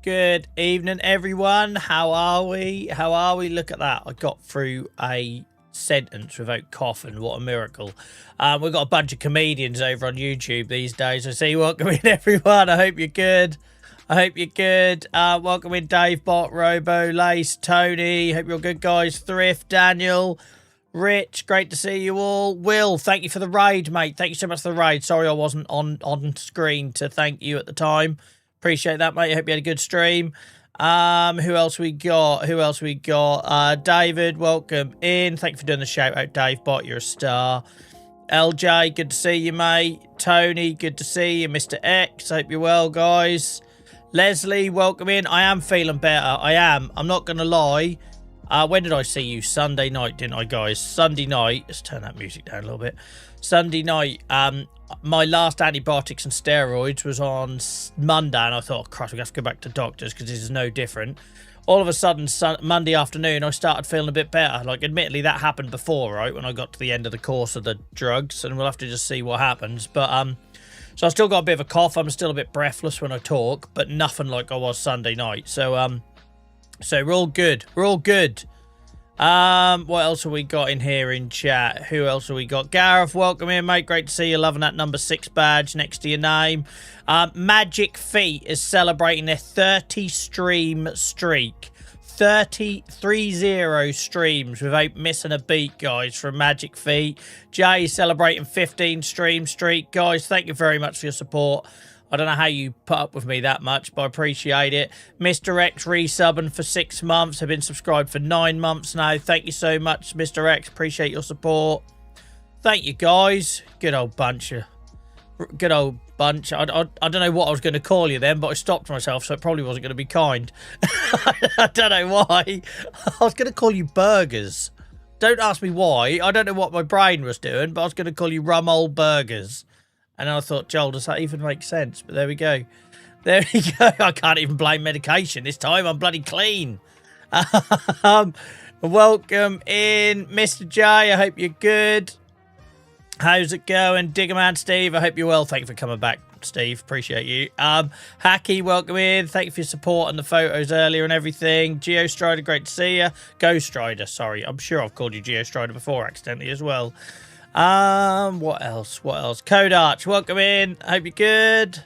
Good evening, everyone. How are we? Look at that. I got through a sentence without coughing. What a miracle. We've got a bunch of comedians over on YouTube these days. I see. Welcome in, everyone. I hope you're good. Welcome in, Dave, Bot, Robo, Lace, Tony. Hope you're good, guys. Thrift, Daniel, Rich. Great to see you all. Will, thank you for the raid, mate. Thank you so much for the raid. Sorry I wasn't on screen to thank you at the time. Appreciate that, mate. I hope you had a good stream. Who else we got? David, welcome in. Thank you for doing the shout out, Dave Bot. You're a star. LJ, good to see you, mate. Tony, good to see you. Mr. X, hope you're well, guys. Leslie, welcome in. I am feeling better. I am. I'm not going to lie. When did I see you? Sunday night, didn't I, guys? Sunday night. Let's turn that music down a little bit. Sunday night. My last antibiotics and steroids was on Monday, and I thought, oh, Christ, we have to go back to doctors because this is no different. All of a sudden, Monday afternoon, I started feeling a bit better. Like, admittedly, that happened before, right, when I got to the end of the course of the drugs, and we'll have to just see what happens. But, so I still got a bit of a cough. I'm still a bit breathless when I talk, but nothing like I was Sunday night. So, we're all good. What else have we got in here in chat? Who else have we got? Gareth, welcome in, mate. Great to see you. Loving that number 6 badge next to your name. Magic Feet is celebrating their 30 stream streak. 30 streams without missing a beat, guys, from Magic Feet. Jay celebrating 15 stream streak. Guys, thank you very much for your support. I don't know how you put up with me that much, but I appreciate it. Mr. X resubbing for 6 months. I've been subscribed for 9 months now. Thank you so much, Mr. X. Appreciate your support. Thank you, guys. Good old bunch. I don't know what I was going to call you then, but I stopped myself, so it probably wasn't going to be kind. I don't know why. I was going to call you Burgers. Don't ask me why. I don't know what my brain was doing, but I was going to call you Rum Old Burgers. And I thought, Joel, does that even make sense? But there we go. There we go. I can't even blame medication this time. I'm bloody clean. Welcome in, Mr. J. I hope you're good. How's it going? Diggerman Steve, I hope you're well. Thank you for coming back, Steve. Appreciate you. Hacky, welcome in. Thank you for your support and the photos earlier and everything. Geostrider, great to see you. Ghost Strider, sorry. I'm sure I've called you Geostrider before accidentally as well. What else? Code Arch, welcome in. Hope you're good.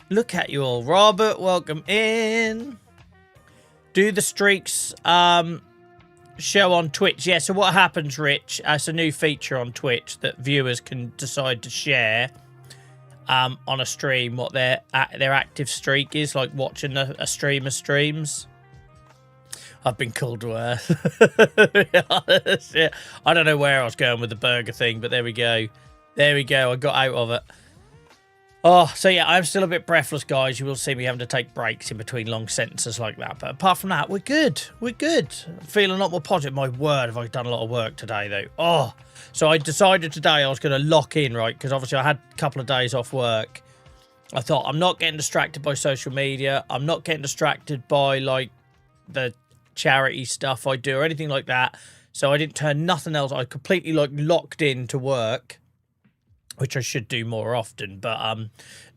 Look at you all. Robert, welcome in. Do the streaks show on Twitch? Yeah, so what happens, Rich? It's a new feature on Twitch that viewers can decide to share on a stream what their active streak is, like watching a streamer streams. I've been called worse. Yeah. I don't know where I was going with the burger thing, but there we go. I got out of it. Oh, so yeah, I'm still a bit breathless, guys. You will see me having to take breaks in between long sentences like that. But apart from that, we're good. I'm feeling a lot more positive. My word, have I done a lot of work today, though. Oh, so I decided today I was going to lock in, right? Because obviously I had a couple of days off work. I thought, I'm not getting distracted by social media. I'm not getting distracted by, like, the charity stuff I do or anything like that, so I didn't turn nothing else. I completely like locked into work, which I should do more often, but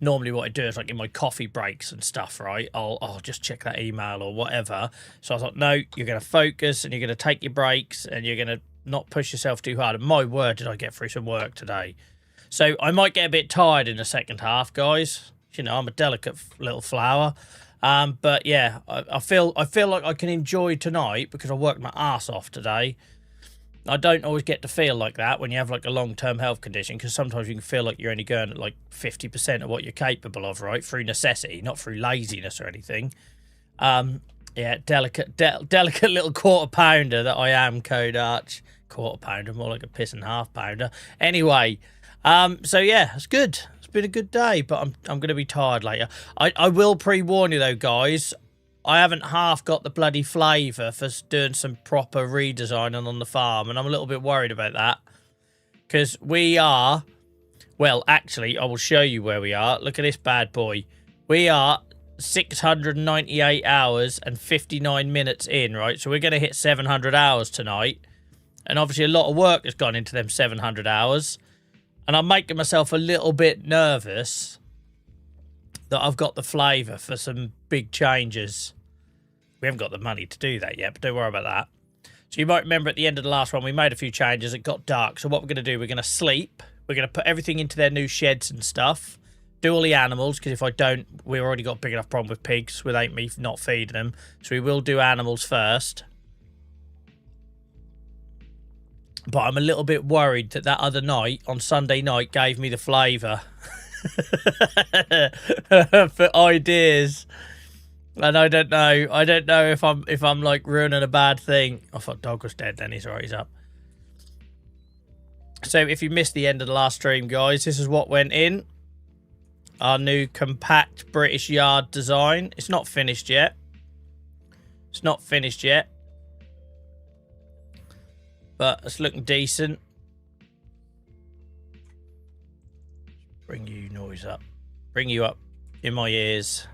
normally what I do is like in my coffee breaks and stuff, right, I'll just check that email or whatever. So I thought, no, you're going to focus and you're going to take your breaks and you're going to not push yourself too hard. And my word, did I get through some work today. So I might get a bit tired in the second half, guys. You know, I'm a delicate little flower. But yeah, I feel like I can enjoy tonight because I worked my ass off today. I don't always get to feel like that when you have like a long-term health condition, because sometimes you can feel like you're only going at like 50% of what you're capable of, right? Through necessity, not through laziness or anything. Yeah, delicate little quarter pounder that I am, Code Arch. Quarter pounder, more like a piss and half pounder. Anyway, so yeah, it's good. Been a good day, but I'm going to be tired later. I will pre-warn you though, guys, I haven't half got the bloody flavour for doing some proper redesigning on the farm, and I'm a little bit worried about that because we are, well, actually I will show you where we are. Look at this bad boy. We are 698 hours and 59 minutes in, right? So we're going to hit 700 hours tonight, and obviously a lot of work has gone into them 700 hours. And I'm making myself a little bit nervous that I've got the flavour for some big changes. We haven't got the money to do that yet, but don't worry about that. So you might remember at the end of the last one, we made a few changes. It got dark. So what we're going to do, we're going to sleep. We're going to put everything into their new sheds and stuff. Do all the animals, because if I don't, we've already got a big enough problem with pigs without me not feeding them. So we will do animals first. But I'm a little bit worried that that other night, on Sunday night, gave me the flavour for ideas. And I don't know. I don't know if I'm like ruining a bad thing. I thought dog was dead. Then he's alright. He's up. So if you missed the end of the last stream, guys, this is what went in. Our new compact British yard design. It's not finished yet. It's not finished yet. But it's looking decent. Bring you noise up. Bring you up in my ears.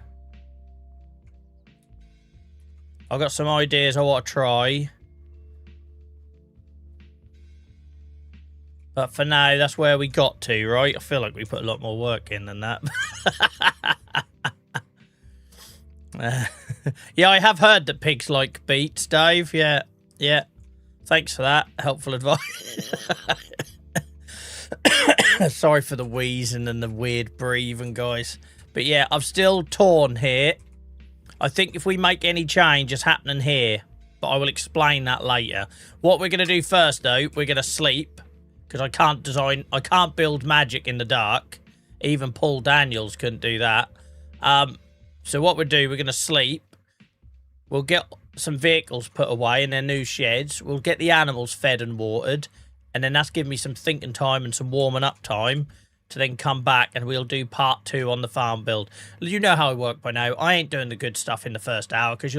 I've got some ideas I want to try. But for now, that's where we got to, right? I feel like we put a lot more work in than that. Yeah, I have heard that pigs like beets, Dave. Yeah, yeah. Thanks for that. Helpful advice. Sorry for the wheezing and the weird breathing, guys. But yeah, I'm still torn here. I think if we make any change, it's happening here. But I will explain that later. What we're going to do first, though, we're going to sleep. Because I can't build magic in the dark. Even Paul Daniels couldn't do that. So what we'll do, we're going to sleep. We'll get some vehicles put away in their new sheds. We'll get the animals fed and watered. And then that's given me some thinking time and some warming up time to then come back and we'll do part 2 on the farm build. You know how I work by now. I ain't doing the good stuff in the first hour because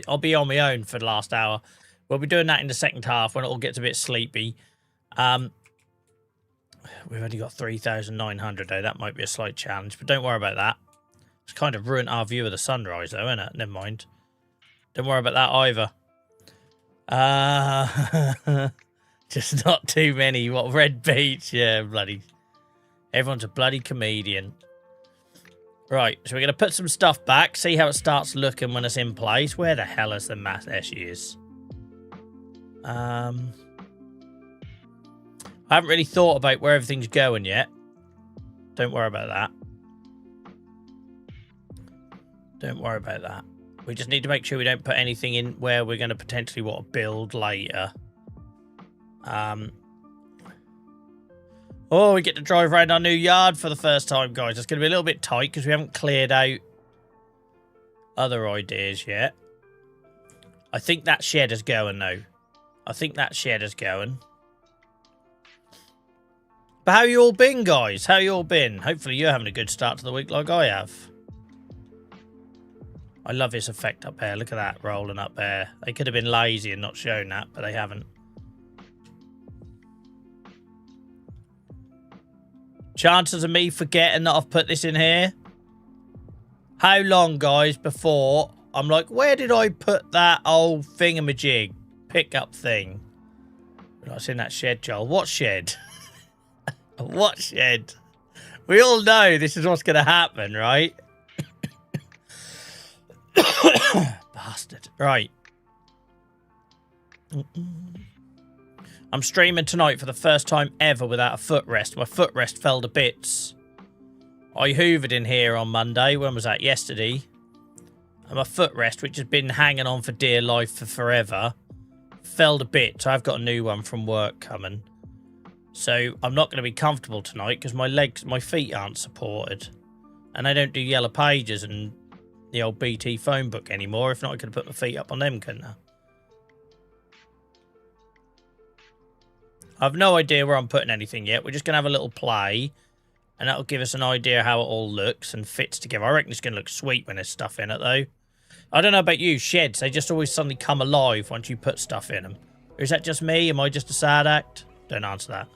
I'll be on my own for the last hour. We'll be doing that in the second half when it all gets a bit sleepy. We've only got 3,900 though. That might be a slight challenge, but don't worry about that. It's kind of ruined our view of the sunrise though, isn't it? Never mind. Don't worry about that either. Just not too many. What, Red Beach? Yeah, bloody. Everyone's a bloody comedian. Right, so we're going to put some stuff back, see how it starts looking when it's in place. Where the hell is the math? There she is. I haven't really thought about where everything's going yet. Don't worry about that. Don't worry about that. We just need to make sure we don't put anything in where we're going to potentially want to build later. Oh, we get to drive around our new yard for the first time, guys. It's going to be a little bit tight because we haven't cleared out other ideas yet. I think that shed is going, though. I think that shed is going. But how you all been, guys? How you all been? Hopefully you're having a good start to the week like I have. I love this effect up there. Look at that rolling up there. They could have been lazy and not shown that, but they haven't. Chances of me forgetting that I've put this in here. How long, guys, before I'm like, where did I put that old thingamajig pickup thing? That's in that shed, Joel. What shed? What shed? We all know this is what's going to happen, right? Bastard. Right. I'm streaming tonight for the first time ever without a footrest. My footrest fell to bits. I hoovered in here on Monday. When was that? Yesterday. And my footrest, which has been hanging on for dear life for forever, fell to bits. I've got a new one from work coming. So I'm not going to be comfortable tonight because my feet aren't supported. And I don't do yellow pages and the old BT phone book anymore. If not, I could have put my feet up on them, couldn't I? I've no idea where I'm putting anything yet. We're just going to have a little play. And that'll give us an idea how it all looks and fits together. I reckon it's going to look sweet when there's stuff in it, though. I don't know about you, sheds. They just always suddenly come alive once you put stuff in them. Or is that just me? Am I just a sad act? Don't answer that.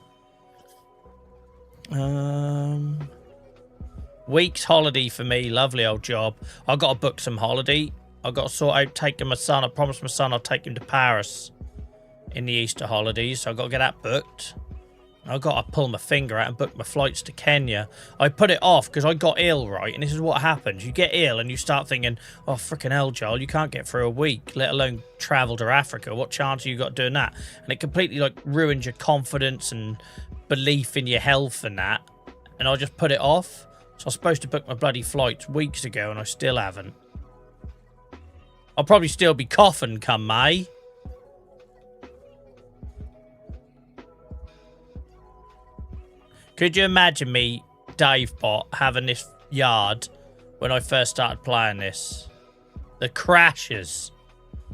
Week's holiday for me. Lovely old job. I've got to book some holiday. I've got to sort out taking my son. I promised my son I'll take him to Paris in the Easter holidays. So I've got to get that booked. I've got to pull my finger out and book my flights to Kenya. I put it off because I got ill, right? And this is what happens. You get ill and you start thinking, oh, freaking hell, Joel, you can't get through a week, let alone travel to Africa. What chance have you got doing that? And it completely, like, ruins your confidence and belief in your health and that. And I just put it off. So I was supposed to book my bloody flights weeks ago and I still haven't. I'll probably still be coughing come May. Could you imagine me, DaveBot, having this yard when I first started playing this? The crashes.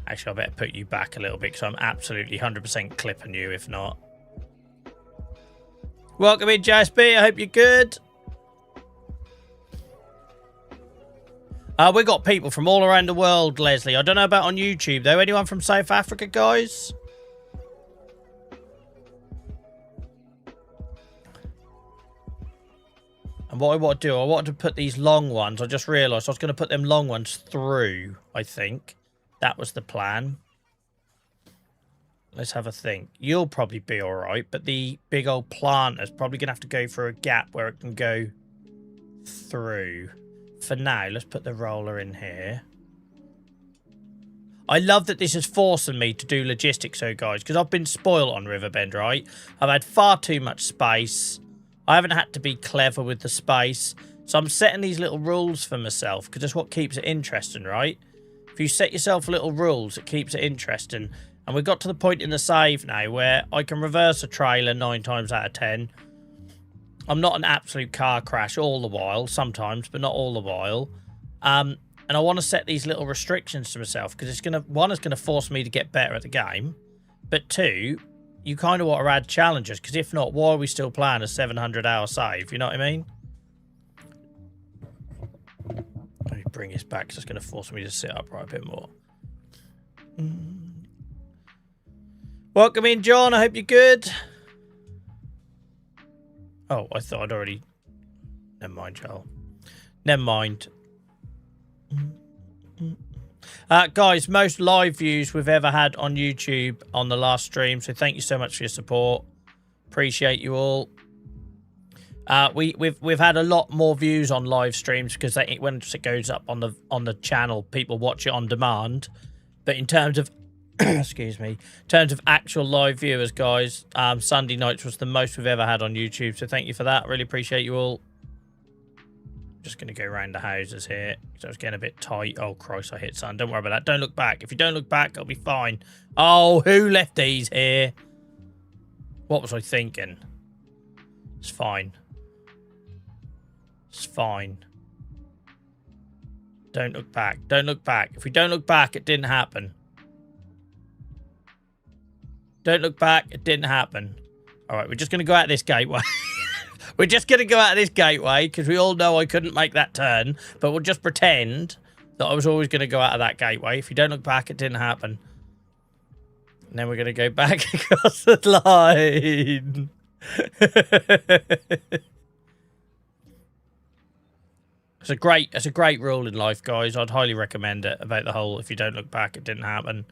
Actually, I better put you back a little bit because I'm absolutely 100% clipping you if not. Welcome in, JSB. I hope you're good. We got people from all around the world, Leslie. I don't know about on YouTube, though. Anyone from South Africa, guys? And what I want to do, I wanted to put these long ones. I just realised I was going to put them long ones through, I think. That was the plan. Let's have a think. You'll probably be all right, but the big old planter's probably going to have to go through a gap where it can go through. For now, let's put the roller in here. I love that this is forcing me to do logistics, though, guys, because I've been spoiled on Riverbend, right? I've had far too much space. I haven't had to be clever with the space. So I'm setting these little rules for myself because that's what keeps it interesting, right? If you set yourself little rules, it keeps it interesting. And we've got to the point in the save now where I can reverse a trailer 9 times out of 10. I'm not an absolute car crash all the while, sometimes, but not all the while. And I want to set these little restrictions to myself because it's going to, one, it's going to force me to get better at the game. But two, you kind of want to add challenges because if not, why are we still playing a 700-hour save? You know what I mean? Let me bring this back because it's going to force me to sit upright a bit more. Welcome in, John. I hope you're good. Oh, I thought I'd already... Never mind, Joel. Never mind. Guys, most live views we've ever had on YouTube on the last stream. So thank you so much for your support. Appreciate you all. We've had a lot more views on live streams because when it goes up on the channel, people watch it on demand. But in terms of excuse me, in terms of actual live viewers, guys, Sunday nights was the most we've ever had on YouTube. So thank you for that. Really appreciate you all. Just going to go around the houses here. So it's getting a bit tight. Oh, Christ, I hit something. Don't worry about that. Don't look back. If you don't look back, I'll be fine. Oh, who left these here? What was I thinking? It's fine. It's fine. Don't look back. Don't look back. If we don't look back, it didn't happen. Don't look back. It didn't happen. All right, we're just going to go out this gateway. We're just going to go out of this gateway because we all know I couldn't make that turn. But we'll just pretend that I was always going to go out of that gateway. If you don't look back, it didn't happen. And then we're going to go back across the line. It's a great rule in life, guys. I'd highly recommend it about the whole if you don't look back, it didn't happen.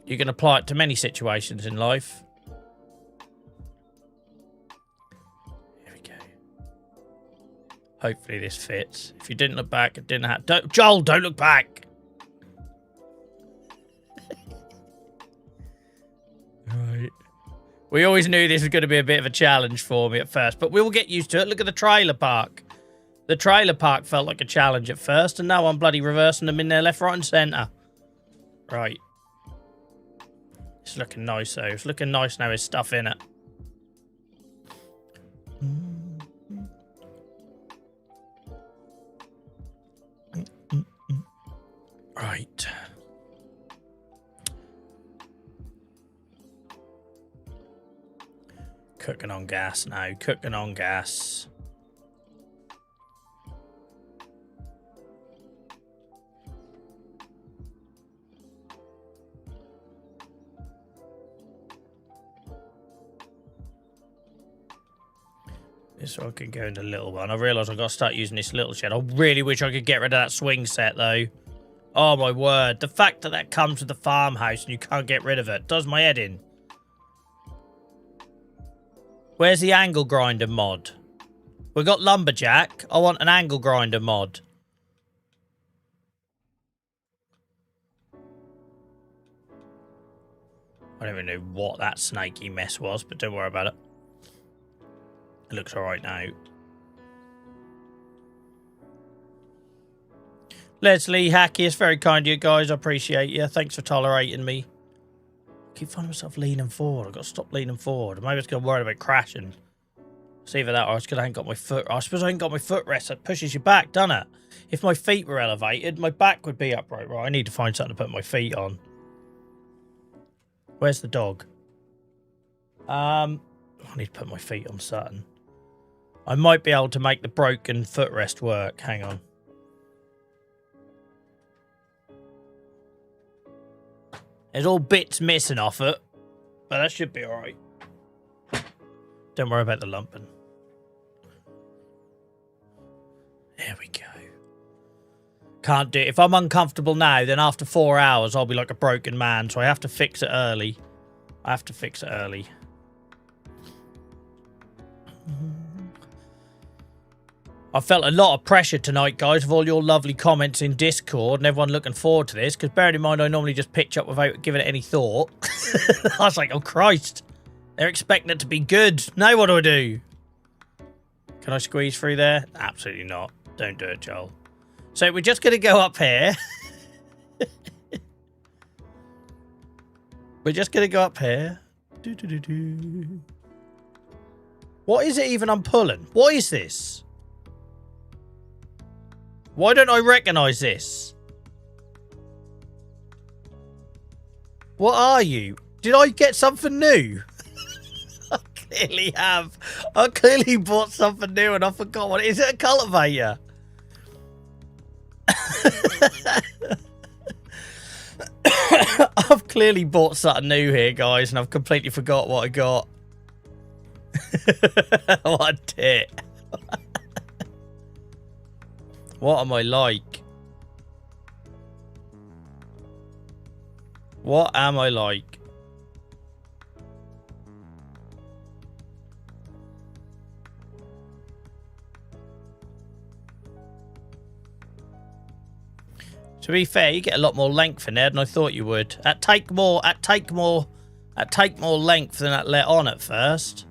You can apply it to many situations in life. Here we go. Hopefully this fits. If you didn't look back, it didn't happen. Joel, don't look back. Right. We always knew this was going to be a bit of a challenge for me at first, but we will get used to it. Look at the trailer park. The trailer park felt like a challenge at first, and now I'm bloody reversing them in there left, right, and centre. Right. It's looking nice, though. It's looking nice now with stuff in it. Right. Cooking on gas now. Cooking on gas. So I can go into the little one. I realise I've got to start using this little shed. I really wish I could get rid of that swing set, though. Oh, my word. The fact that that comes with the farmhouse and you can't get rid of it does my head in. Where's the angle grinder mod? We got lumberjack. I want an angle grinder mod. I don't even know what that snaky mess was, but don't worry about it. It looks alright now. Leslie, Hacky, it's very kind of you guys. I appreciate you. Thanks for tolerating me. I keep finding myself leaning forward. I've got to stop leaning forward. Maybe it's going to worry about crashing. It's either that or it's because I ain't got my foot. I suppose I ain't got my footrest. That pushes you back, doesn't it? If my feet were elevated, my back would be upright. Right, I need to find something to put my feet on. Where's the dog? I need to put my feet on something. I might be able to make the broken footrest work. Hang on. There's all bits missing off it, but that should be alright. Don't worry about the lumping. There we go. Can't do it. If I'm uncomfortable now, then after 4 hours, I'll be like a broken man, so I have to fix it early. I have to fix it early. I felt a lot of pressure tonight, guys, with all your lovely comments in Discord and everyone looking forward to this, because bearing in mind I normally just pitch up without giving it any thought. I was like, oh Christ, they're expecting it to be good. Now what do I do? Can I squeeze through there? Absolutely not. Don't do it, Joel. So we're just going to go up here. We're just going to go up here. What is it even I'm pulling? What is this? Why don't I recognise this? What are you? Did I get something new? I clearly have. I clearly bought something new and I forgot what it is. Is it a cultivator? I've clearly bought something new here, guys, and I've completely forgot what I got. What a tit. What am I like? What am I like? To be fair, you get a lot more length in there than I thought you would. That take more length than that let on at first.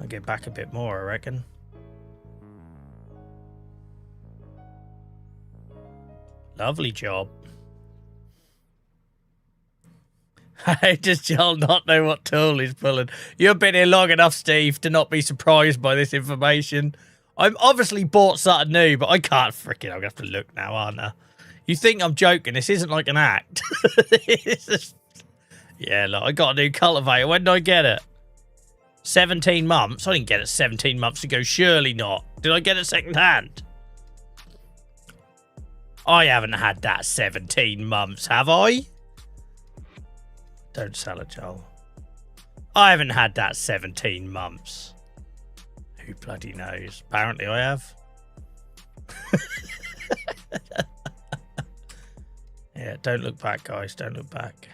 I'll get back a bit more, I reckon. Lovely job. How does Joel not know what tool he's pulling? You've been here long enough, Steve, to not be surprised by this information. I'm obviously bought something new, but I can't freaking... I'm going to have to look now, aren't I? You think I'm joking. This isn't like an act. Just... Yeah, look, I got a new cultivator. When did I get it? 17 months? I didn't get it 17 months ago. Surely not. Did I get it second hand? I haven't had that 17 months, have I? Don't sell it, Joel. I haven't had that 17 months. Who bloody knows? Apparently I have. Yeah, don't look back, guys. Don't look back.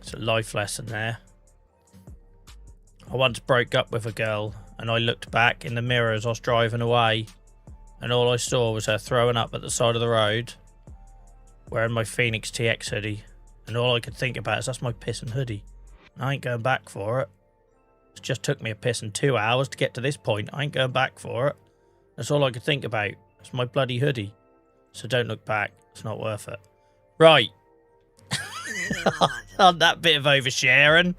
It's a life lesson there. I once broke up with a girl and I looked back in the mirror as I was driving away and all I saw was her throwing up at the side of the road wearing my Phoenix TX hoodie, and all I could think about is that's my pissing hoodie. I ain't going back for it. It just took me a pissing 2 hours to get to this point. I ain't going back for it. That's all I could think about. It's my bloody hoodie. So don't look back. It's not worth it. Right. On that bit of oversharing.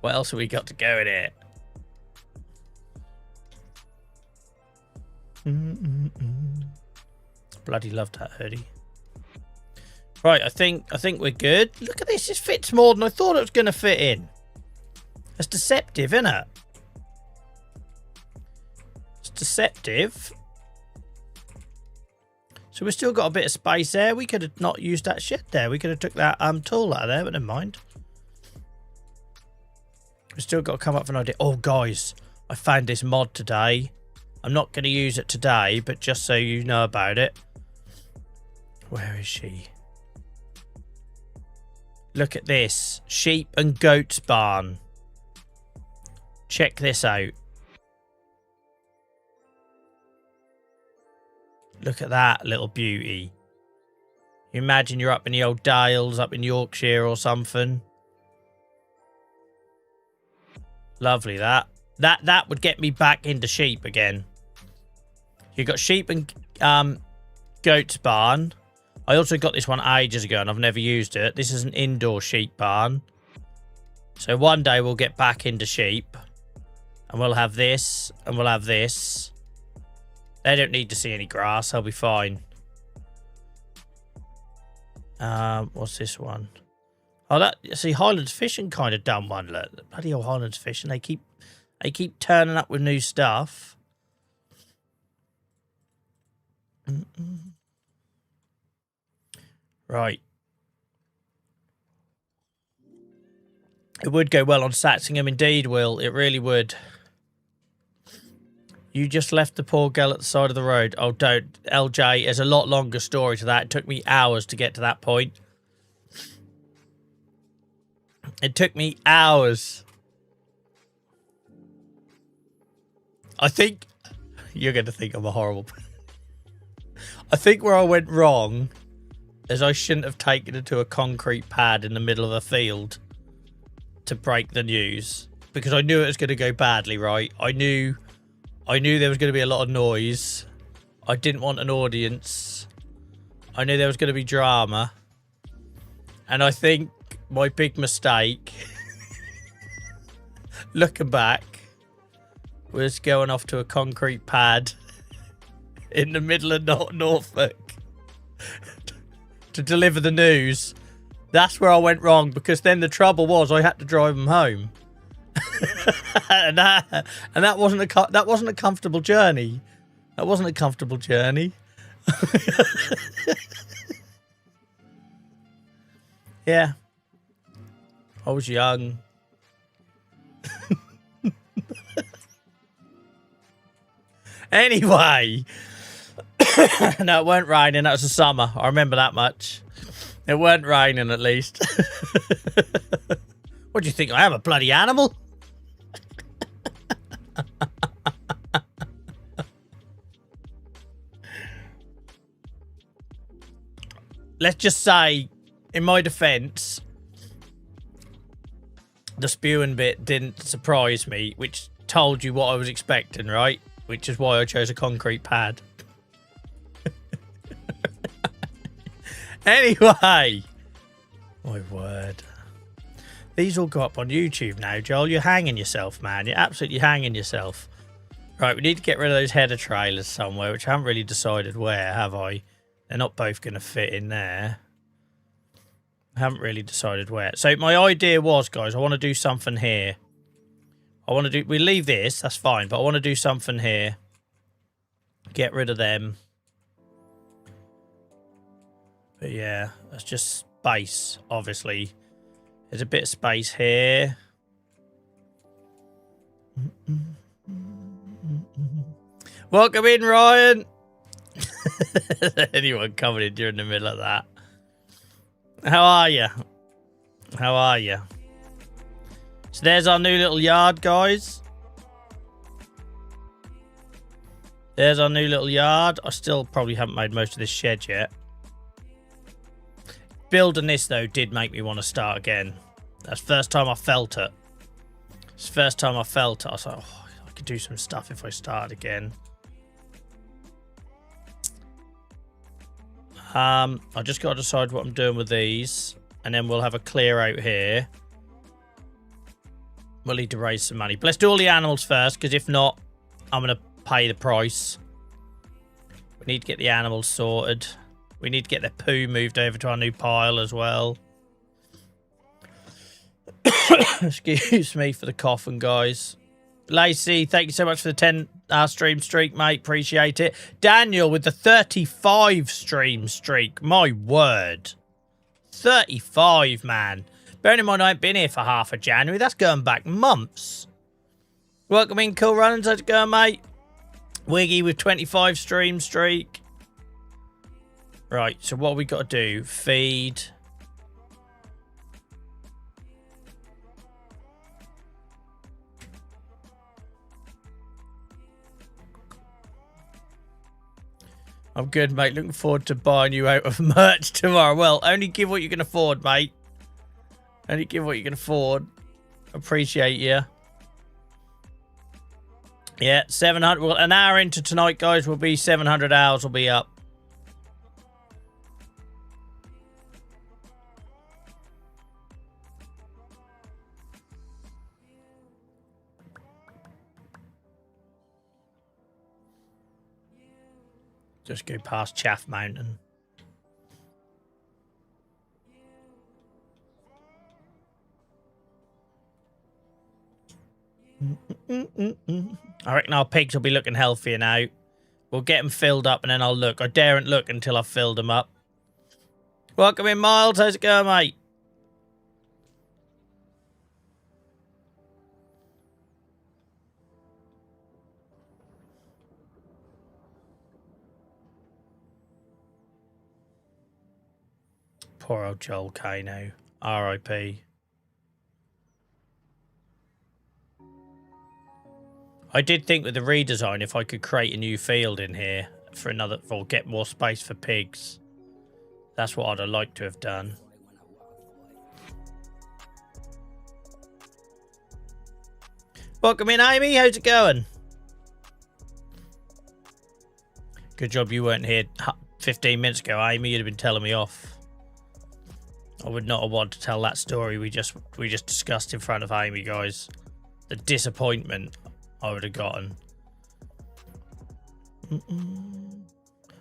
What else have we got to go in here? Bloody loved that hoodie. Right, I think we're good. Look at this. This fits more than I thought it was going to fit in. It's deceptive, isn't it? It's deceptive. So we've still got a bit of space there. We could have not used that shit there. We could have took that tool out of there, but never mind. We've still got to come up with an idea. Oh, guys, I found this mod today. I'm not going to use it today, but just so you know about it. Where is she? Look at this. Sheep and goats barn. Check this out. Look at that little beauty. You imagine you're up in the old Dales, up in Yorkshire or something. Lovely, that. That would get me back into sheep again. You've got sheep and goats barn. I also got this one ages ago and I've never used it. This is an indoor sheep barn. So one day we'll get back into sheep. And we'll have this. And we'll have this. They don't need to see any grass. They'll be fine. What's this one? Oh, that, see, Highlands Fishing kind of done one. Look, bloody old Highlands Fishing. They keep turning up with new stuff. Right. It would go well on Satsingham, indeed, Will. It really would. You just left the poor girl at the side of the road. Oh, don't. LJ, there's a lot longer story to that. It took me hours to get to that point. It took me hours. I think... You're going to think I'm a horrible... I think where I went wrong is I shouldn't have taken her to a concrete pad in the middle of a field to break the news. Because I knew it was going to go badly, right? I knew there was going to be a lot of noise. I didn't want an audience. I knew there was going to be drama. And I think my big mistake, looking back, was going off to a concrete pad in the middle of Norfolk to deliver the news. That's where I went wrong, because then the trouble was I had to drive them home. and that wasn't a comfortable journey. That wasn't a comfortable journey. Yeah. I was young. Anyway. No, it weren't raining. That was the summer. I remember that much. It weren't raining, at least. What do you think? I am a bloody animal? Let's just say, in my defence, the spewing bit didn't surprise me, which told you what I was expecting, right? Which is why I chose a concrete pad. Anyway. My word. These all go up on YouTube now, Joel. You're hanging yourself, man. You're absolutely hanging yourself. Right, we need to get rid of those header trailers somewhere, which I haven't really decided where, have I? They're not both going to fit in there. I haven't really decided where. So my idea was, guys, I want to do something here. We leave this, that's fine, but I want to do something here. Get rid of them. But yeah, that's just space, obviously. There's a bit of space here. Welcome in, Ryan. Anyone coming in during the middle of that? How are you? How are you? So there's our new little yard, guys. There's our new little yard. I still probably haven't made most of this shed yet. Building this, though, did make me want to start again. That's the first time I felt it. It's the first time I felt it. I was like, oh, I could do some stuff if I started again. I just got to decide what I'm doing with these. And then we'll have a clear out here. We'll need to raise some money. But let's do all the animals first, because if not, I'm going to pay the price. We need to get the animals sorted. We need to get their poo moved over to our new pile as well. Excuse me for the coughing, guys. Lacey, thank you so much for the 10 stream streak, mate. Appreciate it. Daniel with the 35 stream streak. My word. 35, man. Bearing in mind I ain't been here for half of January. That's going back months. Welcome in, Cool Runners. How's it going, mate? Wiggy with 25 stream streak. Right, so what we got to do? Feed. I'm good, mate. Looking forward to buying you out of merch tomorrow. Well, only give what you can afford, mate. Only give what you can afford. Appreciate you. Yeah, 700. Well, an hour into tonight, guys, will be 700 hours will be up. Just go past Chaff Mountain. I reckon our pigs will be looking healthier now. We'll get them filled up and then I'll look. I daren't look until I've filled them up. Welcome in, Miles. How's it going, mate? Poor old Joel Kano. R.I.P. I did think with the redesign, if I could create a new field in here for another, or get more space for pigs. That's what I'd have liked to have done. Welcome in, Amy. How's it going? Good job you weren't here 15 minutes ago, Amy. You'd have been telling me off. I would not have wanted to tell that story we just discussed in front of Amy, guys. The disappointment I would have gotten.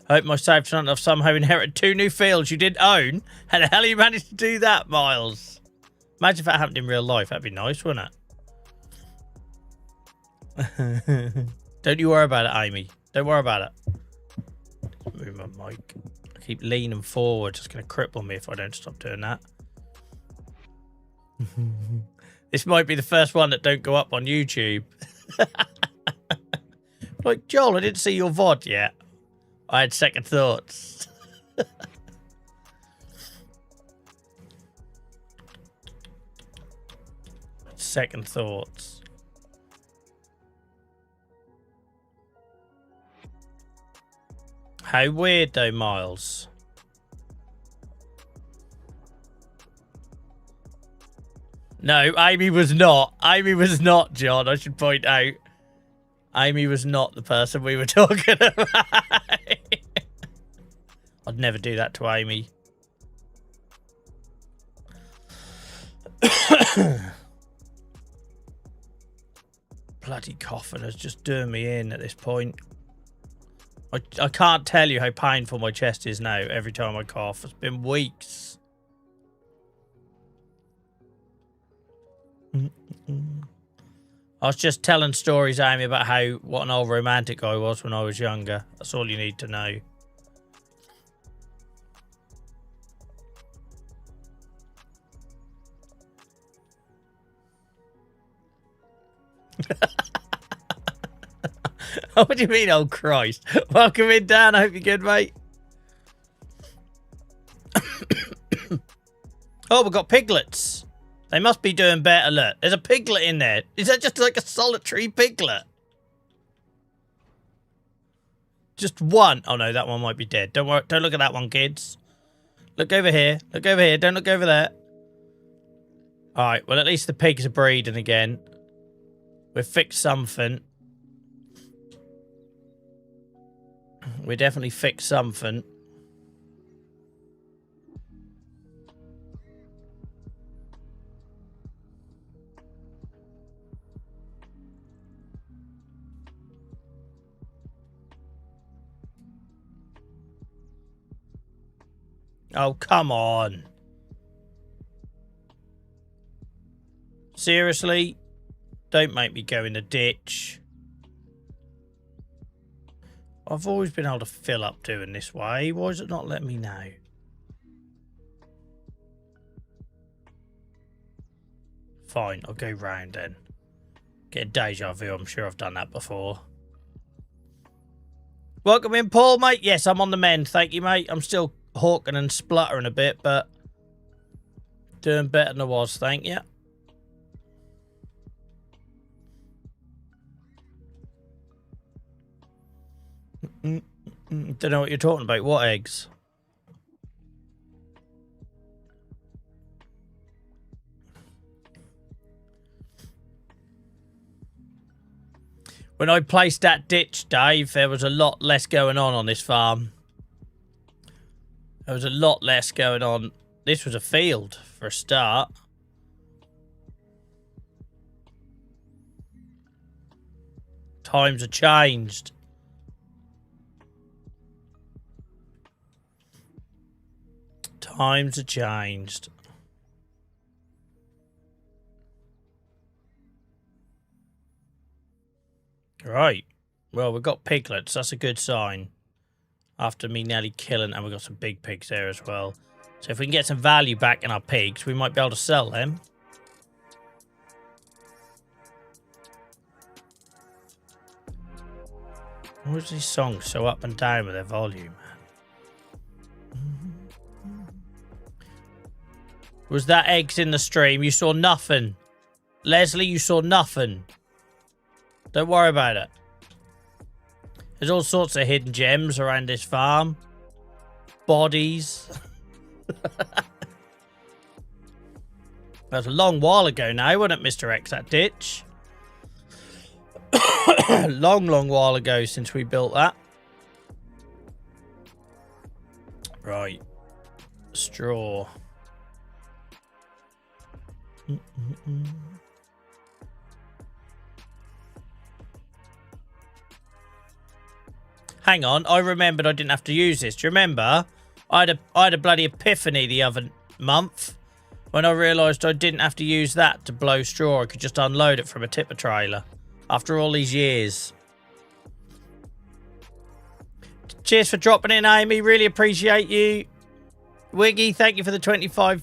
I hope my save tonight I've somehow inherited 2 new fields you didn't own. How the hell you managed to do that, Miles? Imagine if that happened in real life. That'd be nice, wouldn't it? Don't you worry about it, Amy. Don't worry about it. Move my mic. I keep leaning forward. It's going to cripple me if I don't stop doing that. This might be the first one that don't go up on YouTube. Like, Joel, I didn't see your VOD yet. I had second thoughts. Second thoughts. How weird though, Miles. No, Amy was not. Amy was not, John. I should point out. Amy was not the person we were talking about. I'd never do that to Amy. Bloody coughing is just doing me in at this point. I can't tell you how painful my chest is now every time I cough. It's been weeks. I was just telling stories, Amy, about what an old romantic I was when I was younger. That's all you need to know. What do you mean, oh Christ? Welcome in, Dan. I hope you're good, mate. Oh, we've got piglets. They must be doing better. Look, there's a piglet in there. Is that just like a solitary piglet? Just one. Oh no, that one might be dead. Don't worry. Don't look at that one, kids. Look over here. Look over here. Don't look over there. All right. Well, at least the pigs are breeding again. We've fixed something. We definitely fixed something. Oh, come on. Seriously? Don't make me go in the ditch. I've always been able to fill up doing this way. Why is it not letting me know? Fine, I'll go round then. Get a deja vu. I'm sure I've done that before. Welcome in, Paul, mate. Yes, I'm on the mend. Thank you, mate. I'm still hawking and spluttering a bit, but doing better than I was. Thank you. Don't know what you're talking about. What eggs? When I placed that ditch, Dave, there was a lot less going on this farm. There was a lot less going on. This was a field for a start. Times have changed. Times have changed. Right. Well, we've got piglets. That's a good sign. After me nearly killing, and we've got some big pigs there as well. So if we can get some value back in our pigs, we might be able to sell them. Why is these songs so up and down with their volume? Was that eggs in the stream? You saw nothing. Leslie, you saw nothing. Don't worry about it. There's all sorts of hidden gems around this farm. Bodies. That was a long while ago now, wasn't it, Mr. X, that ditch? long while ago since we built that. Right. Straw. Hang on, I remembered I didn't have to use this. Do you remember? I had a bloody epiphany the other month when I realised I didn't have to use that to blow straw. I could just unload it from a tipper trailer after all these years. Cheers for dropping in, Amy. Really appreciate you. Wiggy, thank you for the 25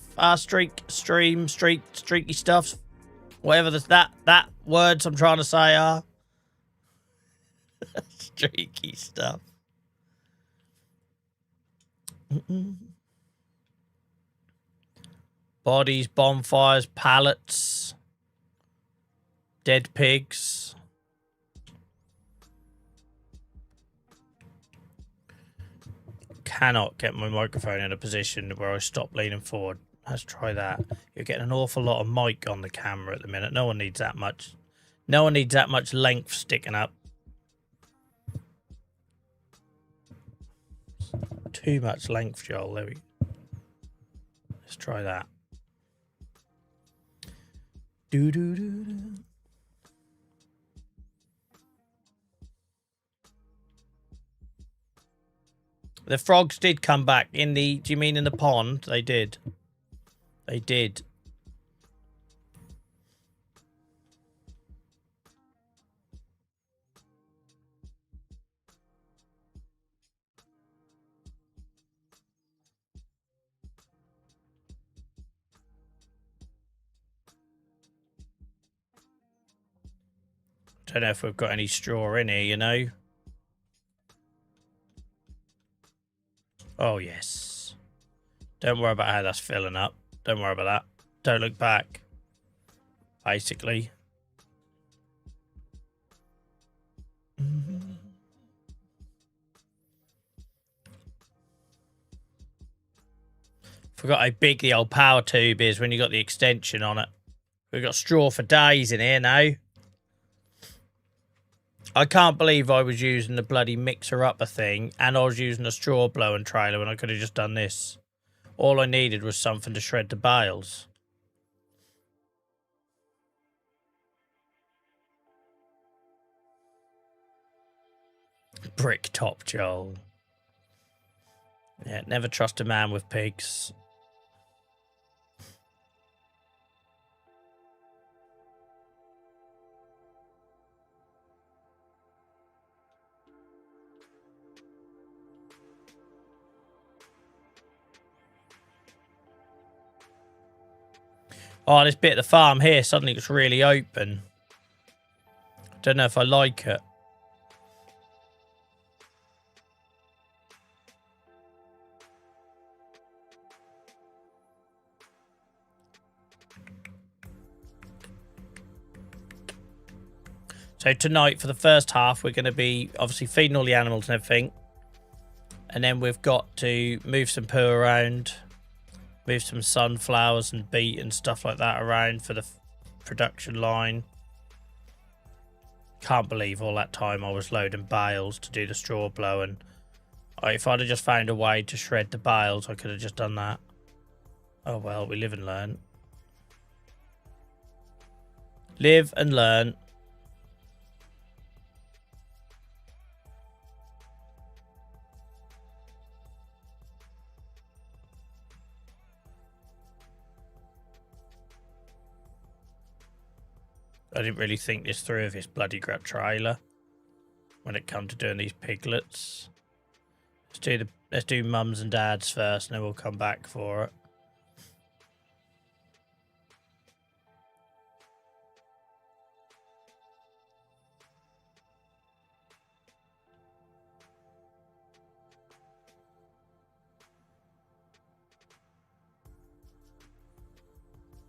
streaky stuffs. Whatever that words I'm trying to say are. Streaky stuff. Bodies, bonfires, pallets, dead pigs. Cannot get my microphone in a position where I stop leaning forward. Let's try that. You're getting an awful lot of mic on the camera at the minute. No one needs that much. No one needs that much length sticking up. Too much length, Joel. There we go. Let's try that. Do. The frogs did come back in the... Do you mean in the pond? They did. They did. Don't know if we've got any straw in here, you know. Oh, yes. Don't worry about how that's filling up. Don't worry about that. Don't look back. Basically. Forgot how big the old power tube is when you got the extension on it. We've got straw for days in here now. I can't believe I was using the bloody mixer-upper thing and I was using a straw blowing trailer when I could have just done this. All I needed was something to shred the bales. Brick top, Joel. Yeah, never trust a man with pigs. Oh, this bit of the farm here suddenly looks really open. Don't know if I like it. So tonight, for the first half, we're going to be obviously feeding all the animals and everything. And then we've got to move some poo around, move some sunflowers and beet and stuff like that around for the production line. Can't believe all that time I was loading bales to do the straw blowing. If I'd have just found a way to shred the bales, I could have just done that. Oh well, we live and learn. Live and learn. I didn't really think this through of this bloody crap trailer when it comes to doing these piglets. Let's do mums and dads first, and then we'll come back for it.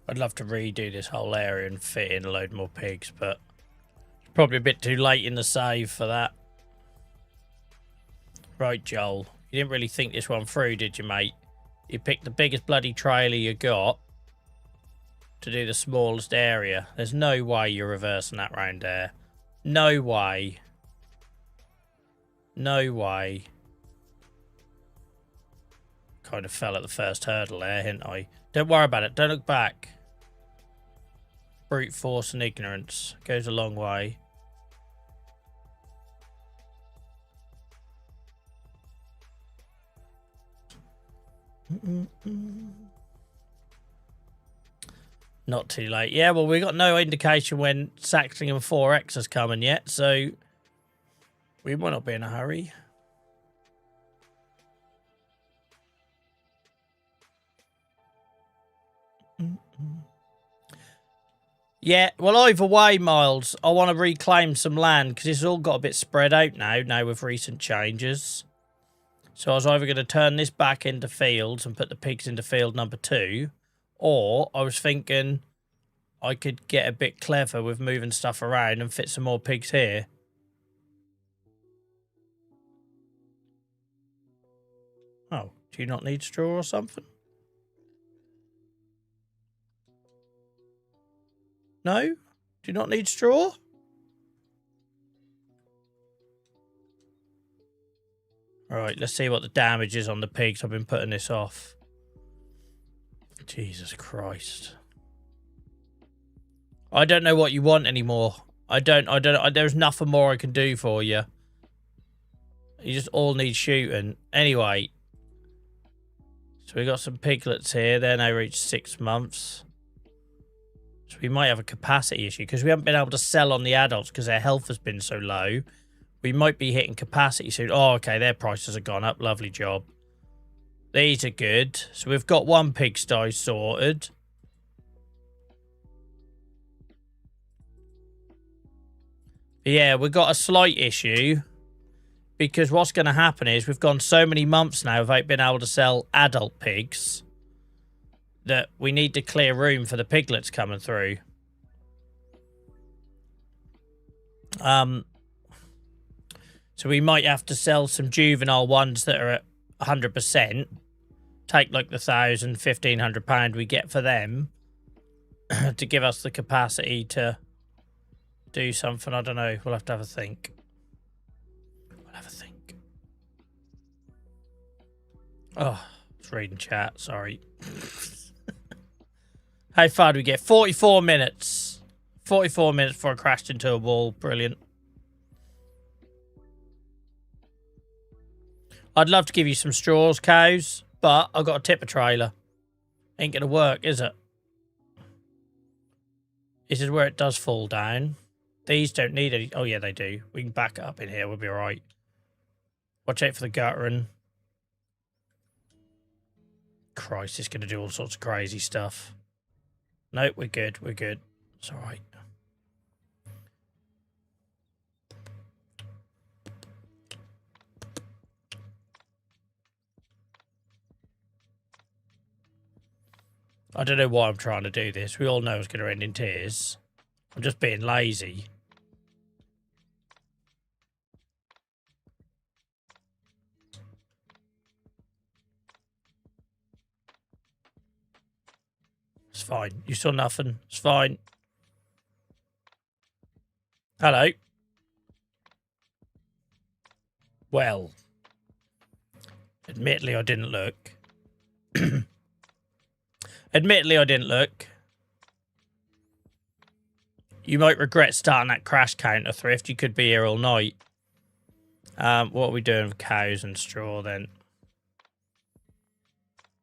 I'd love to redo this whole area and fit in a load more pigs, but it's probably a bit too late in the save for that. Right, Joel. You didn't really think this one through, did you, mate? You picked the biggest bloody trailer you got to do the smallest area. There's no way you're reversing that round there. No way. No way. Kind of fell at the first hurdle there, didn't I? Don't worry about it. Don't look back. Brute force and ignorance goes a long way. Not too late. Yeah, well, we got no indication when Saxingham 4X is coming yet, so we might not be in a hurry. Yeah, well, either way, Miles, I want to reclaim some land because it's all got a bit spread out now with recent changes. So I was either going to turn this back into fields and put the pigs into field number 2, or I was thinking I could get a bit clever with moving stuff around and fit some more pigs here. Oh, do you not need straw or something? No? Do you not need straw? Alright, let's see what the damage is on the pigs. I've been putting this off. Jesus Christ. I don't know what you want anymore. I don't, there's nothing more I can do for you. You just all need shooting. Anyway. So we got some piglets here. They're now reached 6 months. So we might have a capacity issue because we haven't been able to sell on the adults because their health has been so low. We might be hitting capacity soon. Oh, okay, their prices have gone up. Lovely job. These are good. So we've got one pigsty sorted. Yeah, we've got a slight issue because what's going to happen is we've gone so many months now without being able to sell adult pigs that we need to clear room for the piglets coming through. So we might have to sell some juvenile ones that are at 100%. Take like the £1,000, £1,500 we get for them to give us the capacity to do something. I don't know. We'll have to have a think. We'll have a think. Oh, I was reading chat. Sorry. How far do we get? 44 minutes. 44 minutes before I crashed into a wall. Brilliant. I'd love to give you some straws, cows, but I've got a tipper trailer. Ain't going to work, is it? This is where it does fall down. These don't need any... Oh, yeah, they do. We can back it up in here. We'll be all right. Watch out for the guttering. Christ, it's going to do all sorts of crazy stuff. Nope, we're good. We're good. It's all right. I don't know why I'm trying to do this. We all know it's going to end in tears. I'm just being lazy. It's fine. You saw nothing. It's fine. Hello. Well, admittedly, I didn't look. Admittedly, I didn't look. You might regret starting that crash counter, Thrift. You could be here all night. What are we doing with cows and straw then?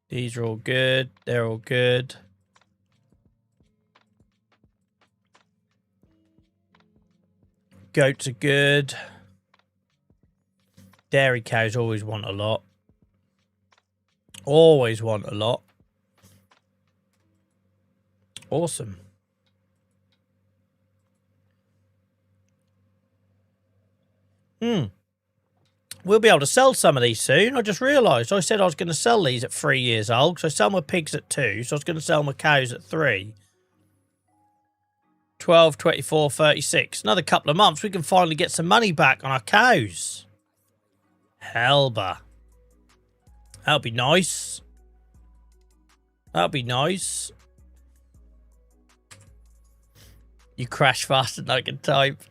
These are all good. They're all good. Goats are good. Dairy cows always want a lot. Always want a lot. Awesome. We'll be able to sell some of these soon. I just realised I said I was going to sell these at 3 years old. So I sell my pigs at 2. So I was going to sell my cows at 3. 12, 24, 36. Another couple of months, we can finally get some money back on our cows. Helba. That'll be nice. That'll be nice. You crash faster than I can type.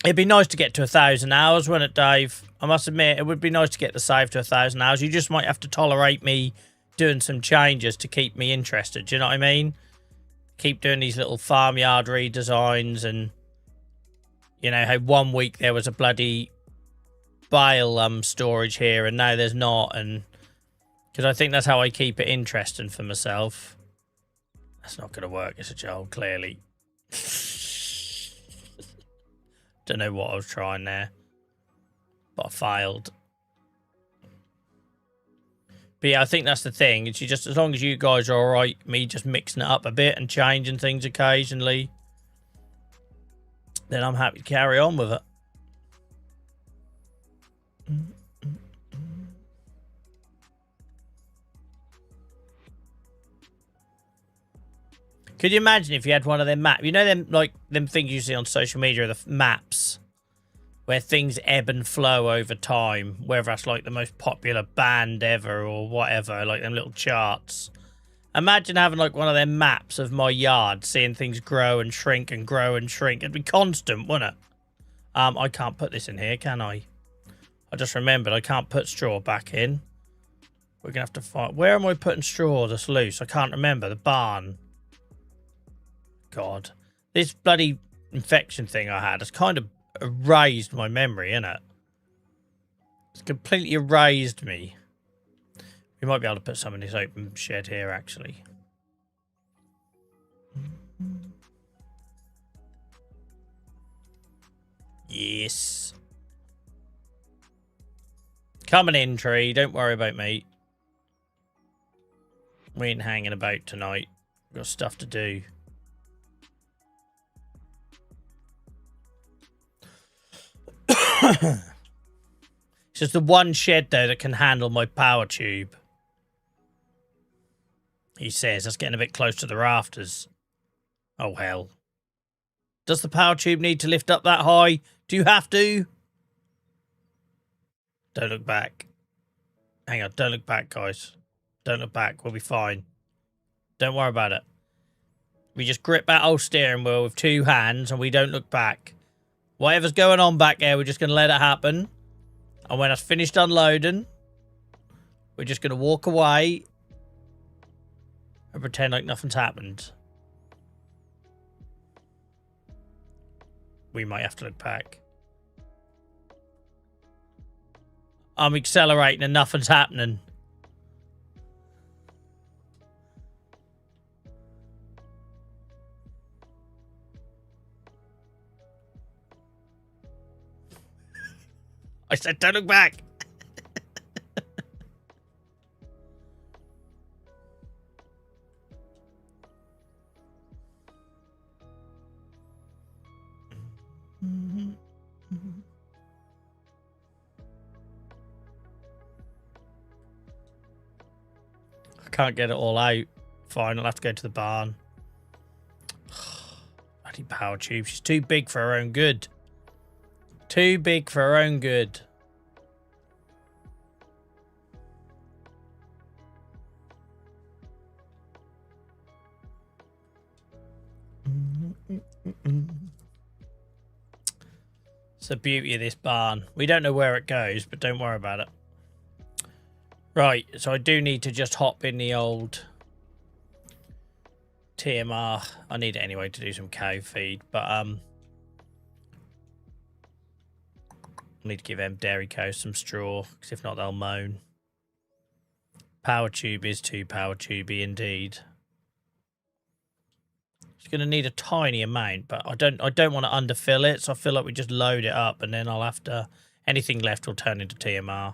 It'd be nice to get to 1,000 hours, wouldn't it, Dave? I must admit, it would be nice to get the save to 1,000 hours. You just might have to tolerate me doing some changes to keep me interested. Do you know what I mean? Keep doing these little farmyard redesigns, and you know how 1 week there was a bloody bale storage here and now there's not, and because I think that's how I keep it interesting for myself. That's not going to work as a child, clearly. Don't know what I was trying there, but I failed. But yeah, I think that's the thing. It's just as long as you guys are all right, me just mixing it up a bit and changing things occasionally, then I'm happy to carry on with it. Could you imagine if you had one of them maps? You know them, like, them things you see on social media, the maps, where things ebb and flow over time, whether that's like the most popular band ever or whatever, like them little charts. Imagine having like one of them maps of my yard, seeing things grow and shrink and grow and shrink. It'd be constant, wouldn't it? I can't put this in here, can I? I just remembered I can't put straw back in. We're going to have to find... Where am I putting straw that's loose? I can't remember. The barn. God. This bloody infection thing I had has kind of erased my memory, innit? It's completely erased me. We might be able to put some in this open shed here, actually. Yes. Coming in, tree. Don't worry about me. We ain't hanging about tonight. We've got stuff to do. It's just the one shed, though, that can handle my power tube. He says that's getting a bit close to the rafters. Oh, hell. Does the power tube need to lift up that high? Do you have to? Don't look back. Hang on, don't look back, guys. Don't look back. We'll be fine. Don't worry about it. We just grip that old steering wheel with 2 hands and we don't look back. Whatever's going on back there, we're just going to let it happen. And when I've finished unloading, we're just going to walk away and pretend like nothing's happened. We might have to look back. I'm accelerating and nothing's happening. I said don't look back. I can't get it all out. Fine, I'll have to go to the barn. Bloody power tube. She's too big for her own good. Too big for our own good. It's the beauty of this barn. We don't know where it goes, but don't worry about it. Right, so I do need to just hop in the old TMR. I need it anyway to do some cow feed, but I need to give them dairy cows some straw, because if not they'll moan. Power tube is too power tubey indeed. It's going to need a tiny amount, but I don't want to underfill it, so I feel like we just load it up and then I'll have to... Anything left will turn into TMR.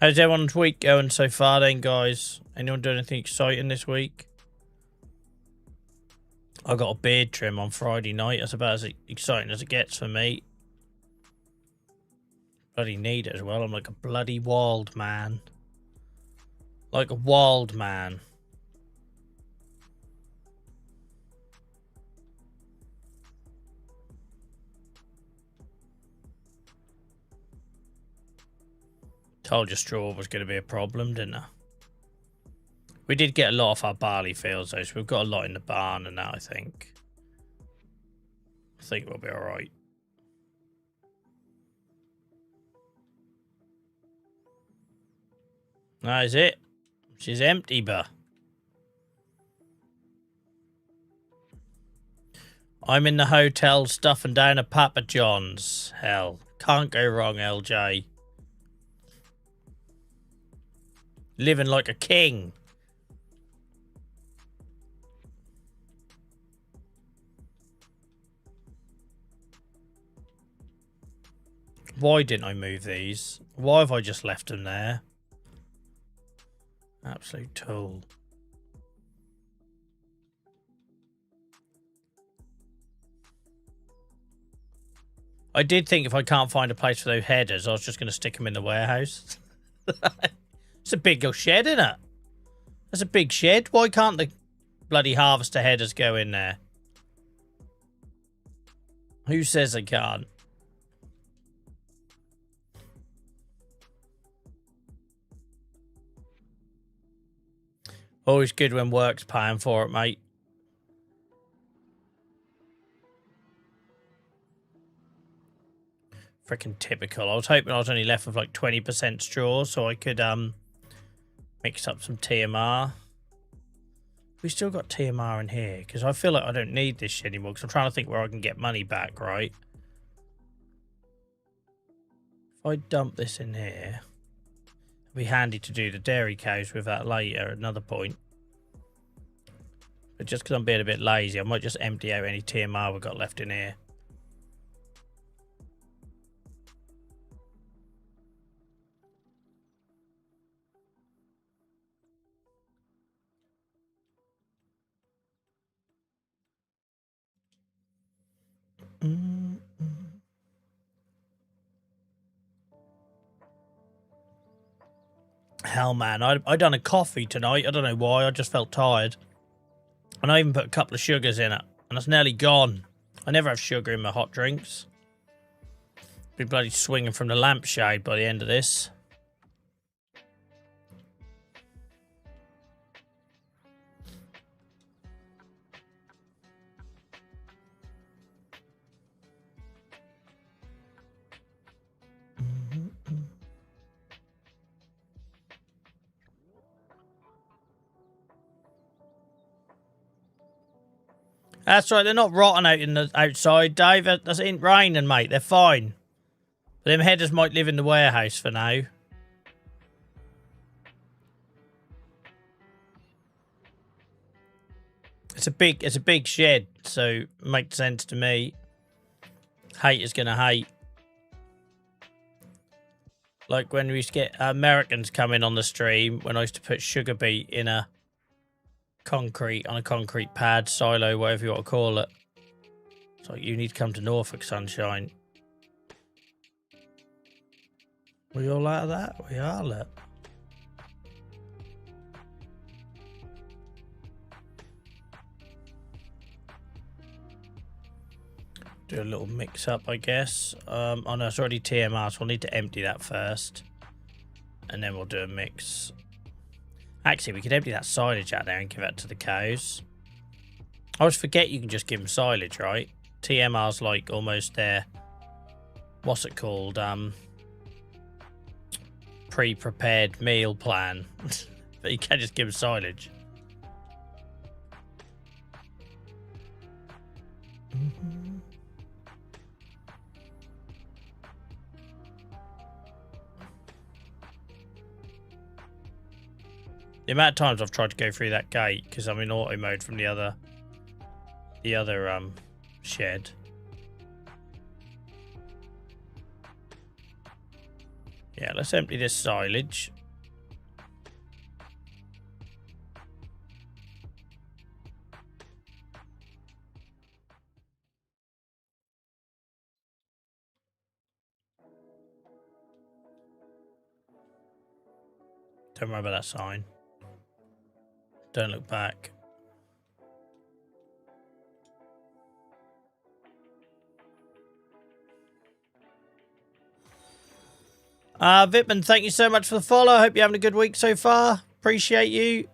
How's everyone's week going so far then, guys? Anyone doing anything exciting this week? I got a beard trim on Friday night. That's about as exciting as it gets for me. Bloody need it as well. I'm like a bloody wild man. Like a wild man. Told you straw was going to be a problem, didn't I? We did get a lot off our barley fields though, so we've got a lot in the barn and that, I think. I think we'll be alright. That is it. She's empty, but I'm in the hotel stuffing down a Papa John's. Hell, can't go wrong, LJ. Living like a king. Why didn't I move these? Why have I just left them there? Absolute tool. I did think if I can't find a place for those headers, I was just going to stick them in the warehouse. It's a big old shed, isn't it? That's a big shed. Why can't the bloody harvester headers go in there? Who says they can't? Always good when work's paying for it, mate. Freaking typical. I was hoping I was only left with like 20% straw so I could mix up some TMR. We still got TMR in here because I feel like I don't need this shit anymore because I'm trying to think where I can get money back, right? If I dump this in here, it'll be handy to do the dairy cows with that later at another point. But just because I'm being a bit lazy, I might just empty out any TMR we've got left in here. Hell, man, I done a coffee tonight. I don't know why. I just felt tired. And I even put a couple of sugars in it. And it's nearly gone. I never have sugar in my hot drinks. Be bloody swinging from the lampshade by the end of this. That's right, they're not rotten out in the outside, Dave. That's ain't raining, mate. They're fine. But them headers might live in the warehouse for now. It's a big shed, so it makes sense to me. Hate is gonna hate. Like when we used to get Americans coming on the stream, when I used to put sugar beet in a concrete pad, silo, whatever you want to call it. It's like, you need to come to Norfolk, sunshine. We all out of that? We are, look. Do a little mix up, I guess. Oh no, it's already TMR, so we'll need to empty that first. And then we'll do a mix. Actually, we could empty that silage out there and give that to the cows. I always forget you can just give them silage, right? TMR's like almost their... What's it called? Pre-prepared meal plan. But you can't just give them silage. The amount of times I've tried to go through that gate because I'm in auto mode from the other shed. Yeah, let's empty this silage. Don't worry about that sign. Don't look back. Vipman, thank you so much for the follow. Hope you're having a good week so far. Appreciate you.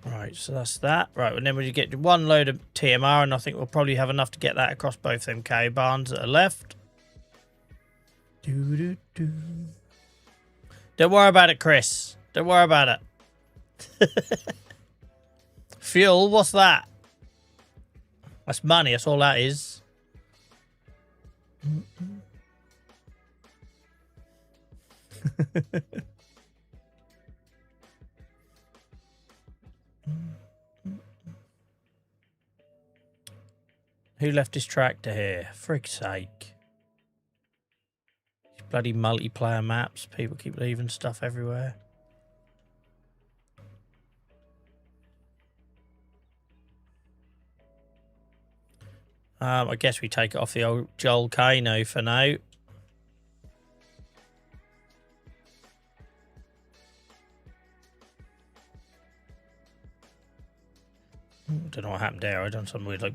Right, so that's that. Right, and then we get one load of TMR, and I think we'll probably have enough to get that across both them cow barns that are left. Don't worry about it, Chris. Don't worry about it. Fuel, what's that? That's money, that's all that is. Who left his tractor here? Frig's sake. These bloody multiplayer maps. People keep leaving stuff everywhere. I guess we take it off the old Joel Kano for now. Don't know what happened there. I done some weird like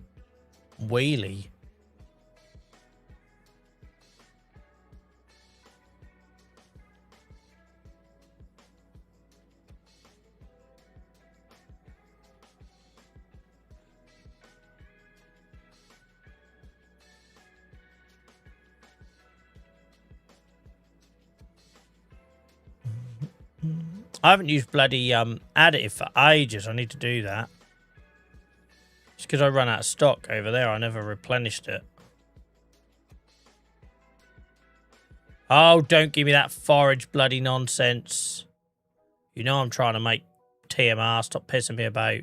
wheelie. I haven't used bloody additive for ages. I need to do that. It's because I run out of stock over there. I never replenished it. Oh, don't give me that forage bloody nonsense. You know I'm trying to make TMR. Stop pissing me about.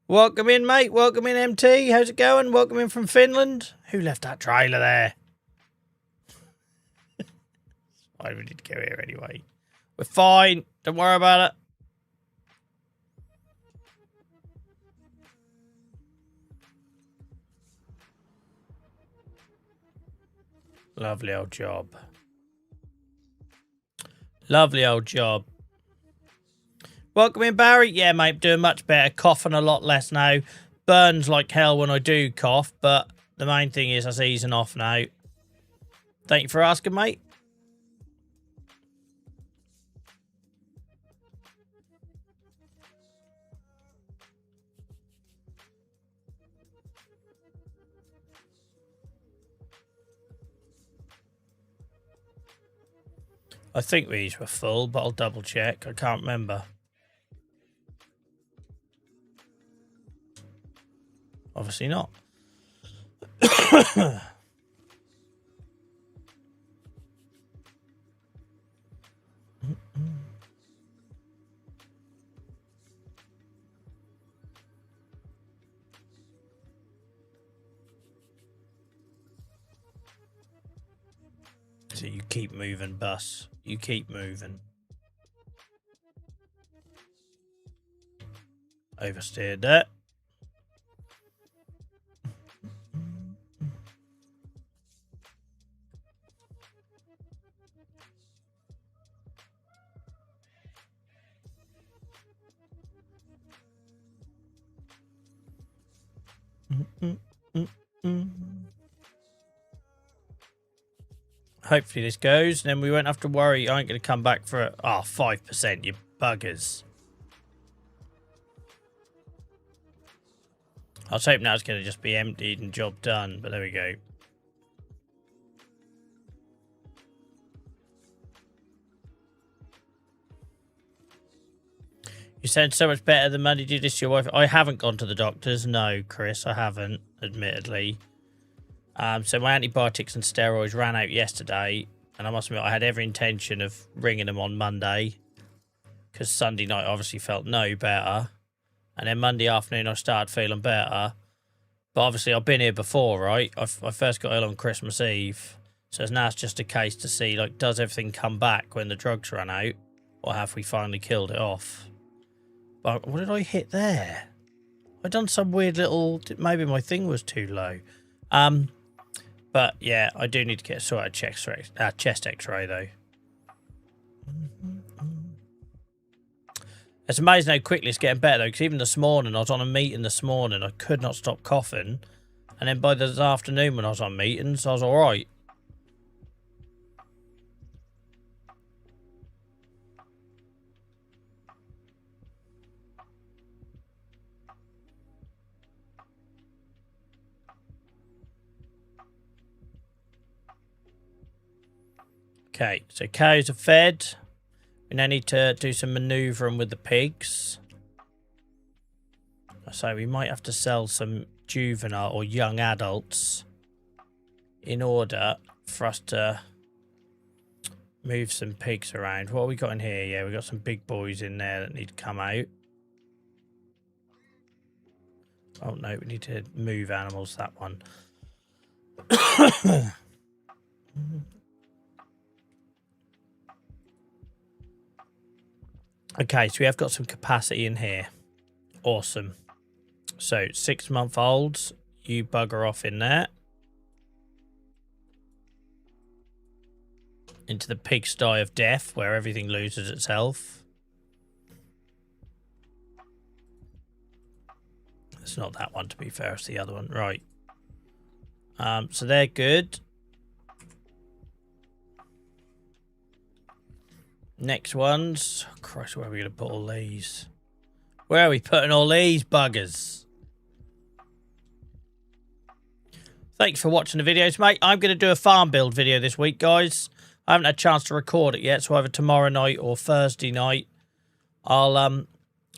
Welcome in, mate. Welcome in, MT. How's it going? Welcome in from Finland. Who left that trailer there? Why do we need to go here anyway? We're fine. Don't worry about it. Lovely old job. Lovely old job. Welcome in, Barry. Yeah, mate, doing much better. Coughing a lot less now. Burns like hell when I do cough, but the main thing is that's easing off now. Thank you for asking, mate. I think these were full, but I'll double check. I can't remember. Obviously not. So you keep moving, bus. You keep moving. Oversteered that. Hopefully this goes, and then we won't have to worry. I ain't going to come back for 5%, you buggers. I was hoping that was going to just be emptied and job done, but there we go. You sound so much better than Monday. Did you this to your wife? I haven't gone to the doctors. No, Chris, I haven't, admittedly. So my antibiotics and steroids ran out yesterday, and I must admit I had every intention of ringing them on Monday, because Sunday night I obviously felt no better, and then Monday afternoon I started feeling better. But obviously I've been here before, right? I first got ill on Christmas Eve, so now it's just a case to see, like, does everything come back when the drugs run out, or have we finally killed it off? But what did I hit there? I done some weird little... Maybe my thing was too low. But yeah, I do need to get a sort of chest x-ray though. It's amazing how quickly it's getting better though, because even this morning, I was on a meeting this morning, I could not stop coughing. And then by this afternoon when I was on meetings, I was alright. Okay, so cows are fed. We now need to do some manoeuvring with the pigs. So we might have to sell some juvenile or young adults in order for us to move some pigs around. What have we got in here? Yeah, we got some big boys in there that need to come out. Oh no, we need to move animals, that one. Okay, so we have got some capacity in here. Awesome. So 6-month-olds, you bugger off in there. Into the pigsty of death, where everything loses its health. It's not that one, to be fair, it's the other one. Right. So they're good. Next ones. Oh, Christ, where are we going to put all these? Where are we putting all these buggers? Thanks for watching the videos, mate. I'm going to do a farm build video this week, guys. I haven't had a chance to record it yet, so either tomorrow night or Thursday night, I want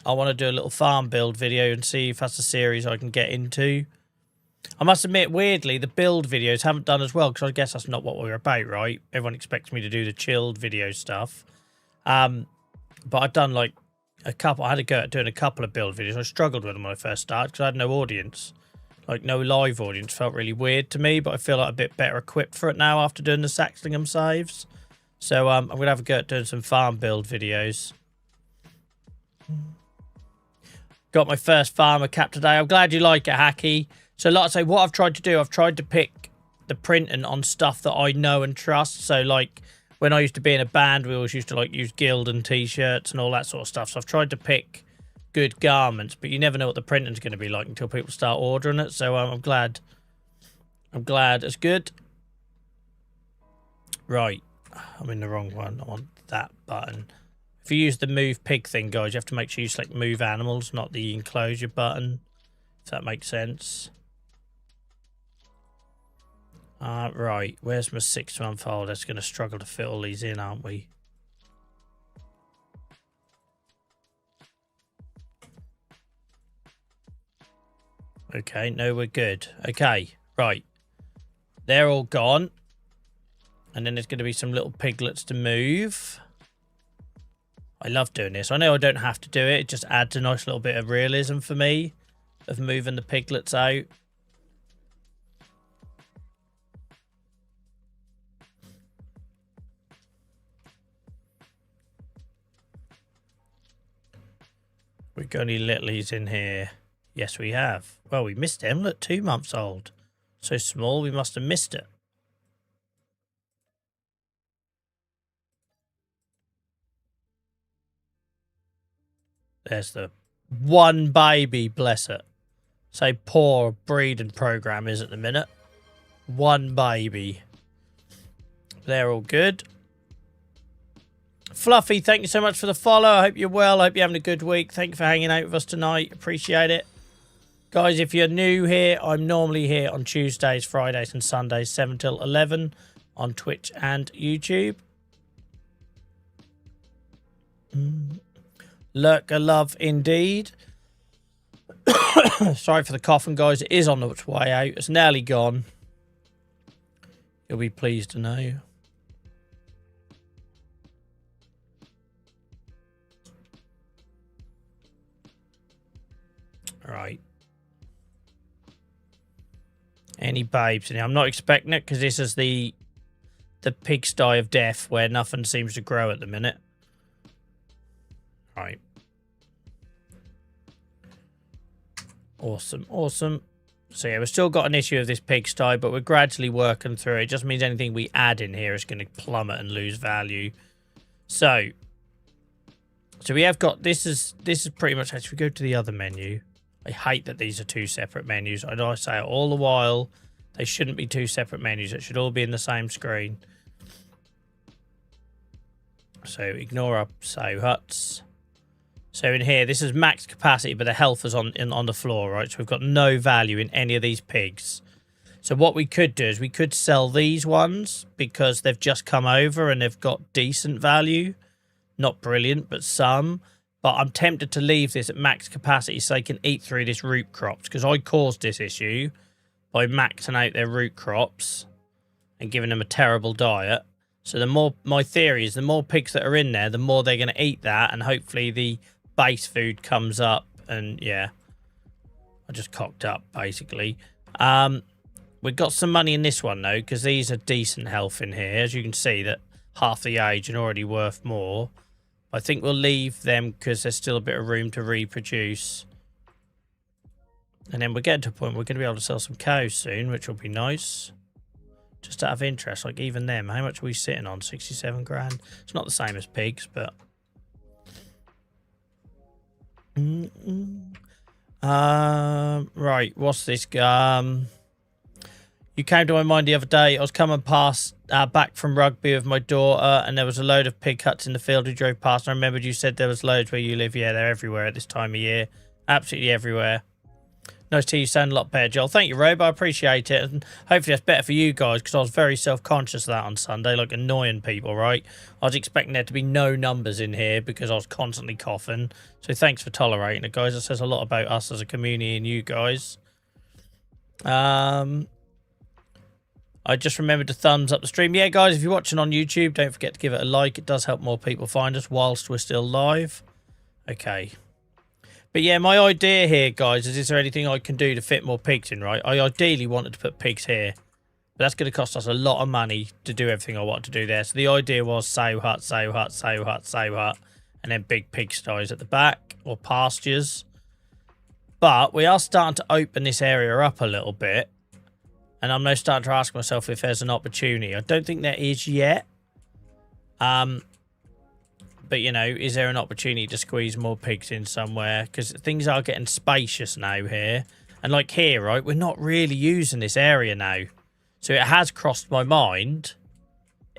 to do a little farm build video and see if that's a series I can get into. I must admit, weirdly, the build videos haven't done as well, because I guess that's not what we're about, right? Everyone expects me to do the chilled video stuff. But I've done like a couple. I had to go at doing a couple of build videos. I struggled with them when I first started because I had no audience, like no live audience. Felt really weird to me, but I feel like a bit better equipped for it now after doing the Saxlingham saves. So I'm gonna have a go at doing some farm build videos. Got my first farmer cap today. I'm glad you like it, Hacky. So like I say, what I've tried to do, I've tried to pick the printing on stuff that I know and trust. So like, when I used to be in a band, we always used to like use Gildan t-shirts and all that sort of stuff. So I've tried to pick good garments, but you never know what the printing's going to be like until people start ordering it. So I'm glad. I'm glad it's good. Right, I'm in the wrong one. I want that button. If you use the move pig thing, guys, you have to make sure you select move animals, not the enclosure button. If that makes sense. Right, where's my 6-month-old? That's going to struggle to fit all these in, aren't we? Okay, no, we're good. Okay, right. They're all gone. And then there's going to be some little piglets to move. I love doing this. I know I don't have to do it. It just adds a nice little bit of realism for me of moving the piglets out. We've got any littlies in here? Yes, we have. Well, we missed him. Look, 2 months old. So small, we must have missed it. There's the one baby, bless it. So poor breeding program is at the minute. One baby. They're all good. Fluffy, thank you so much for the follow. I hope you're well. I hope you're having a good week. Thank you for hanging out with us tonight. Appreciate it. Guys, if you're new here, I'm normally here on Tuesdays, Fridays and Sundays, 7 till 11 on Twitch and YouTube. Lurker love indeed. Sorry for the coughing, guys. It is on its way out. It's nearly gone. You'll be pleased to know. Right. Any babes in here? I'm not expecting it because this is the pigsty of death where nothing seems to grow at the minute. Right. Awesome, awesome. So yeah, we've still got an issue of this pigsty, but we're gradually working through it. It just means anything we add in here is going to plummet and lose value. So we have got, this is pretty much, as we go to the other menu. I hate that these are 2 separate menus. I know I say it all the while. They shouldn't be 2 separate menus. It should all be in the same screen. So ignore our sow huts. So in here, this is max capacity, but the health is on the floor, right? So we've got no value in any of these pigs. So what we could do is we could sell these ones because they've just come over and they've got decent value. Not brilliant, but some. But I'm tempted to leave this at max capacity so they can eat through this root crops, because I caused this issue by maxing out their root crops and giving them a terrible diet. So the more, my theory is the more pigs that are in there, the more they're going to eat that, and hopefully the base food comes up. And yeah, I just cocked up basically. We've got some money in this one though, because these are decent health in here. As you can see, that half the age and already worth more. I think we'll leave them because there's still a bit of room to reproduce. And then we're getting to a point where we're going to be able to sell some cows soon, which will be nice. Just out of interest, like even them, how much are we sitting on? 67 grand. It's not the same as pigs, but... right, what's this? You came to my mind the other day. I was coming past back from rugby with my daughter, and there was a load of pig huts in the field. We drove past, and I remembered you said there was loads where you live. Yeah, they're everywhere at this time of year. Absolutely everywhere. Nice to hear you sound a lot better, Joel. Thank you, Rob. I appreciate it. And hopefully that's better for you guys, because I was very self-conscious of that on Sunday, like annoying people, right? I was expecting there to be no numbers in here because I was constantly coughing. So thanks for tolerating it, guys. It says a lot about us as a community and you guys. I just remembered to thumbs up the stream. Yeah, guys, if you're watching on YouTube, don't forget to give it a like. It does help more people find us whilst we're still live. Okay. But yeah, my idea here, guys, is there anything I can do to fit more pigs in, right? I ideally wanted to put pigs here. But that's going to cost us a lot of money to do everything I want to do there. So the idea was sow hut, sow hut, sow hut, sow hut. And then big pigsties at the back, or pastures. But we are starting to open this area up a little bit. And I'm now starting to ask myself if there's an opportunity. I don't think there is yet. But, you know, is there an opportunity to squeeze more pigs in somewhere? Because things are getting spacious now here. And like here, right, we're not really using this area now. So it has crossed my mind.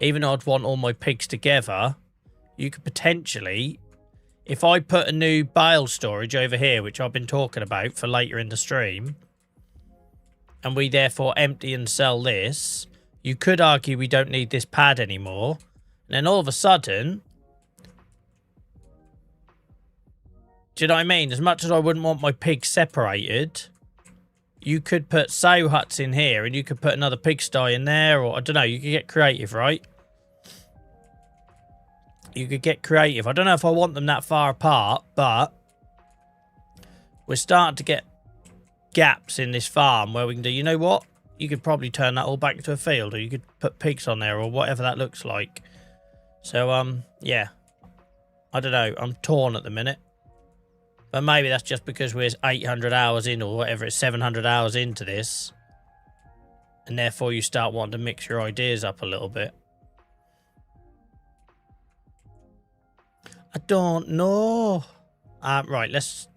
Even though I'd want all my pigs together, you could potentially, if I put a new bale storage over here, which I've been talking about for later in the stream, and we therefore empty and sell this, you could argue we don't need this pad anymore. And then all of a sudden, do you know what I mean? As much as I wouldn't want my pigs separated, you could put sow huts in here and you could put another pigsty in there, or I don't know, you could get creative, right? You could get creative. I don't know if I want them that far apart, but we're starting to get gaps in this farm where we can do, you know what? You could probably turn that all back into a field, or you could put pigs on there, or whatever that looks like. So, yeah. I don't know. I'm torn at the minute. But maybe that's just because we're 800 hours in, or whatever, it's 700 hours into this. And therefore you start wanting to mix your ideas up a little bit. I don't know. Right, let's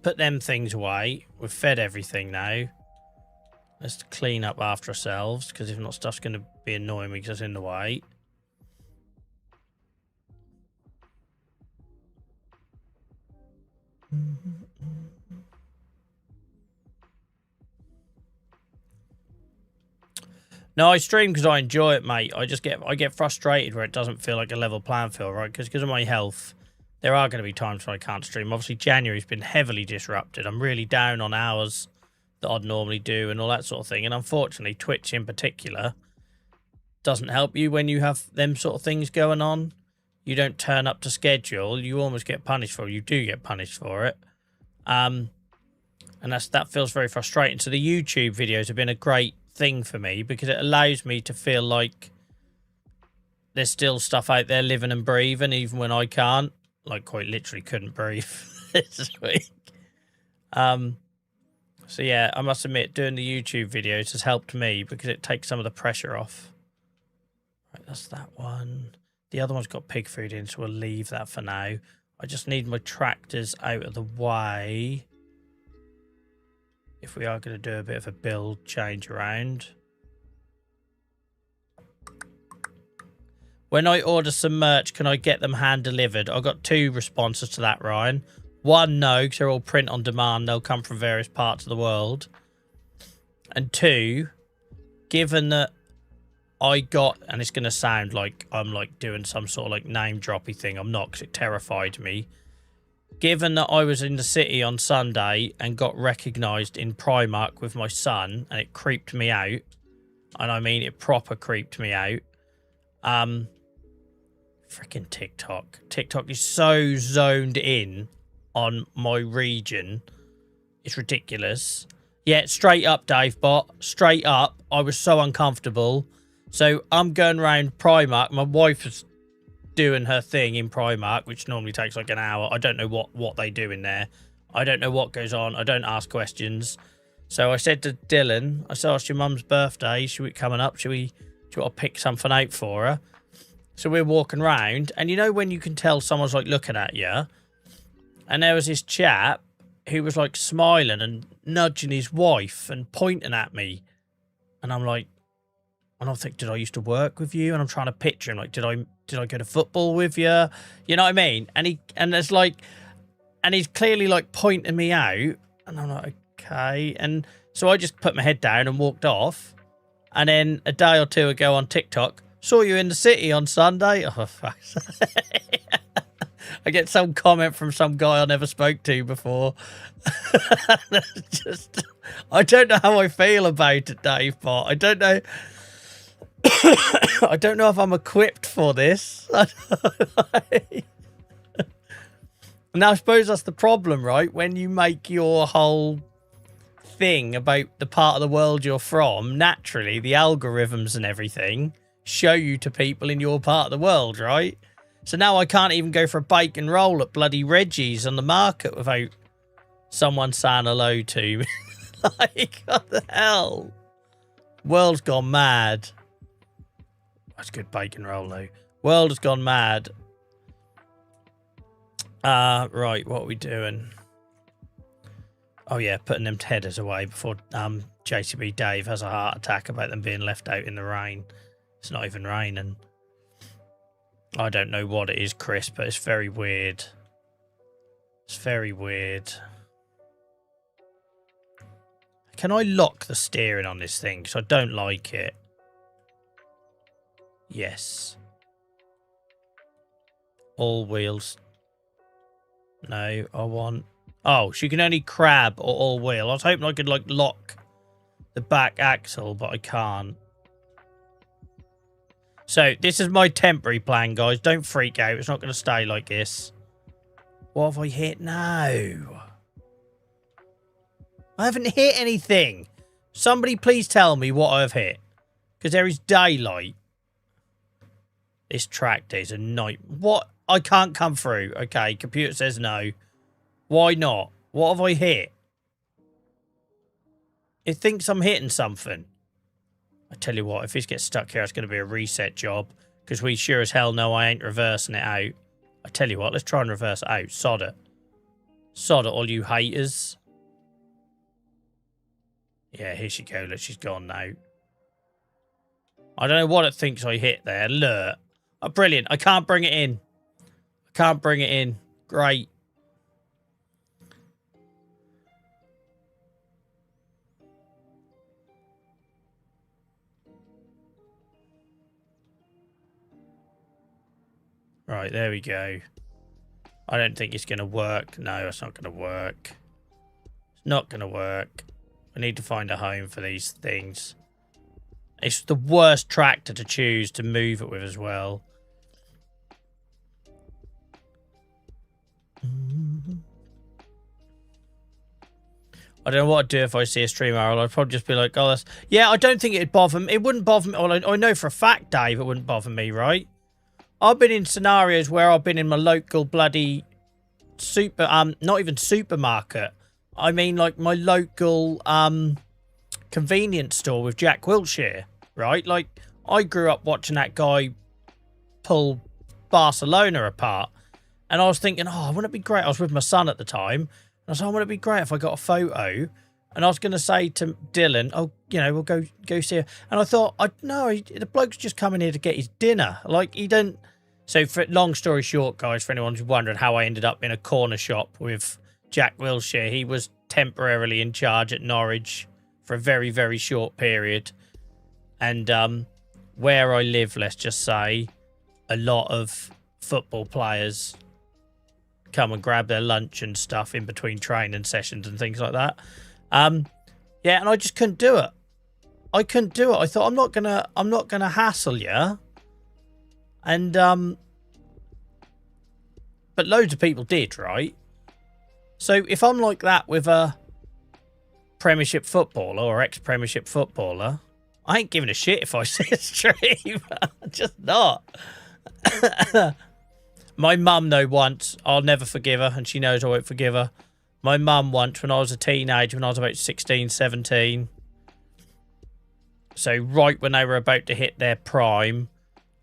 put them things away. We've fed everything now. Let's clean up after ourselves, because if not, stuff's going to be annoying me because it's in the way. No, I stream because I enjoy it, mate. I get frustrated where it doesn't feel like a level playing field, right? Because of my health, there are going to be times when I can't stream. Obviously, January's been heavily disrupted. I'm really down on hours that I'd normally do and all that sort of thing. And unfortunately, Twitch in particular doesn't help you when you have them sort of things going on. You don't turn up to schedule. You almost get punished for it. You do get punished for it. And that feels very frustrating. So the YouTube videos have been a great thing for me because it allows me to feel like there's still stuff out there living and breathing even when I can't. Like, quite literally couldn't breathe this week. So yeah, I must admit, doing the YouTube videos has helped me because it takes some of the pressure off. Right, that's that one. The other one's got pig food in, so we'll leave that for now. I just need my tractors out of the way if we are going to do a bit of a build change around. When I order some merch, can I get them hand delivered? I got 2 responses to that, Ryan. 1, no, because they're all print on demand. They'll come from various parts of the world. And 2, given that I got, and it's going to sound like I'm like doing some sort of like name droppy thing. I'm not, because it terrified me. Given that I was in the city on Sunday and got recognised in Primark with my son, and it creeped me out, and I mean it proper creeped me out. Freaking TikTok. TikTok is so zoned in on my region. It's ridiculous. Yeah, straight up, Dave Bot. Straight up. I was so uncomfortable. So I'm going around Primark. My wife is doing her thing in Primark, which normally takes like an hour. I don't know what they do in there. I don't know what goes on. I don't ask questions. So I said to Dylan, I said, it's your mum's birthday. Should we coming up? Do you want to pick something out for her? So we're walking around, and you know when you can tell someone's like looking at you? And there was this chap who was like smiling and nudging his wife and pointing at me. And I'm like, and I think, did I used to work with you? And I'm trying to picture him, like, did I go to football with you? You know what I mean? And he's clearly like pointing me out, and I'm like, okay. And so I just put my head down and walked off. And then a day or two ago on TikTok, saw you in the city on Sunday. Oh, fuck. I get some comment from some guy I never spoke to before. I don't know how I feel about it, Dave Pot. I don't know. I don't know if I'm equipped for this. Now, I suppose that's the problem, right? When you make your whole thing about the part of the world you're from, naturally, the algorithms and everything show you to people in your part of the world, right? So now I can't even go for a bacon roll at bloody Reggie's on the market without someone saying hello to me. Like, what the hell? World's gone mad. That's good bacon roll, though. World has gone mad. Right, what are we doing? Oh, yeah, putting them headers away before JCB Dave has a heart attack about them being left out in the rain. It's not even raining. I don't know what it is, Chris, but it's very weird. It's very weird. Can I lock the steering on this thing? Because I don't like it. Yes. All wheels. No, I want Oh, she can only crab or all-wheel. I was hoping I could, like, lock the back axle, but I can't. So, this is my temporary plan, guys. Don't freak out. It's not going to stay like this. What have I hit? No. I haven't hit anything. Somebody please tell me what I've hit. Because there is daylight. This tractor is a night. What? I can't come through. Okay, computer says no. Why not? What have I hit? It thinks I'm hitting something. I tell you what, if this gets stuck here, it's going to be a reset job. Because we sure as hell know I ain't reversing it out. I tell you what, let's try and reverse it out. Sod it. Sod it, all you haters. Yeah, here she goes. Look, she's gone now. I don't know what it thinks I hit there. Look. Oh, brilliant. I can't bring it in. I can't bring it in. Great. Right, there we go. I don't think it's going to work. No, it's not going to work. It's not going to work. I need to find a home for these things. It's the worst tractor to choose to move it with as well. I don't know what I'd do if I see a stream arrow. I'd probably just be like, oh, that's... Yeah, I don't think it'd bother me. It wouldn't bother me. Well, I know for a fact, Dave, it wouldn't bother me, right? I've been in scenarios where I've been in my local bloody not even supermarket. I mean, like, my local, convenience store with Jack Wilshere, right? Like, I grew up watching that guy pull Barcelona apart. And I was thinking, oh, wouldn't it be great? I was with my son at the time. And I was like, wouldn't it be great if I got a photo? And I was going to say to Dylan, oh, you know, we'll go see her. And I thought, no, the bloke's just coming here to get his dinner. Like, he don't... So, for long story short, guys, for anyone who's wondering how I ended up in a corner shop with Jack Wilshere, he was temporarily in charge at Norwich for a very, very short period. And where I live, let's just say, a lot of football players come and grab their lunch and stuff in between training sessions and things like that. Yeah, and I just couldn't do it. I couldn't do it. I thought, I'm not gonna hassle you. And but loads of people did, right? So if I'm like that with a Premiership footballer or ex-Premiership footballer, I ain't giving a shit if I see a stream. Just not. My mum, though, once, I'll never forgive her, and she knows I won't forgive her. My mum once, when I was a teenager, when I was about 16, 17, so right when they were about to hit their prime,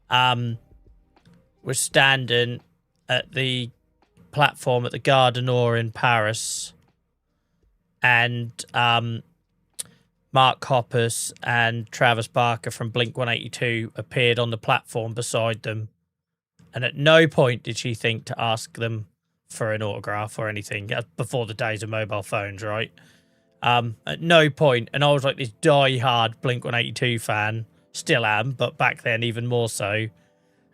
was standing at the platform at the Gare du Nord in Paris, and Mark Hoppus and Travis Barker from Blink-182 appeared on the platform beside them. And at no point did she think to ask them for an autograph or anything. Before the days of mobile phones, right? At no point. And I was like this die-hard Blink-182 fan. Still am, but back then even more so.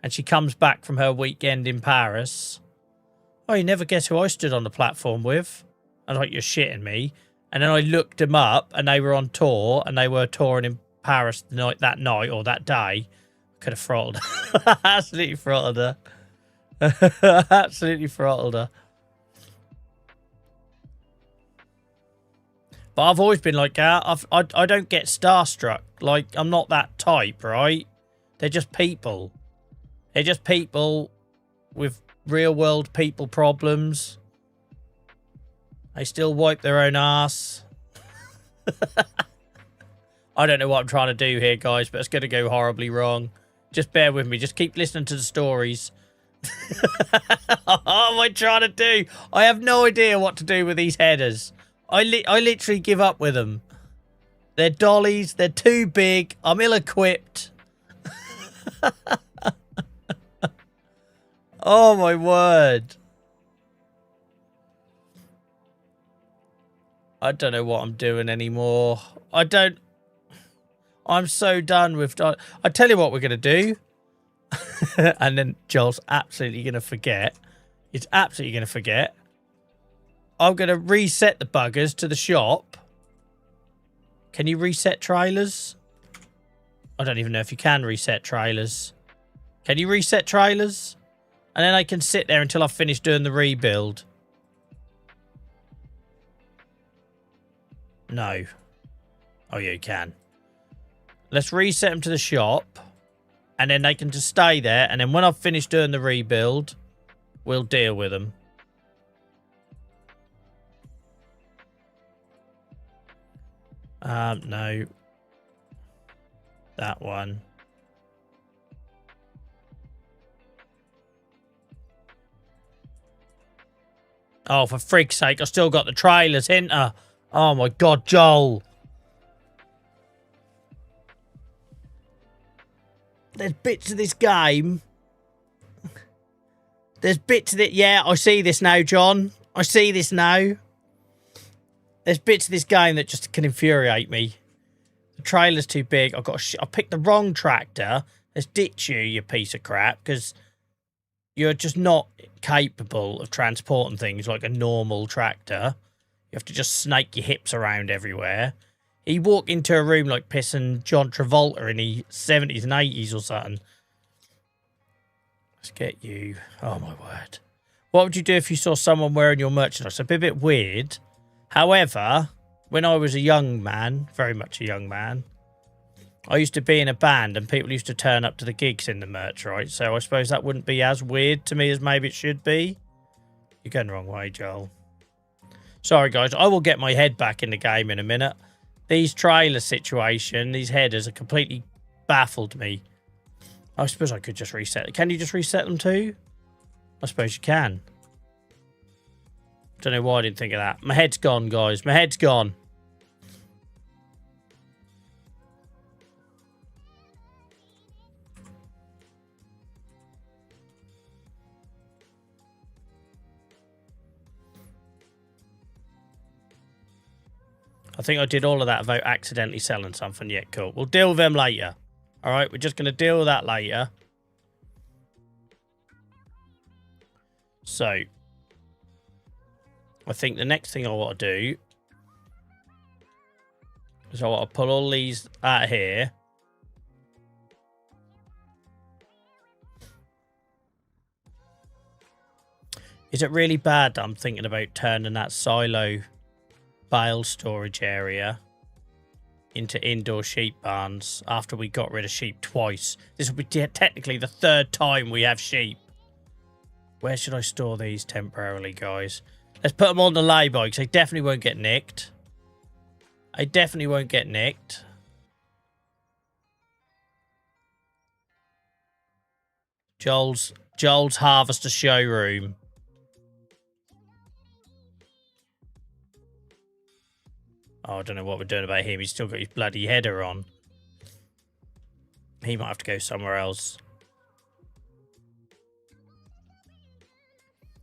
And she comes back from her weekend in Paris. Oh, you never guess who I stood on the platform with? I was like, you're shitting me. And then I looked them up, and they were on tour, and they were touring in Paris that night or that day. Could have throttled her. Absolutely throttled her. Absolutely throttled her. But I've always been like that. I don't get starstruck. Like, I'm not that type, right? They're just people. They're just people with real-world people problems. They still wipe their own ass. I don't know what I'm trying to do here, guys, but it's going to go horribly wrong. Just bear with me. Just keep listening to the stories. What am I trying to do? I have no idea what to do with these headers. I literally give up with them. They're dollies. They're too big. I'm ill-equipped. Oh, my word. I don't know what I'm doing anymore. I'm so done with... I tell you what we're going to do. And then Joel's absolutely going to forget. He's absolutely going to forget. I'm going to reset the buggers to the shop. Can you reset trailers? I don't even know if you can reset trailers. Can you reset trailers? And then I can sit there until I've finished doing the rebuild. No. Oh, yeah, you can. Let's reset them to the shop. And then they can just stay there. And then when I've finished doing the rebuild, we'll deal with them. No. That one. Oh, for frig's sake, I still got the trailers, hinter. Oh my god, Joel. There's bits of this game. There's bits of it. Yeah, I see this now, John. I see this now. There's bits of this game that just can infuriate me. The trailer's too big. I picked the wrong tractor. Let's ditch you, you piece of crap, because you're just not capable of transporting things like a normal tractor. You have to just snake your hips around everywhere. He walked into a room like pissing John Travolta in the 70s and 80s or something. Let's get you. Oh, my word. What would you do if you saw someone wearing your merchandise? It'd be a bit weird. However, when I was a young man, very much a young man, I used to be in a band and people used to turn up to the gigs in the merch, right? So I suppose that wouldn't be as weird to me as maybe it should be. You're going the wrong way, Joel. Sorry, guys. I will get my head back in the game in a minute. These trailer situation, these headers are completely baffled me. I suppose I could just reset it. Can you just reset them too? I suppose you can. Don't know why I didn't think of that. My head's gone, guys. My head's gone. I think I did all of that without accidentally selling something. Yeah, cool. We'll deal with them later. All right, we're just going to deal with that later. So, I think the next thing I want to do is I want to pull all these out of here. Is it really bad that I'm thinking about turning that silo bale storage area into indoor sheep barns after we got rid of sheep twice? This will be technically the third time we have sheep. Where should I store these temporarily, guys? Let's put them on the lay-by because they definitely won't get nicked. They definitely won't get nicked. Joel's Harvester Showroom. Oh, I don't know what we're doing about him. He's still got his bloody header on. He might have to go somewhere else.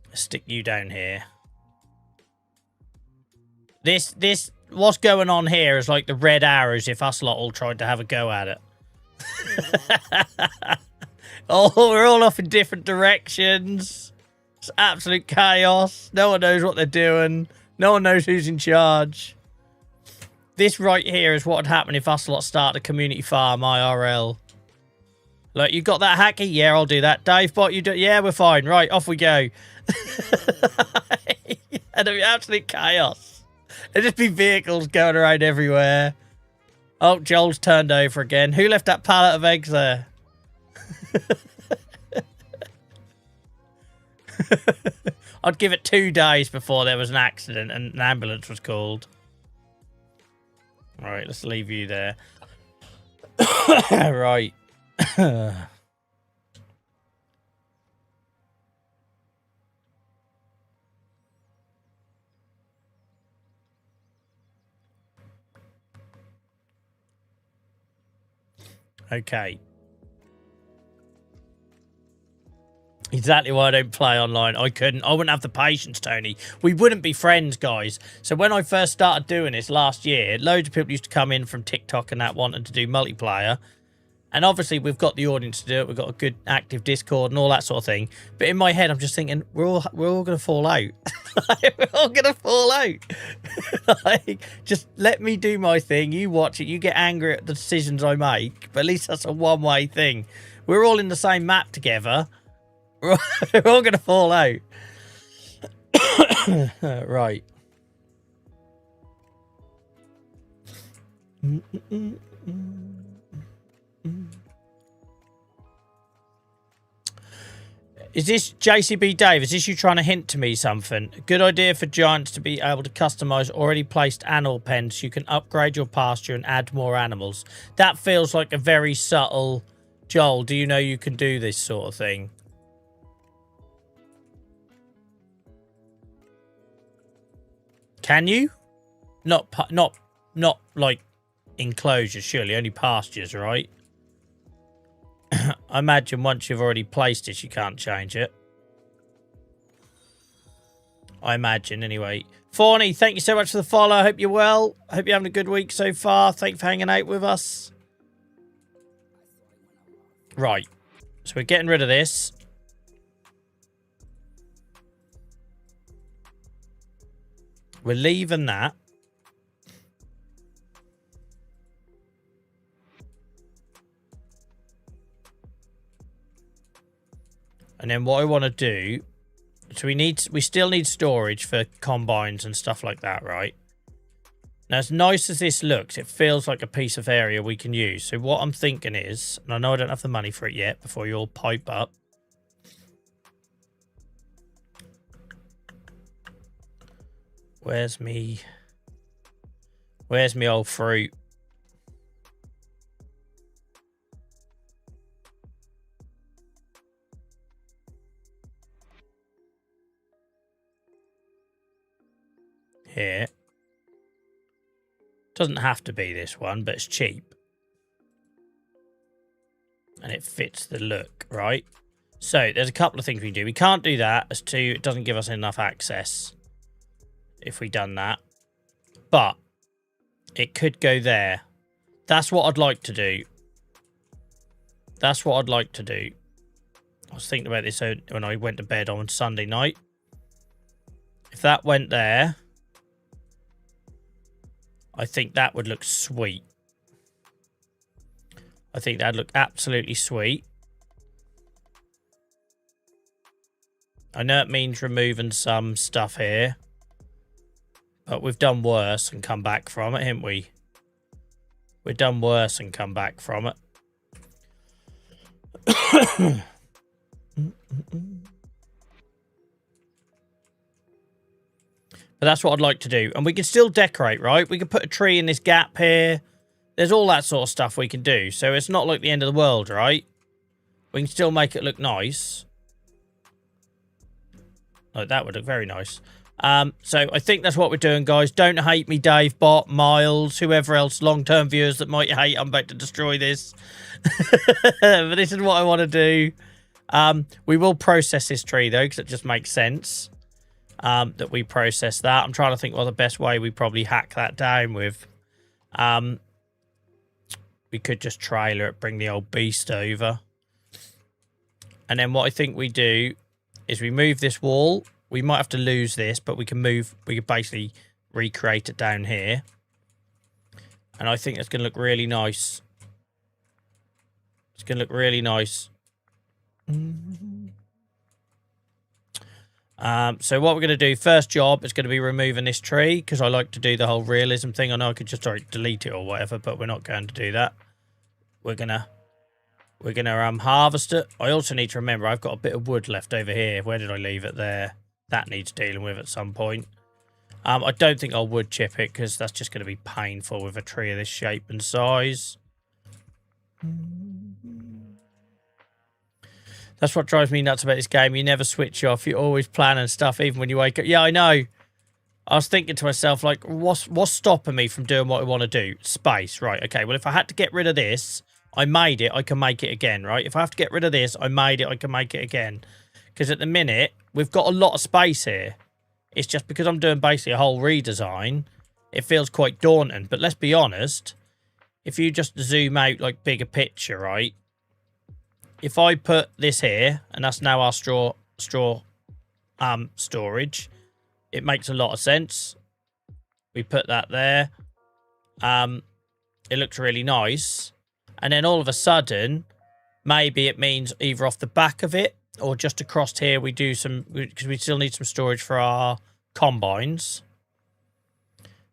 Let's stick you down here. This, what's going on here is like the red arrows if us lot all tried to have a go at it. Oh, we're all off in different directions. It's absolute chaos. No one knows what they're doing. No one knows who's in charge. This right here is what would happen if us lot start a community farm IRL. Look, you got that, Hacky? Yeah, I'll do that. Dave, bot, you do? Yeah, we're fine. Right, off we go. And it'll be absolute chaos. There'll just be vehicles going around everywhere. Oh, Joel's turned over again. Who left that pallet of eggs there? I'd give it 2 days before there was an accident and an ambulance was called. Right, let's leave you there. Right. Okay. Exactly why I don't play online. I wouldn't have the patience, Tony. We wouldn't be friends, guys. So when I first started doing this last year, loads of people used to come in from TikTok and that wanting to do multiplayer. And obviously, we've got the audience to do it. We've got a good active Discord and all that sort of thing. But in my head, I'm just thinking, we're all going to fall out. We're all going to fall out. Like, just let me do my thing. You watch it. You get angry at the decisions I make. But at least that's a one-way thing. We're all in the same map together. We're all going to fall out. Right. Is this JCB Dave? Is this you trying to hint to me something? Good idea for giants to be able to customize already placed animal pens. You can upgrade your pasture and add more animals. That feels like a very subtle... Joel, do you know you can do this sort of thing? Can you? Not like enclosures, surely. Only pastures, right? I imagine once you've already placed it, you can't change it. I imagine, anyway. Fawny, thank you so much for the follow. I hope you're well. I hope you're having a good week so far. Thank you for hanging out with us. Right. So we're getting rid of this. We're leaving that. And then what I want to do, so we still need storage for combines and stuff like that, right? Now, as nice as this looks, it feels like a piece of area we can use. So what I'm thinking is, and I know I don't have the money for it yet before you all pipe up. Where's me old fruit? Here. Doesn't have to be this one, but it's cheap. And it fits the look, right? So, there's a couple of things we can do. We can't do that, as to it doesn't give us enough access if we done that. But it could go there. That's what I'd like to do. That's what I'd like to do. I was thinking about this when I went to bed on Sunday night. If that went there, I think that would look sweet. I think that'd look absolutely sweet. I know it means removing some stuff here, but we've done worse and come back from it, haven't we? We've done worse and come back from it. But that's what I'd like to do. And we can still decorate, right? We can put a tree in this gap here. There's all that sort of stuff we can do. So it's not like the end of the world, right? We can still make it look nice. Oh, that would look very nice. So I think that's what we're doing, guys. Don't hate me, Dave, Bot, Miles, whoever else, long-term viewers that might hate. I'm about to destroy this. But this is what I want to do. We will process this tree, though, because it just makes sense. That we process that. I'm trying to think what the best way we probably hack that down with. We could just trailer it, bring the old beast over. And then what I think we do is we move this wall. We might have to lose this, but we can basically recreate it down here. And I think it's going to look really nice. It's going to look really nice. So what we're going to do, first job is going to be removing this tree, because I like to do the whole realism thing. I know I could just delete it or whatever, but we're not going to do that. We're gonna harvest it. I also need to remember I've got a bit of wood left over here. Where did I leave it? There. That needs dealing with at some point. I don't think I'll wood chip it, because that's just going to be painful with a tree of this shape and size. That's what drives me nuts about this game. You never switch off. You always plan and stuff, even when you wake up. Yeah, I know. I was thinking to myself, like, what's stopping me from doing what I want to do? Space. Right, okay. Well, if I had to get rid of this, I made it, I can make it again, right? If I have to get rid of this, I made it, I can make it again. Because at the minute, we've got a lot of space here. It's just because I'm doing basically a whole redesign, it feels quite daunting. But let's be honest, if you just zoom out like bigger picture, right? If I put this here, and that's now our straw storage, it makes a lot of sense. We put that there. It looks really nice. And then all of a sudden, maybe it means either off the back of it or just across here we do some, because we still need some storage for our combines.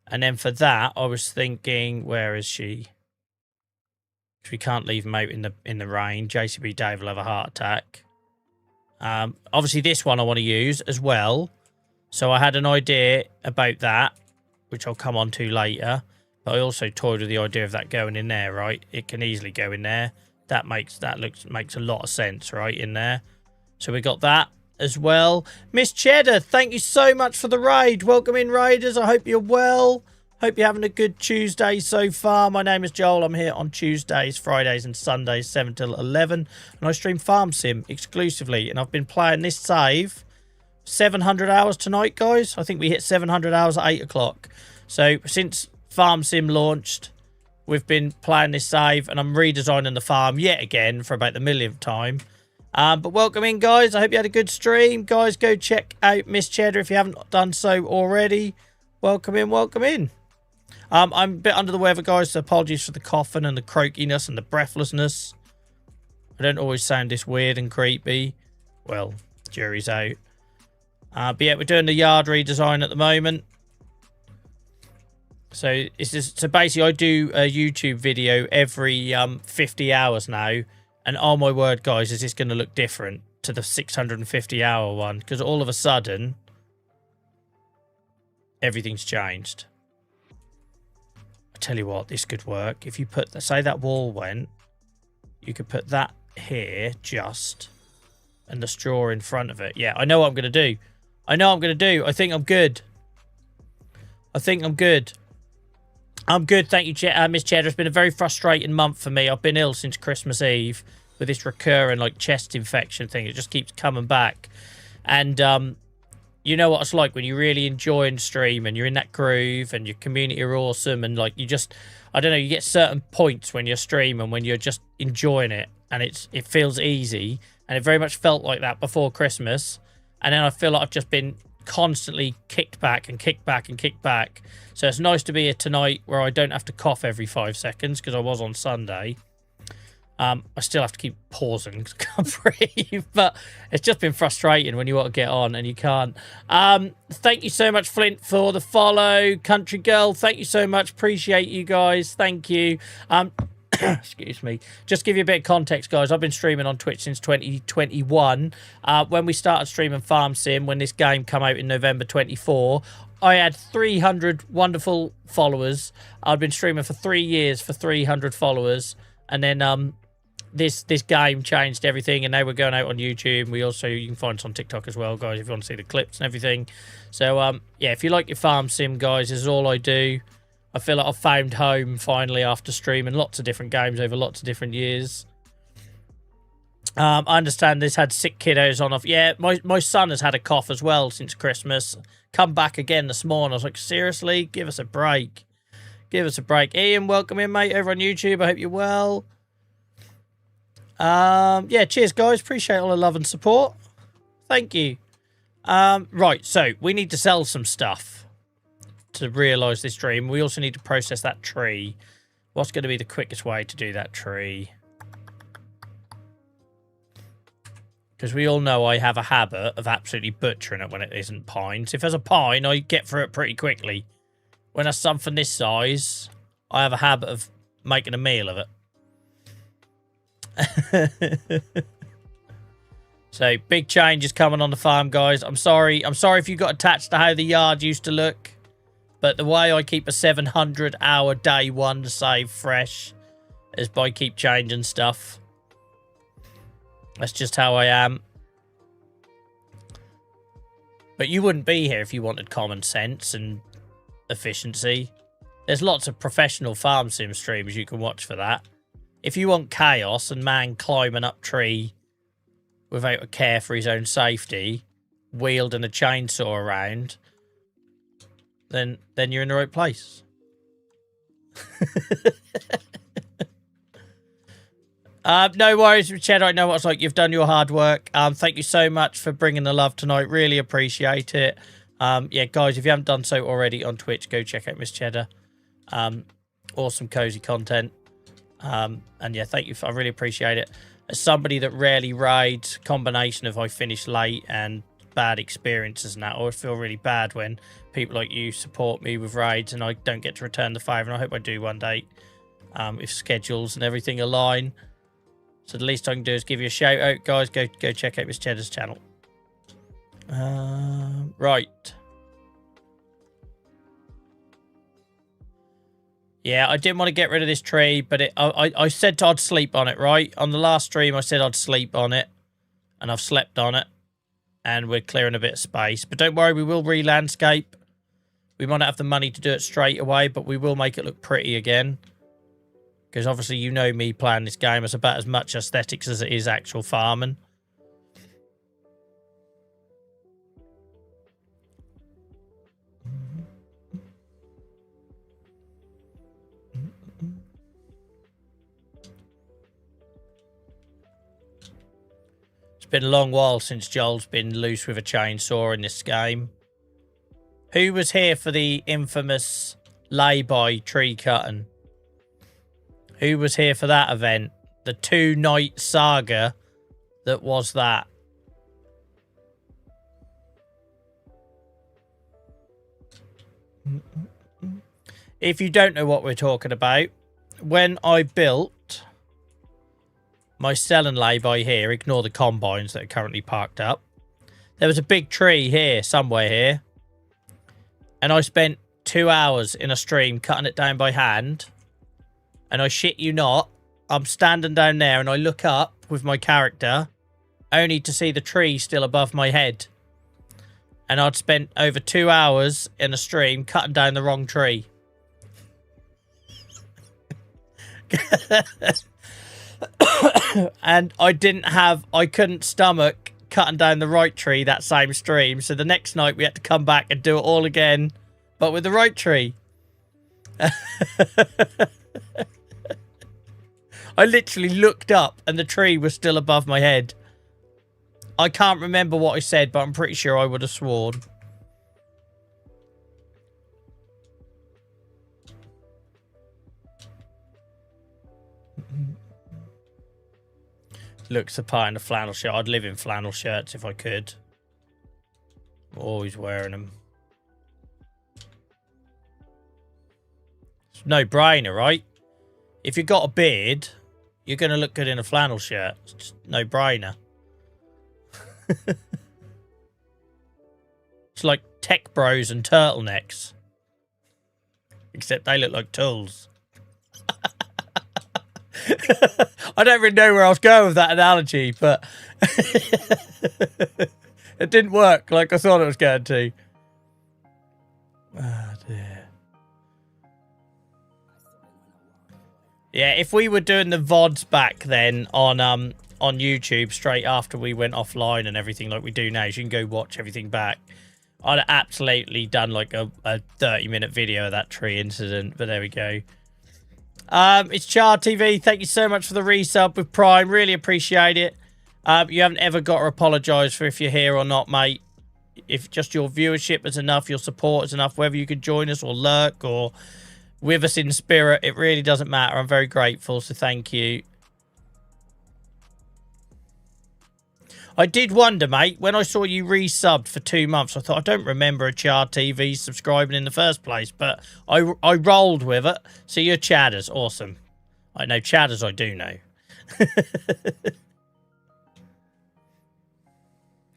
And then for that, I was thinking, where is she? Because we can't leave them out in the rain. JCB Dave will have a heart attack. Obviously, this one I want to use as well. So I had an idea about that, which I'll come on to later. But I also toyed with the idea of that going in there, right? It can easily go in there. That makes a lot of sense, right, in there. So we got that as well. Miss Cheddar, thank you so much for the raid. Welcome in, raiders. I hope you're well. Hope you're having a good Tuesday so far. My name is Joel. I'm here on Tuesdays, Fridays and Sundays, 7 till 11. And I stream Farm Sim exclusively. And I've been playing this save 700 hours tonight, guys. I think we hit 700 hours at 8 o'clock. So since Farm Sim launched, we've been playing this save. And I'm redesigning the farm yet again for about the millionth time. But welcome in, guys. I hope you had a good stream. Guys, go check out Miss Cheddar if you haven't done so already. Welcome in, welcome in. I'm a bit under the weather, guys, so apologies for the coughing and the croakiness and the breathlessness. I don't always sound this weird and creepy. Well, jury's out. But yeah, we're doing the yard redesign at the moment. So basically I do a YouTube video every 50 hours now. And oh my word, guys, is this going to look different to the 650 hour one? Because all of a sudden, everything's changed. Tell you what, this could work. If you put, say that wall went, you could put that here just, and the straw in front of it. Yeah, I know what I'm going to do. I know what I'm going to do. I think I'm good. I think I'm good. I'm good, thank you, Miss Cheddar. It's been a very frustrating month for me. I've been ill since Christmas Eve with this recurring like chest infection thing. It just keeps coming back. And you know what it's like when you really enjoy and stream and you're in that groove and your community are awesome and like you just, I don't know, you get certain points when you're streaming when you're just enjoying it and it feels easy, and it very much felt like that before Christmas. And then I feel like I've just been constantly kicked back and kicked back and kicked back. So it's nice to be here tonight where I don't have to cough every 5 seconds because I was on Sunday. I still have to keep pausing because I can't breathe, but it's just been frustrating when you want to get on and you can't. Thank you so much, Flint, for the follow. Country Girl, thank you so much. Appreciate you guys. Thank you. Excuse me. Just give you a bit of context, guys. I've been streaming on Twitch since 2021. When we started streaming Farm Sim, when this game came out in November 24, I had 300 wonderful followers. I'd been streaming for 3 years for 300 followers. And then this game changed everything, and now we're going out on YouTube. We also, you can find us on TikTok as well, guys, if you want to see the clips and everything. So yeah, if you like your Farm Sim, guys, this is all I do. I feel like I've found home finally after streaming lots of different games over lots of different years. I understand this had sick kiddos on off. Yeah, my son has had a cough as well since Christmas. Come back again this morning. I was like, seriously, give us a break. Give us a break. Ian, welcome in, mate, over on YouTube. I hope you're well. Yeah, cheers, guys. Appreciate all the love and support. Thank you. Right, so we need to sell some stuff to realise this dream. We also need to process that tree. What's going to be the quickest way to do that tree? Because we all know I have a habit of absolutely butchering it when it isn't pines. If there's a pine, I get through it pretty quickly. When there's something this size, I have a habit of making a meal of it. So big changes coming on the farm, guys. I'm sorry if you got attached to how the yard used to look, but the way I keep a 700-hour day one to save fresh is by keep changing stuff. That's just how I am. But you wouldn't be here if you wanted common sense and efficiency. There's lots of professional farm sim streams you can watch for that. If you want chaos and man climbing up tree without a care for his own safety, wielding a chainsaw around, then you're in the right place. No worries, Chad. I know what it's like. You've done your hard work. Thank you so much for bringing the love tonight. Really appreciate it. Yeah, guys, if you haven't done so already on Twitch, go check out Miss Cheddar. Awesome, cozy content. And yeah, thank you. I really appreciate it. As somebody that rarely raids, combination of I finish late and bad experiences and that, I always feel really bad when people like you support me with raids and I don't get to return the favour, and I hope I do one day, if schedules and everything align. So the least I can do is give you a shout out, guys. Go check out Miss Cheddar's channel. Right. Yeah, I didn't want to get rid of this tree, but I said I'd sleep on it, right? On the last stream, I said I'd sleep on it, and I've slept on it, and we're clearing a bit of space. But don't worry, we will re-landscape. We might not have the money to do it straight away, but we will make it look pretty again. Because obviously, you know me playing this game. It's about as much aesthetics as it is actual farming. Been a long while since Joel's been loose with a chainsaw in this game. Who was here for the infamous lay-by tree cutting? Who was here for that event? The 2-night saga that was that. If you don't know what we're talking about, when I built my sell and lay-by here, ignore the combines that are currently parked up, there was a big tree here, somewhere here, and I spent 2 hours in a stream cutting it down by hand, and I shit you not, I'm standing down there and I look up with my character only to see the tree still above my head, and I'd spent over 2 hours in a stream cutting down the wrong tree. And I couldn't stomach cutting down the right tree that same stream, so the next night we had to come back and do it all again, but with the right tree. I literally looked up and the tree was still above my head. I can't remember what I said, but I'm pretty sure I would have sworn. Looks the part in a flannel shirt. I'd live in flannel shirts if I could. I'm always wearing them. It's no brainer, right? If you've got a beard, you're going to look good in a flannel shirt. It's just no brainer. It's like tech bros and turtlenecks. Except they look like tools. I don't really know where I was going with that analogy, but it didn't work like I thought it was going to. Oh dear. Yeah, if we were doing the VODs back then on YouTube straight after we went offline and everything like we do now, so you can go watch everything back, I'd have absolutely done like a 30-minute video of that tree incident, but there we go. It's Char TV. Thank you so much for the resub with Prime. Really appreciate it. You haven't ever got to apologise for if you're here or not, mate. If just your viewership is enough, your support is enough, whether you could join us or lurk or with us in spirit, it really doesn't matter. I'm very grateful, so thank you. I did wonder, mate, when I saw you resubbed for 2 months, I thought, I don't remember a Char TV subscribing in the first place, but I rolled with it. So you're Chadders. Awesome. I know Chadders, I do know.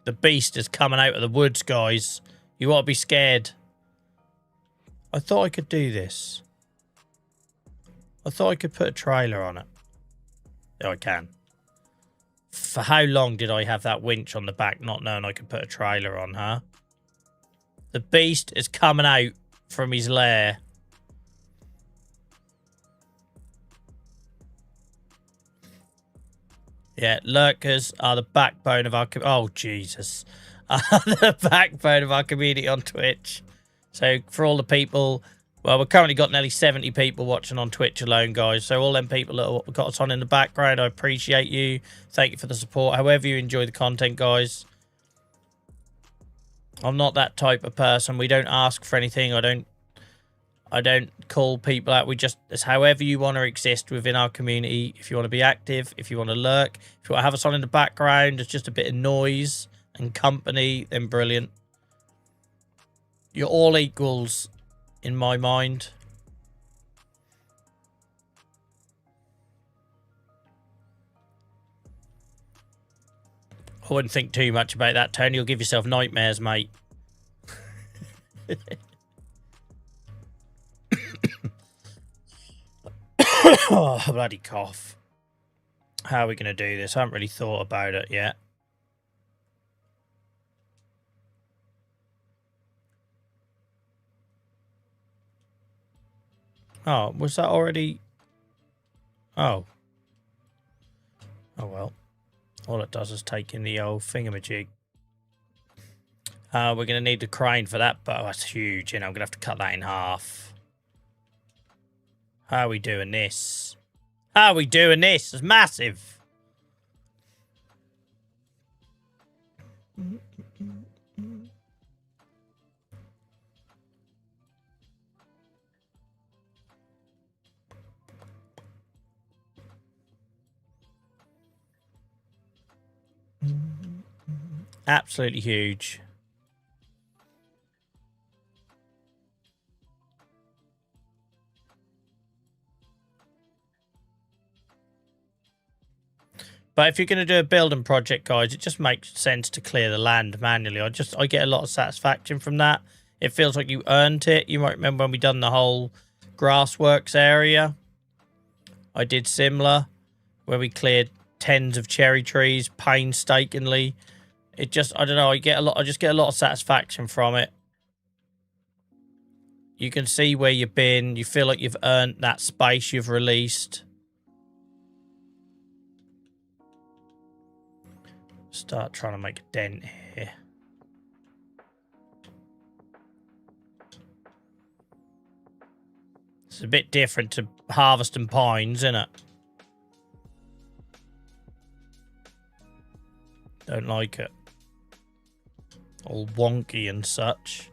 The beast is coming out of the woods, guys. You ought to be scared. I thought I could do this. I thought I could put a trailer on it. Oh, I can. For how long did I have that winch on the back, not knowing I could put a trailer on, huh? The beast is coming out from his lair. Yeah, lurkers are the backbone of our... Oh, Jesus. Are the backbone of our community on Twitch. So, for all the people Well, we've currently got nearly 70 people watching on Twitch alone, guys. So all them people that have got us on in the background, I appreciate you. Thank you for the support. However you enjoy the content, guys. I'm not that type of person. We don't ask for anything. I don't call people out. It's however you want to exist within our community. If you want to be active, if you want to lurk, if you want to have us on in the background, it's just a bit of noise and company, then brilliant. You're all equals in my mind. I wouldn't think too much about that, Tony. You'll give yourself nightmares, mate. Oh, bloody cough. How are we going to do this? I haven't really thought about it yet. Oh, was that already? Oh. Oh, well. All it does is take in the old thingamajig. We're going to need the crane for that, but that's huge. You know, I'm going to have to cut that in half. How are we doing this? How are we doing this? It's massive. Absolutely huge. But if you're going to do a building project, guys, it just makes sense to clear the land manually. I get a lot of satisfaction from that. It feels like you earned it. You might remember when we done the whole grassworks area. I did similar, where we cleared tens of cherry trees painstakingly. It just, I don't know, I just get a lot of satisfaction from it. You can see where you've been. You feel like you've earned that space you've released. Start trying to make a dent here. It's a bit different to harvesting pines, isn't it? Don't like it. All wonky and such.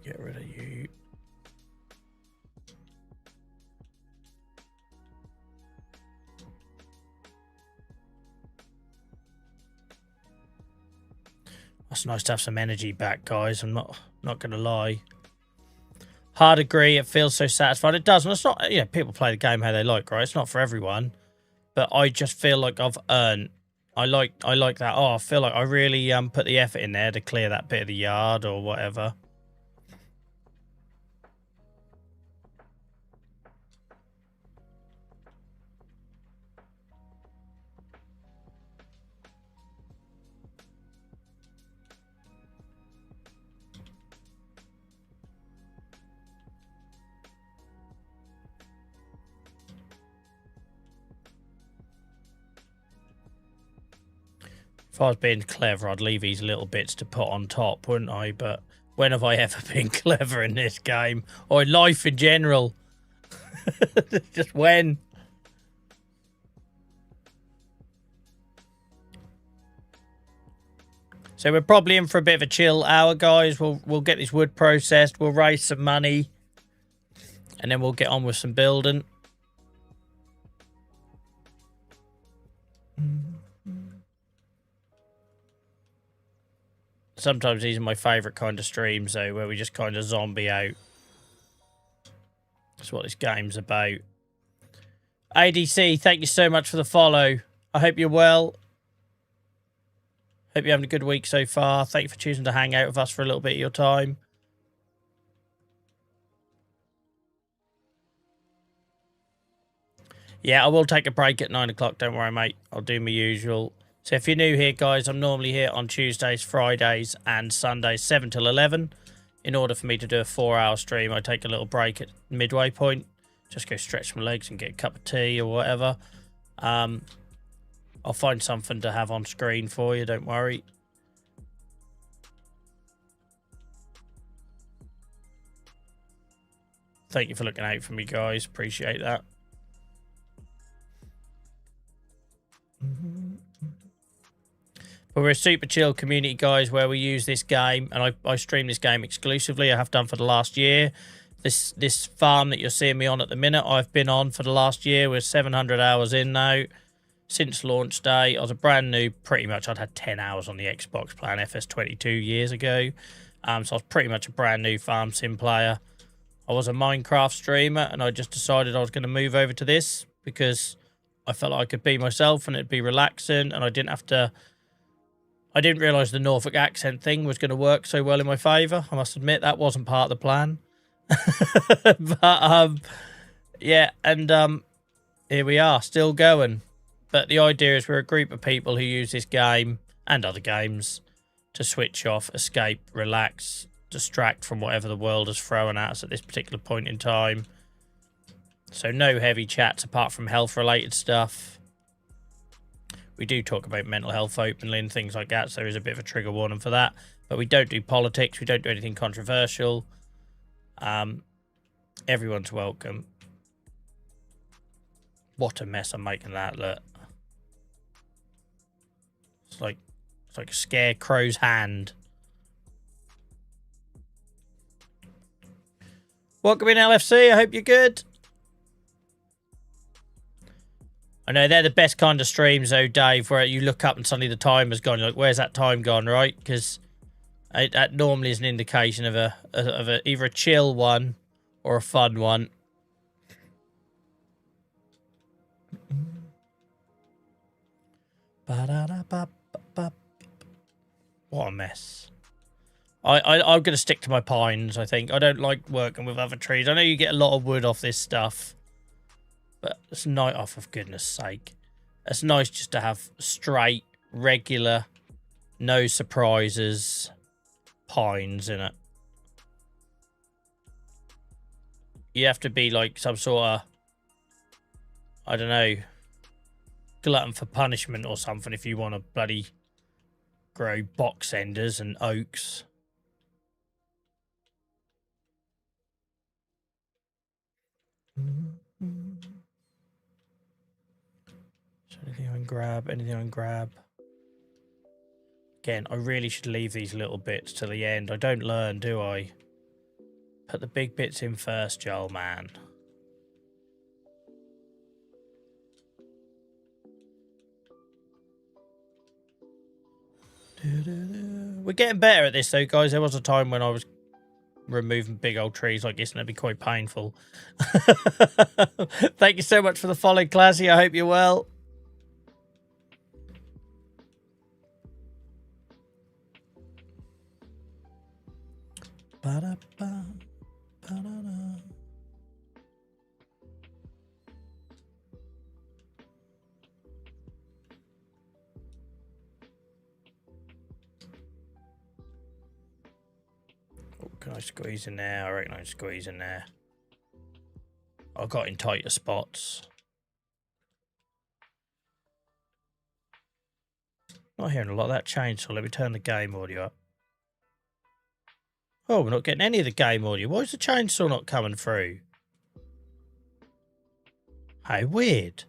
Get rid of you. That's nice to have some energy back, guys. I'm not going to lie. Hard agree. It feels so satisfying. It does. And it's not, you know, people play the game how they like, right? It's not for everyone. But I just feel like I've earned. I like that. Oh, I feel like I really put the effort in there to clear that bit of the yard or whatever. If I was being clever, I'd leave these little bits to put on top, wouldn't I? But when have I ever been clever in this game? Or in life in general? Just when? So we're probably in for a bit of a chill hour, guys. We'll get this wood processed. We'll raise some money. And then we'll get on with some building. Sometimes these are my favourite kind of streams, though, where we just kind of zombie out. That's what this game's about. ADC, thank you so much for the follow. I hope you're well. Hope you're having a good week so far. Thank you for choosing to hang out with us for a little bit of your time. Yeah, I will take a break at 9 o'clock. Don't worry, mate. I'll do my usual. So if you're new here, guys, I'm normally here on Tuesdays, Fridays, and Sundays, 7 till 11. in order for me to do a 4-hour stream, I take a little break at midway point. Just go stretch my legs and get a cup of tea or whatever. I'll find something to have on screen for you, don't worry. Thank you for looking out for me, guys. Appreciate that. But we're a super chill community, guys, where we use this game, and I stream this game exclusively. I have done for the last year. This farm that you're seeing me on at the minute, I've been on for the last year. We're 700 hours in now. Since launch day, I was a brand new, pretty much, I'd had 10 hours on the Xbox playing FS25 years ago. So I was pretty much a brand new farm sim player. I was a Minecraft streamer, and I just decided I was going to move over to this because I felt like I could be myself and it'd be relaxing, and I didn't have to... I didn't realise the Norfolk accent thing was going to work so well in my favour. I must admit, that wasn't part of the plan. But, yeah, and here we are, still going. But the idea is we're a group of people who use this game and other games to switch off, escape, relax, distract from whatever the world is throwing at us at this particular point in time. So no heavy chats apart from health-related stuff. We do talk about mental health openly and things like that, so there is a bit of a trigger warning for that. But we don't do politics. We don't do anything controversial. Everyone's welcome. What a mess I'm making that look. It's like a scarecrow's hand. Welcome in, LFC. I hope you're good. I know they're the best kind of streams, though, Dave, where you look up and suddenly the time has gone. You're like, where's that time gone, right? Because that normally is an indication of either a chill one or a fun one. What a mess. I'm going to stick to my pines, I think. I don't like working with other trees. I know you get a lot of wood off this stuff. But it's nice, oh, for goodness sake. It's nice just to have straight, regular, no surprises, pines in it. You have to be like some sort of, I don't know, glutton for punishment or something if you want to bloody grow box enders and oaks. Anything I can grab, anything I can grab. Again, I really should leave these little bits till the end. I don't learn, do I? Put the big bits in first, Joel, man. We're getting better at this, though, guys. There was a time when I was removing big old trees like this, and it'd be quite painful. Thank you so much for the follow, Classy. I hope you're well. Ba-da-ba, ba-da-da. Oh, can I squeeze in there? I reckon I can squeeze in there. I got in tighter spots. Not hearing a lot of that change, so let me turn the game audio up. Oh, we're not getting any of the game audio. Why is the chainsaw not coming through? How weird.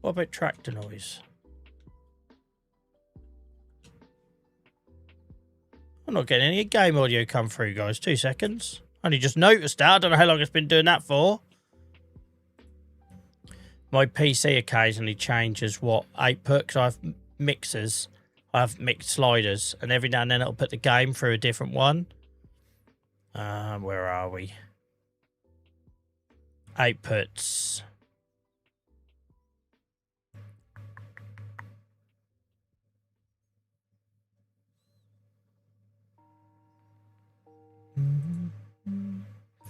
What about tractor noise? I'm not getting any game audio come through, guys. 2 seconds. Only just noticed that. I don't know how long it's been doing that for. My PC occasionally changes what output, because I have mixers. I have mixed sliders, and every now and then it'll put the game through a different one. Where are we? Outputs.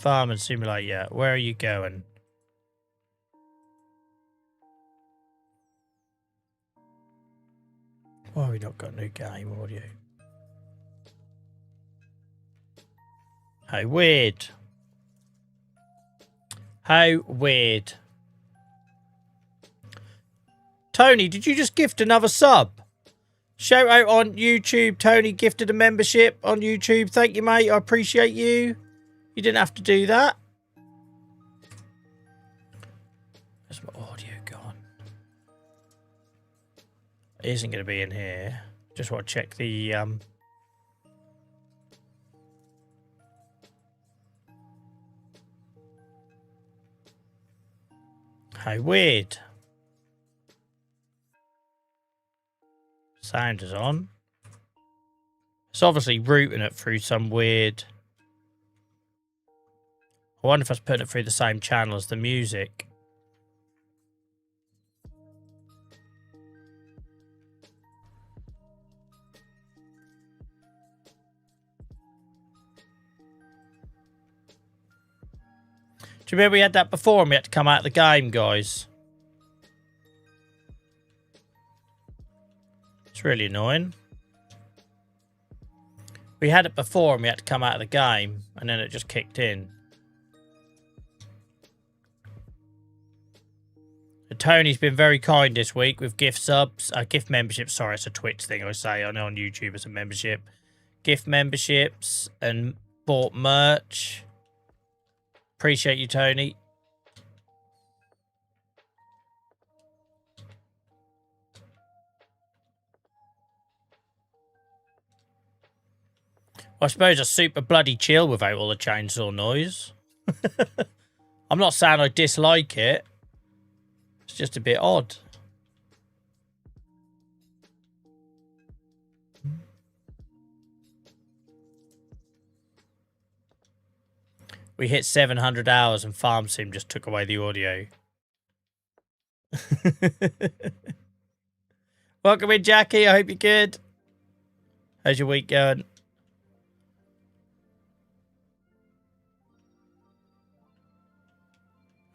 Farming Simulator, yeah. Where are you going? Why we not got new game audio? How weird. How weird. Tony, did you just gift another sub? Shout out on YouTube. Tony gifted a membership on YouTube. Thank you, mate. I appreciate you. You didn't have to do that. Where's my audio gone? It isn't going to be in here. Just want to check the... How weird. Sound is on. It's obviously routing it through some weird... I wonder if I was putting it through the same channel as the music. Do you remember we had that before and we had to come out of the game, guys? It's really annoying. We had it before and we had to come out of the game and then it just kicked in. And Tony's been very kind this week with gift subs, gift memberships. Sorry, it's a Twitch thing I say. I know on YouTube it's a membership. Gift memberships and bought merch. Appreciate you, Tony. I suppose it's super bloody chill without all the chainsaw noise. I'm not saying I dislike it. It's just a bit odd. We hit 700 hours and Farm Sim just took away the audio. Welcome in, Jackie. I hope you're good. How's your week going?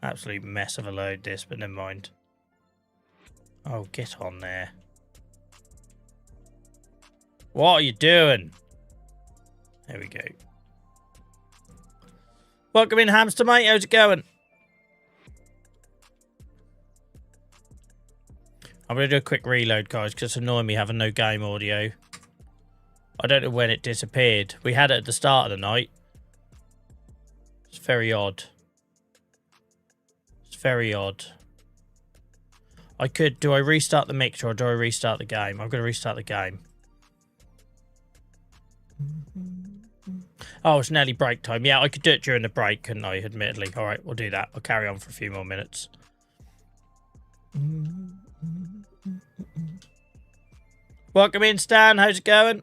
Absolute mess of a load, this, but never mind. Oh, get on there. What are you doing? There we go. Welcome in, Hamster Mate. How's it going? I'm going to do a quick reload, guys, because it's annoying me having no game audio. I don't know when it disappeared. We had it at the start of the night. It's very odd. It's very odd. I could... Do I restart the mixer or do I restart the game? I'm going to restart the game. Oh, it's nearly break time. Yeah, I could do it during the break, couldn't I, admittedly. All right, we'll do that. I'll carry on for a few more minutes. Welcome in, Stan. How's it going?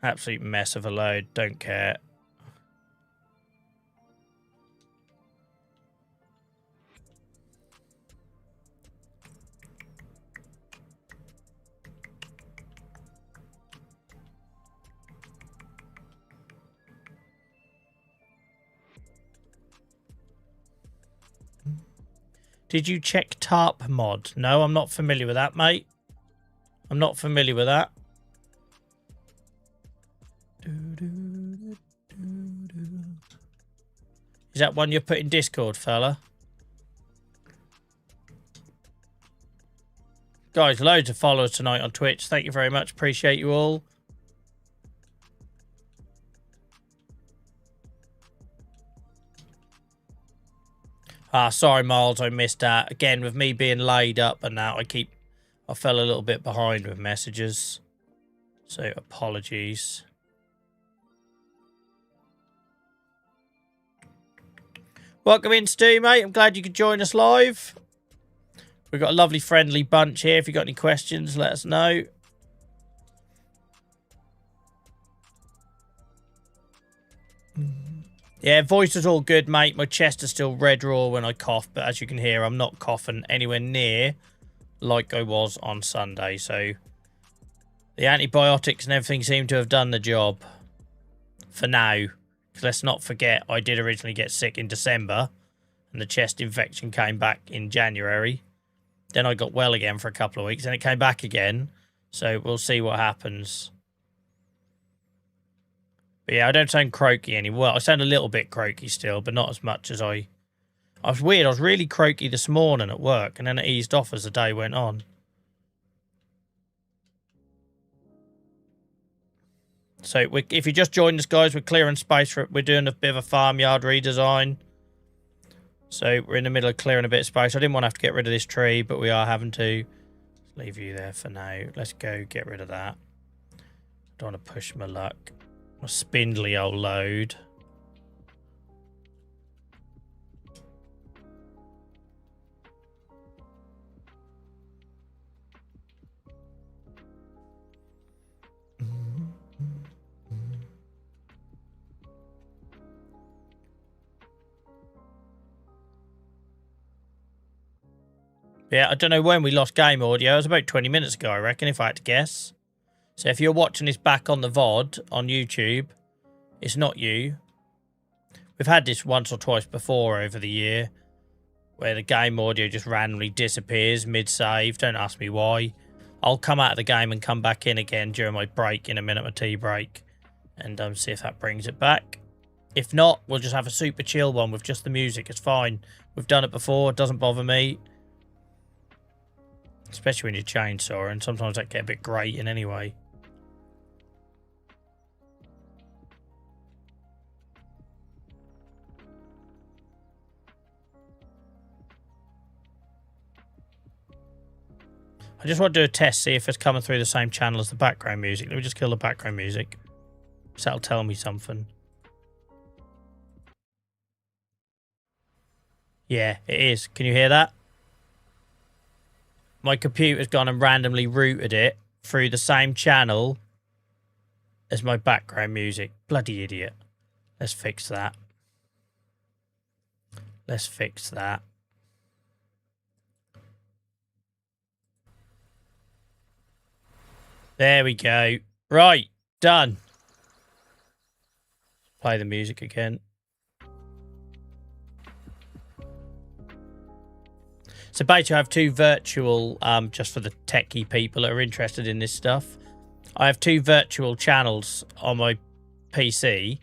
Absolute mess of a load. Don't care. Did you check tarp mod? No, I'm not familiar with that, mate. I'm not familiar with that. Is that one you're putting Discord, fella? Guys, loads of followers tonight on Twitch. Thank you very much. Appreciate you all. Ah, sorry, Miles, I missed that. Again, with me being laid up and that, I fell a little bit behind with messages. So, apologies. Welcome in, Stu, mate. I'm glad you could join us live. We've got a lovely, friendly bunch here. If you've got any questions, let us know. Yeah, voice is all good, mate. My chest is still red raw when I cough, but as you can hear, I'm not coughing anywhere near like I was on Sunday. So the antibiotics and everything seem to have done the job for now. Let's not forget, I did originally get sick in December, and the chest infection came back in January. Then I got well again for a couple of weeks, and it came back again. So we'll see what happens. But yeah, I don't sound croaky anymore. Well, I sound a little bit croaky still, but not as much as I was weird. I was really croaky this morning at work, and then it eased off as the day went on. So if you just joined us, guys, we're clearing space for it. We're doing a bit of a farmyard redesign. So we're in the middle of clearing a bit of space. I didn't want to have to get rid of this tree, but we are having to. Let's leave you there for now. Let's go get rid of that. Don't want to push my luck. A spindly old load. Yeah, I don't know when we lost game audio. It was about 20 minutes ago, I reckon, if I had to guess. So if you're watching this back on the VOD on YouTube, it's not you. We've had this once or twice before over the year, where the game audio just randomly disappears mid-save. Don't ask me why. I'll come out of the game and come back in again during my break in a minute, my tea break, and see if that brings it back. If not, we'll just have a super chill one with just the music. It's fine. We've done it before. It doesn't bother me. Especially when you're chainsaw, and sometimes that get a bit grating anyway. I just want to do a test, see if it's coming through the same channel as the background music. Let me just kill the background music. So that'll tell me something. Yeah, it is. Can you hear that? My computer's gone and randomly routed it through the same channel as my background music. Bloody idiot. Let's fix that. Let's fix that. There we go. Right, done. Play the music again. So basically I have two virtual, just for the techie people that are interested in this stuff. I have two virtual channels on my PC,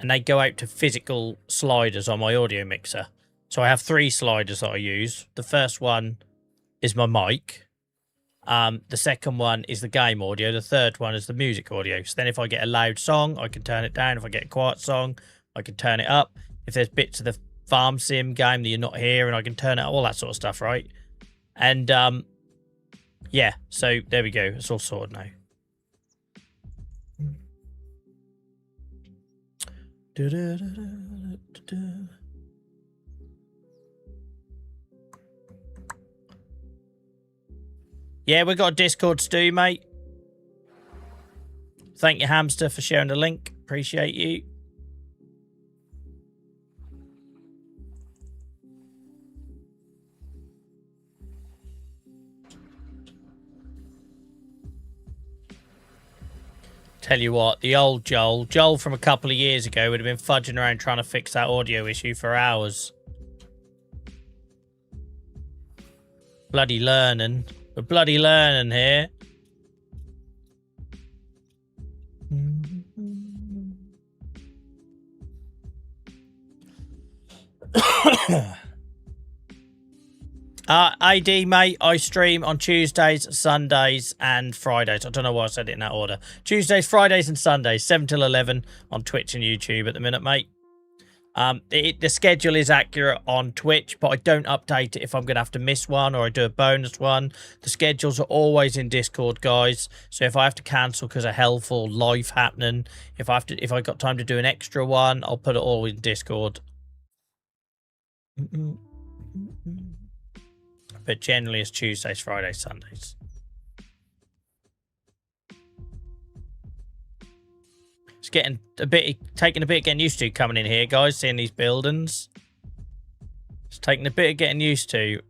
and they go out to physical sliders on my audio mixer. So I have three sliders that I use. The first one is my mic. The second one is the game audio. The third one is the music audio. So then if I get a loud song, I can turn it down. If I get a quiet song, I can turn it up. If there's bits of the farm sim game that you're not hearing, I can turn it up, all that sort of stuff, right? And yeah, so there we go. It's all sorted now. Yeah, we got a Discord, Stu, mate. Thank you, Hamster, for sharing the link. Appreciate you. Tell you what, the old Joel from a couple of years ago would have been fudging around trying to fix that audio issue for hours. Bloody learning. We're bloody learning here. AD, mate, I stream on Tuesdays, Sundays, and Fridays. I don't know why I said it in that order. Tuesdays, Fridays, and Sundays, 7 till 11 on Twitch and YouTube at the minute, mate. The schedule is accurate on Twitch, but I don't update it if I'm going to have to miss one or I do a bonus one. The schedules are always in Discord, guys. So if I have to cancel because of health or life happening, if I got time to do an extra one, I'll put it all in Discord. But generally it's Tuesdays, Fridays, Sundays. It's taking a bit of getting used to coming in here, guys, seeing these buildings. It's taking a bit of getting used to.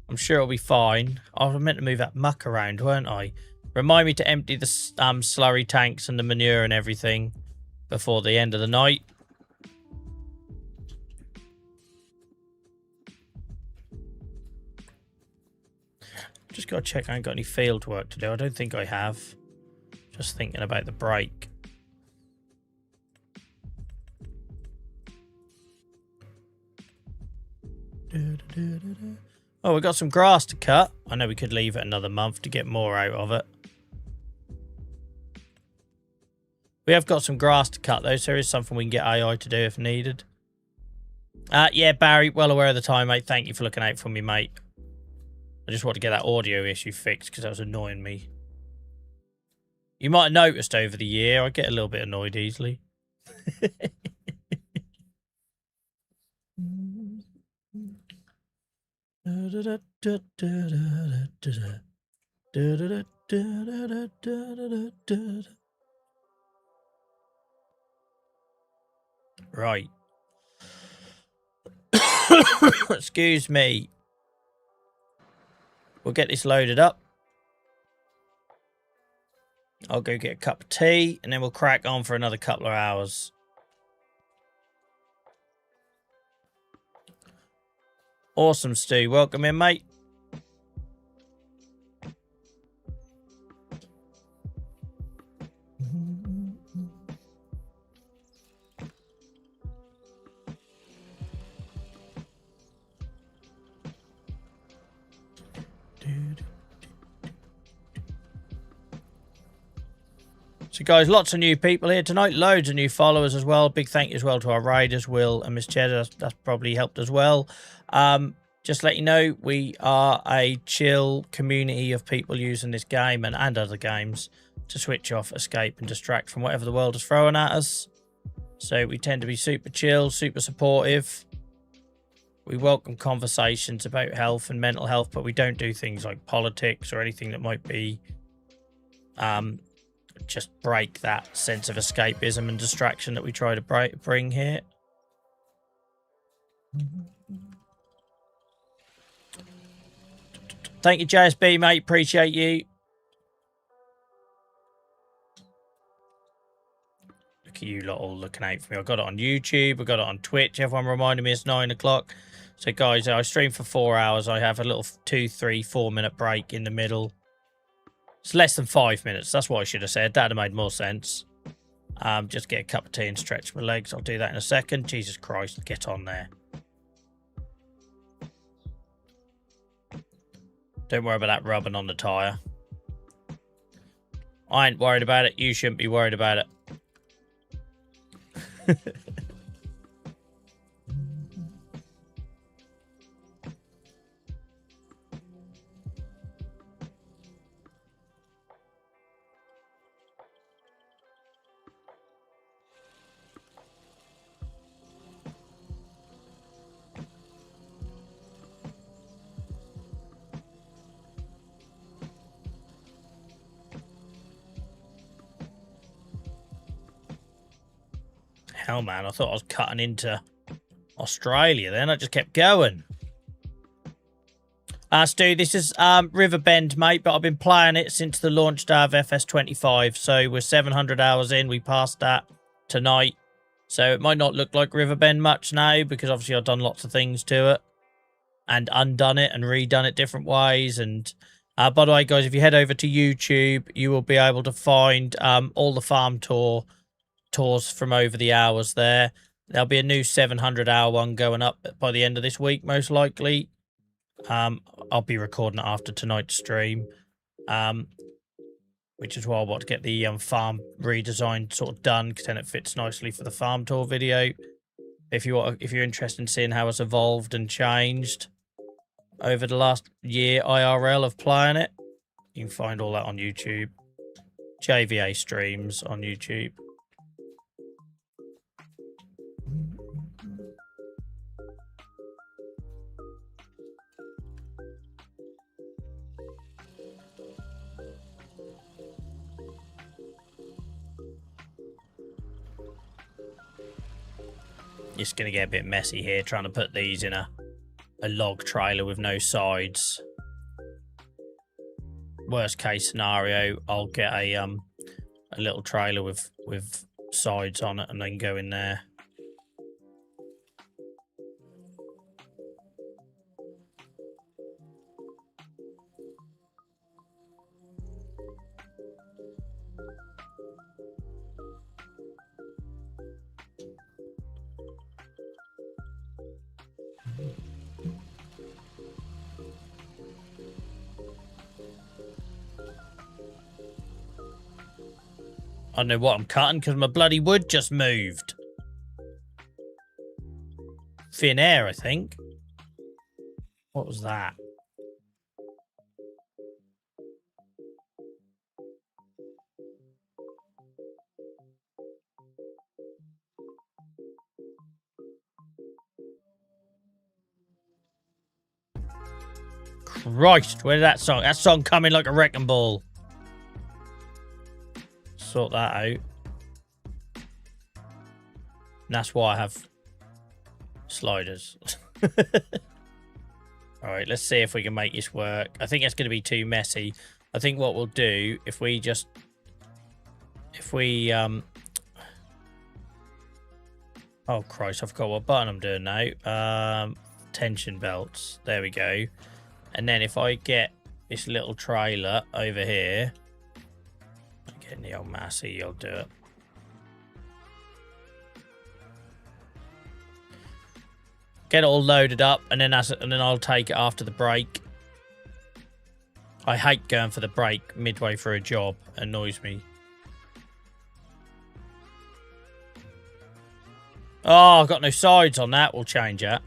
I'm sure it'll be fine. I was meant to move that muck around, weren't I? Remind me to empty the slurry tanks and the manure and everything before the end of the night. Just got to check I ain't got any field work to do. I don't think I have. Just thinking about the break. Oh, we've got some grass to cut. I know we could leave it another month to get more out of it. We have got some grass to cut, though, so there is something we can get AI to do if needed. Yeah, Barry, well aware of the time, mate. Thank you for looking out for me, mate. I just want to get that audio issue fixed because that was annoying me. You might have noticed over the year, I get a little bit annoyed easily. Right. Excuse me. We'll get this loaded up. I'll go get a cup of tea and then we'll crack on for another couple of hours. Awesome, Stu. Welcome in, mate. So, guys, lots of new people here tonight. Loads of new followers as well. Big thank you as well to our riders, Will and Miss Cheddar. That's probably helped as well. Just let you know, we are a chill community of people using this game and other games to switch off, escape, and distract from whatever the world is throwing at us. So we tend to be super chill, super supportive. We welcome conversations about health and mental health, but we don't do things like politics or anything that might be just break that sense of escapism and distraction that we try to bring here. Thank you, JSB, mate. Appreciate you. Look at you lot all looking out for me. I got it on YouTube. I got it on Twitch. Everyone reminded me it's 9 o'clock. So, guys, I stream for 4 hours. I have a little 2, 3, 4 minute break in the middle. It's less than 5 minutes. That's what I should have said. That'd have made more sense. Just get a cup of tea and stretch my legs. I'll do that in a second. Jesus Christ, get on there. Don't worry about that rubbing on the tyre. I ain't worried about it. You shouldn't be worried about it. Hell, man, I thought I was cutting into Australia then. I just kept going. Stu, this is Riverbend, mate, but I've been playing it since the launch day of FS25, so we're 700 hours in. We passed that tonight, so it might not look like Riverbend much now, because obviously I've done lots of things to it, and undone it and redone it different ways. And by the way, guys, if you head over to YouTube, you will be able to find all the farm tours from over the hours there. There'll be a new 700-hour one going up by the end of this week, most likely. I'll be recording it after tonight's stream, which is why I want to get the farm redesign sort of done, because then it fits nicely for the farm tour video. If you're interested in seeing how it's evolved and changed over the last year IRL of playing it, you can find all that on YouTube. JVA streams on YouTube. It's going to get a bit messy here trying to put these in a log trailer with no sides. Worst case scenario, I'll get a little trailer with sides on it and then go in there. I don't know what I'm cutting because my bloody wood just moved. Thin air, I think. What was that? Christ, where did that song? That song coming like a wrecking ball. Sort that out. And that's why I have sliders. Alright, let's see if we can make this work. I think it's going to be too messy. I think what we'll do, if we oh Christ, I forgot what button I'm doing now. Tension belts. There we go. And then if I get this little trailer over here, getting the old Massey, I'll do it. Get it all loaded up, and then I'll take it after the break. I hate going for the break midway through a job. It annoys me. Oh, I've got no sides on that. We'll change that.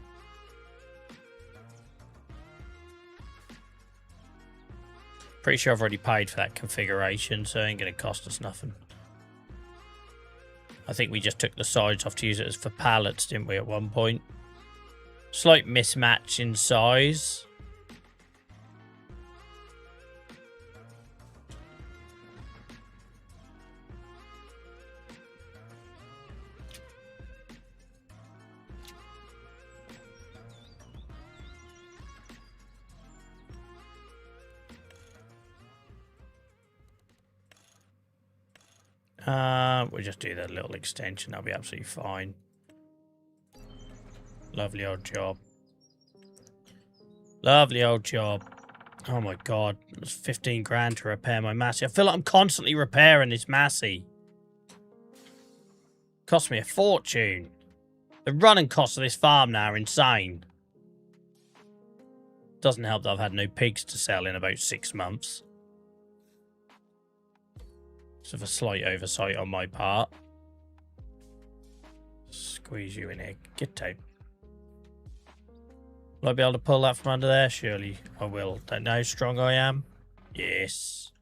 Pretty sure I've already paid for that configuration, so it ain't going to cost us nothing. I think we just took the sides off to use it as for pallets, didn't we, at one point? Slight mismatch in size. We'll just do that little extension. That'll be absolutely fine. Lovely old job. Lovely old job. Oh my god. It's 15 grand to repair my Massey. I feel like I'm constantly repairing this Massey. Cost me a fortune. The running costs of this farm now are insane. Doesn't help that I've had no pigs to sell in about 6 months. Sort of a slight oversight on my part. Squeeze you in here. Get out. Will I be able to pull that from under there? Surely I will. Don't know how strong I am. Yes.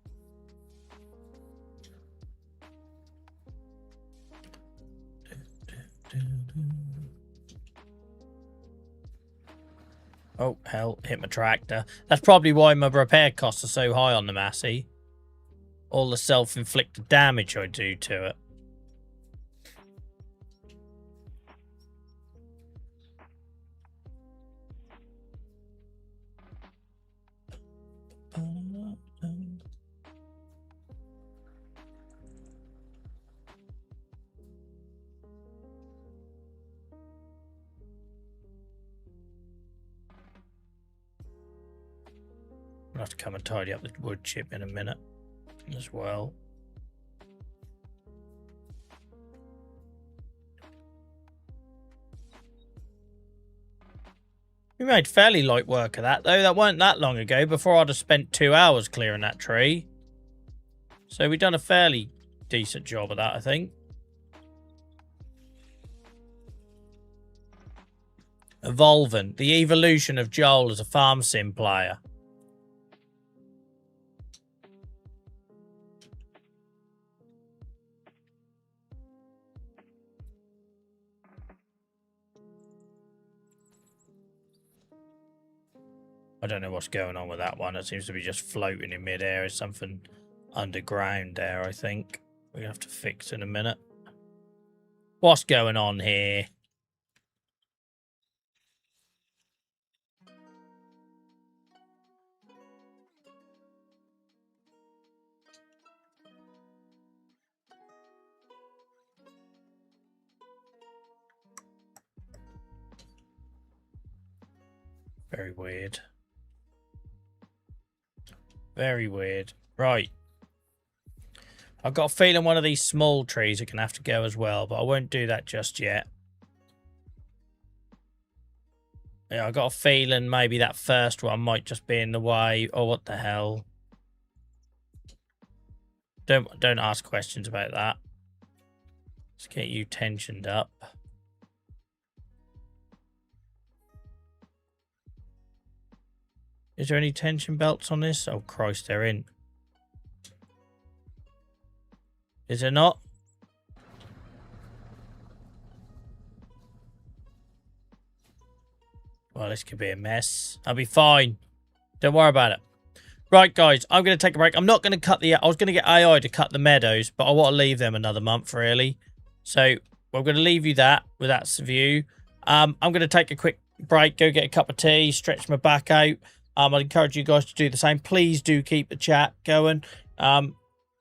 Oh, hell. Hit my tractor. That's probably why my repair costs are so high on the Massey. All the self-inflicted damage I do to it. I'll have to come and tidy up the wood chip in a minute as well. We made fairly light work of that, though. That weren't that long ago. Before I'd have spent 2 hours clearing that tree. So we've done a fairly decent job of that, I think. Evolving. The evolution of Joel as a farm sim player. I don't know what's going on with that one. It seems to be just floating in midair. There's something underground there, I think. We have to fix in a minute. What's going on here? Very weird. Very weird. Right. I've got a feeling one of these small trees are going to have to go as well, but I won't do that just yet. Yeah, I got a feeling maybe that first one might just be in the way. Oh, what the hell? Don't ask questions about that. Let's get you tensioned up. Is there any tension belts on this? Oh, Christ, they're in. Is there not? Well, this could be a mess. I'll be fine. Don't worry about it. Right, guys, I'm going to take a break. I'm not going to cut the... I was going to get AI to cut the meadows, but I want to leave them another month, really. So, we're going to leave you that with that view. I'm going to take a quick break, go get a cup of tea, stretch my back out. I'd encourage you guys to do the same. Please do keep the chat going.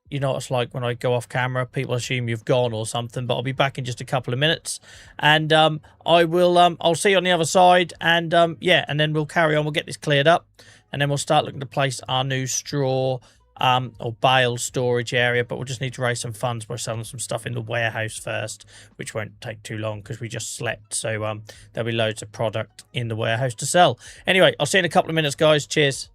You know what it's like when I go off camera. People assume you've gone or something, but I'll be back in just a couple of minutes. And I'll see you on the other side. And yeah, and then we'll carry on. We'll get this cleared up. And then we'll start looking to place our new straw or bale storage area. But we'll just need to raise some funds by selling some stuff in the warehouse first, which won't take too long because we just slept. So there'll be loads of product in the warehouse to sell. Anyway, I'll see you in a couple of minutes, guys. Cheers.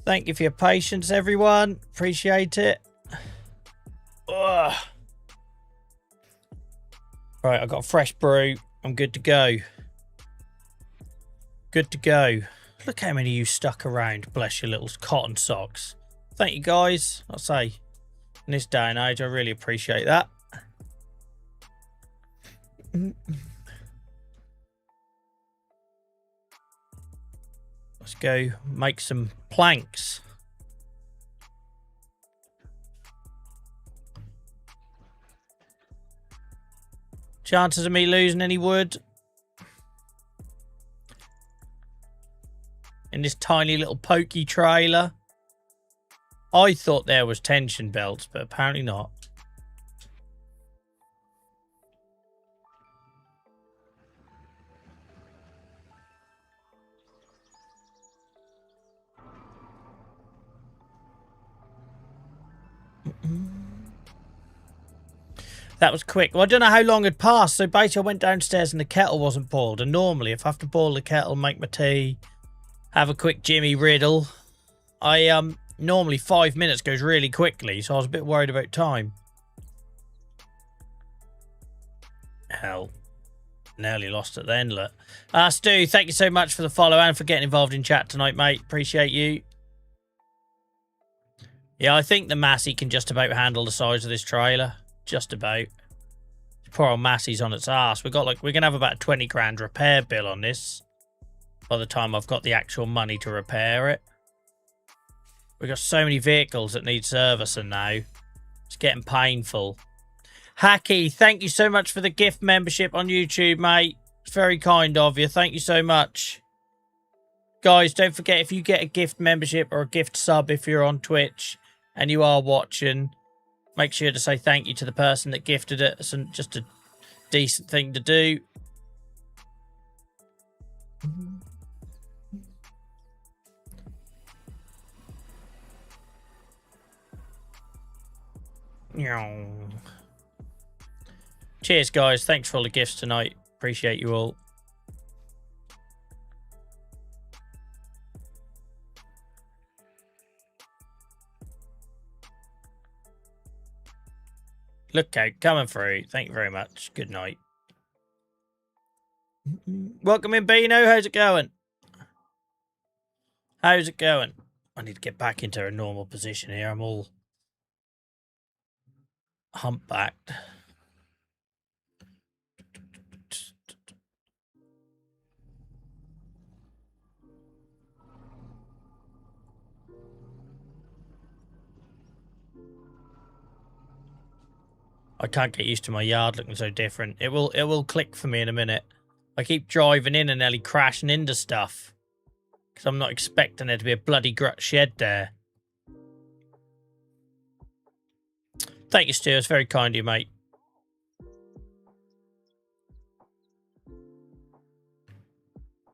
Thank you for your patience, everyone. Appreciate it. Ugh. Right, I've got a fresh brew. I'm good to go. Good to go. Look how many of you stuck around. Bless your little cotton socks. Thank you, guys. I'll say, in this day and age, I really appreciate that. Let's go make some planks. Chances of me losing any wood in this tiny little pokey trailer. I thought there was tension belts, but apparently not. That was quick. Well, I don't know how long had passed. So basically I went downstairs and the kettle wasn't boiled. And normally if I have to boil the kettle, make my tea, have a quick Jimmy Riddle, I normally 5 minutes goes really quickly. So I was a bit worried about time. Hell, nearly lost it then, look. Stu, thank you so much for the follow and for getting involved in chat tonight, mate. Appreciate you. Yeah, I think the Massey can just about handle the size of this trailer. Just about. Poor old Massey's on its ass. We're gonna have about a 20 grand repair bill on this by the time I've got the actual money to repair it. We've got so many vehicles that need servicing now. It's getting painful. Hacky, thank you so much for the gift membership on YouTube, mate. It's very kind of you. Thank you so much. Guys, don't forget, if you get a gift membership or a gift sub if you're on Twitch and you are watching, make sure to say thank you to the person that gifted it. It's just a decent thing to do. Cheers, guys. Thanks for all the gifts tonight. Appreciate you all. Look out, coming through. Thank you very much. Good night. Welcome in, Beano. How's it going? How's it going? I need to get back into a normal position here. I'm all humpbacked. I can't get used to my yard looking so different. It will click for me in a minute. I keep driving in and nearly crashing into stuff because I'm not expecting there to be a bloody grut shed there. Thank you, Stu. It's very kind of you, mate.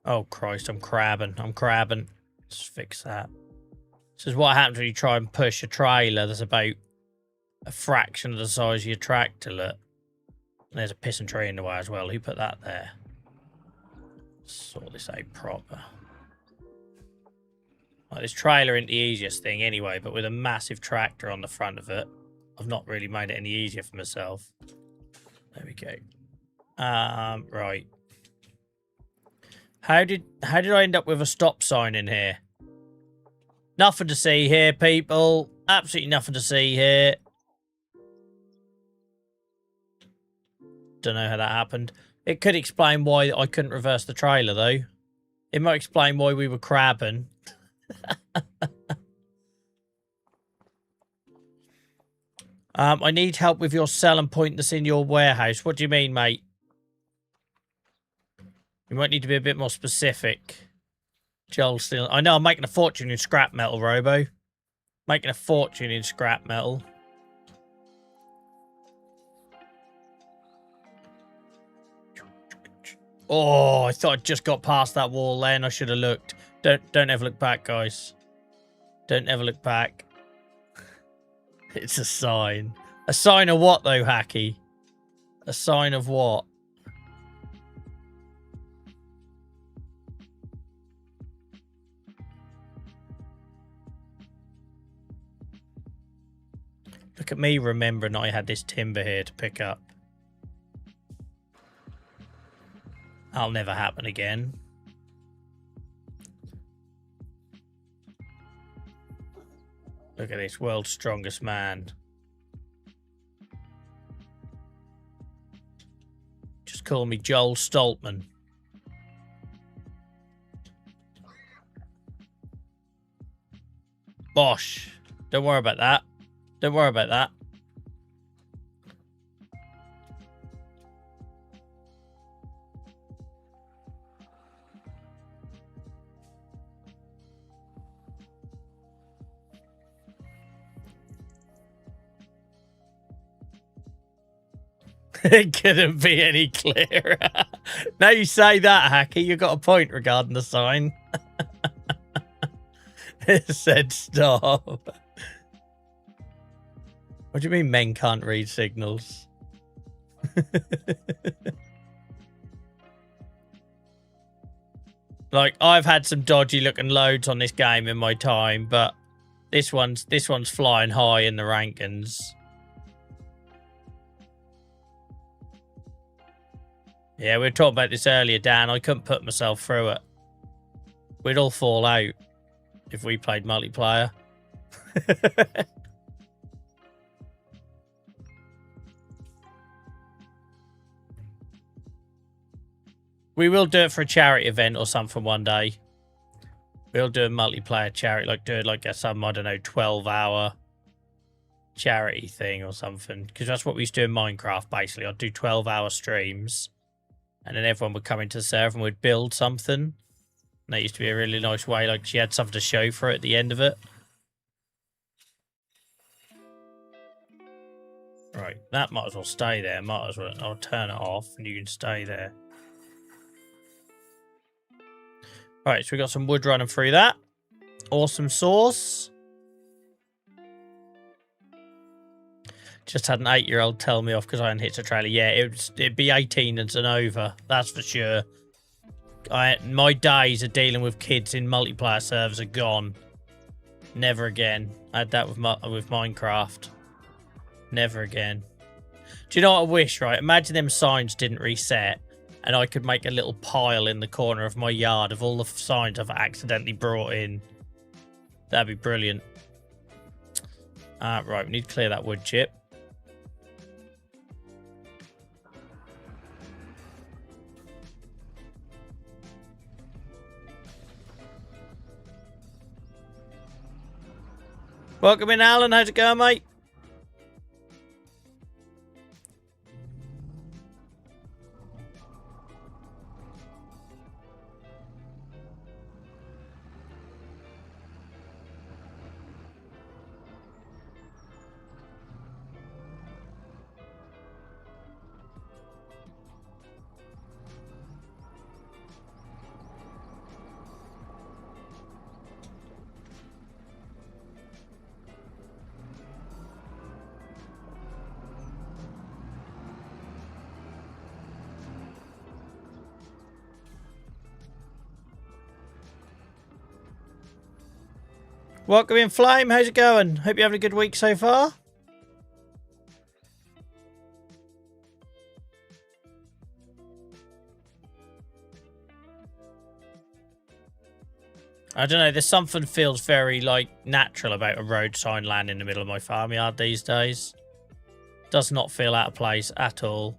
Oh, Christ. I'm crabbing. Let's fix that. This is what happens when you try and push a trailer that's about a fraction of the size of your tractor. Look. And there's a pissing tree in the way as well. Who put that there? Sort this out proper. Like, this trailer ain't the easiest thing anyway, but with a massive tractor on the front of it, I've not really made it any easier for myself. There we go. Right. How did I end up with a stop sign in here? Nothing to see here, people. Absolutely nothing to see here. Don't know how that happened. It could explain why I couldn't reverse the trailer, though. It might explain why we were crabbing. I need help with your selling point that's in your warehouse. What do you mean, mate? You might need to be a bit more specific. Joel still... I know I'm making a fortune in scrap metal, Robo. Making a fortune in scrap metal. Oh, I thought I just got past that wall then. I should have looked. Don't ever look back, guys. Don't ever look back. It's a sign. A sign of what, though, Hacky? A sign of what? Look at me remembering I had this timber here to pick up. That'll never happen again. Look at this, world's strongest man. Just call me Joel Stoltman. Bosh. Don't worry about that. Don't worry about that. It couldn't be any clearer. Now you say that, Hacky, you got a point regarding the sign. It said stop. What do you mean men can't read signals? Like, I've had some dodgy looking loads on this game in my time, but this one's flying high in the rankings. Yeah, we were talking about this earlier, Dan. I couldn't put myself through it. We'd all fall out if we played multiplayer. We will do it for a charity event or something one day. We'll do a multiplayer charity, like do it like some, I don't know, 12-hour charity thing or something. Because that's what we used to do in Minecraft, basically. I'd do 12-hour streams. And then everyone would come into the server and we'd build something. And that used to be a really nice way. Like, she had something to show for it at the end of it. Right, that might as well stay there. Might as well. I'll turn it off and you can stay there. Right, so we got some wood running through that. Awesome sauce. Just had an 8-year-old tell me off because I hadn't hit the trailer. Yeah, it'd be 18 and over. That's for sure. My days of dealing with kids in multiplayer servers are gone. Never again. I had that with Minecraft. Never again. Do you know what I wish, right? Imagine them signs didn't reset and I could make a little pile in the corner of my yard of all the signs I've accidentally brought in. That'd be brilliant. Right, we need to clear that wood chip. Welcome in, Alan. How's it going, mate? Welcome in, Flame. How's it going? Hope you're having a good week so far. I don't know. There's something feels very, like, natural about a road sign landing in the middle of my farmyard these days. Does not feel out of place at all.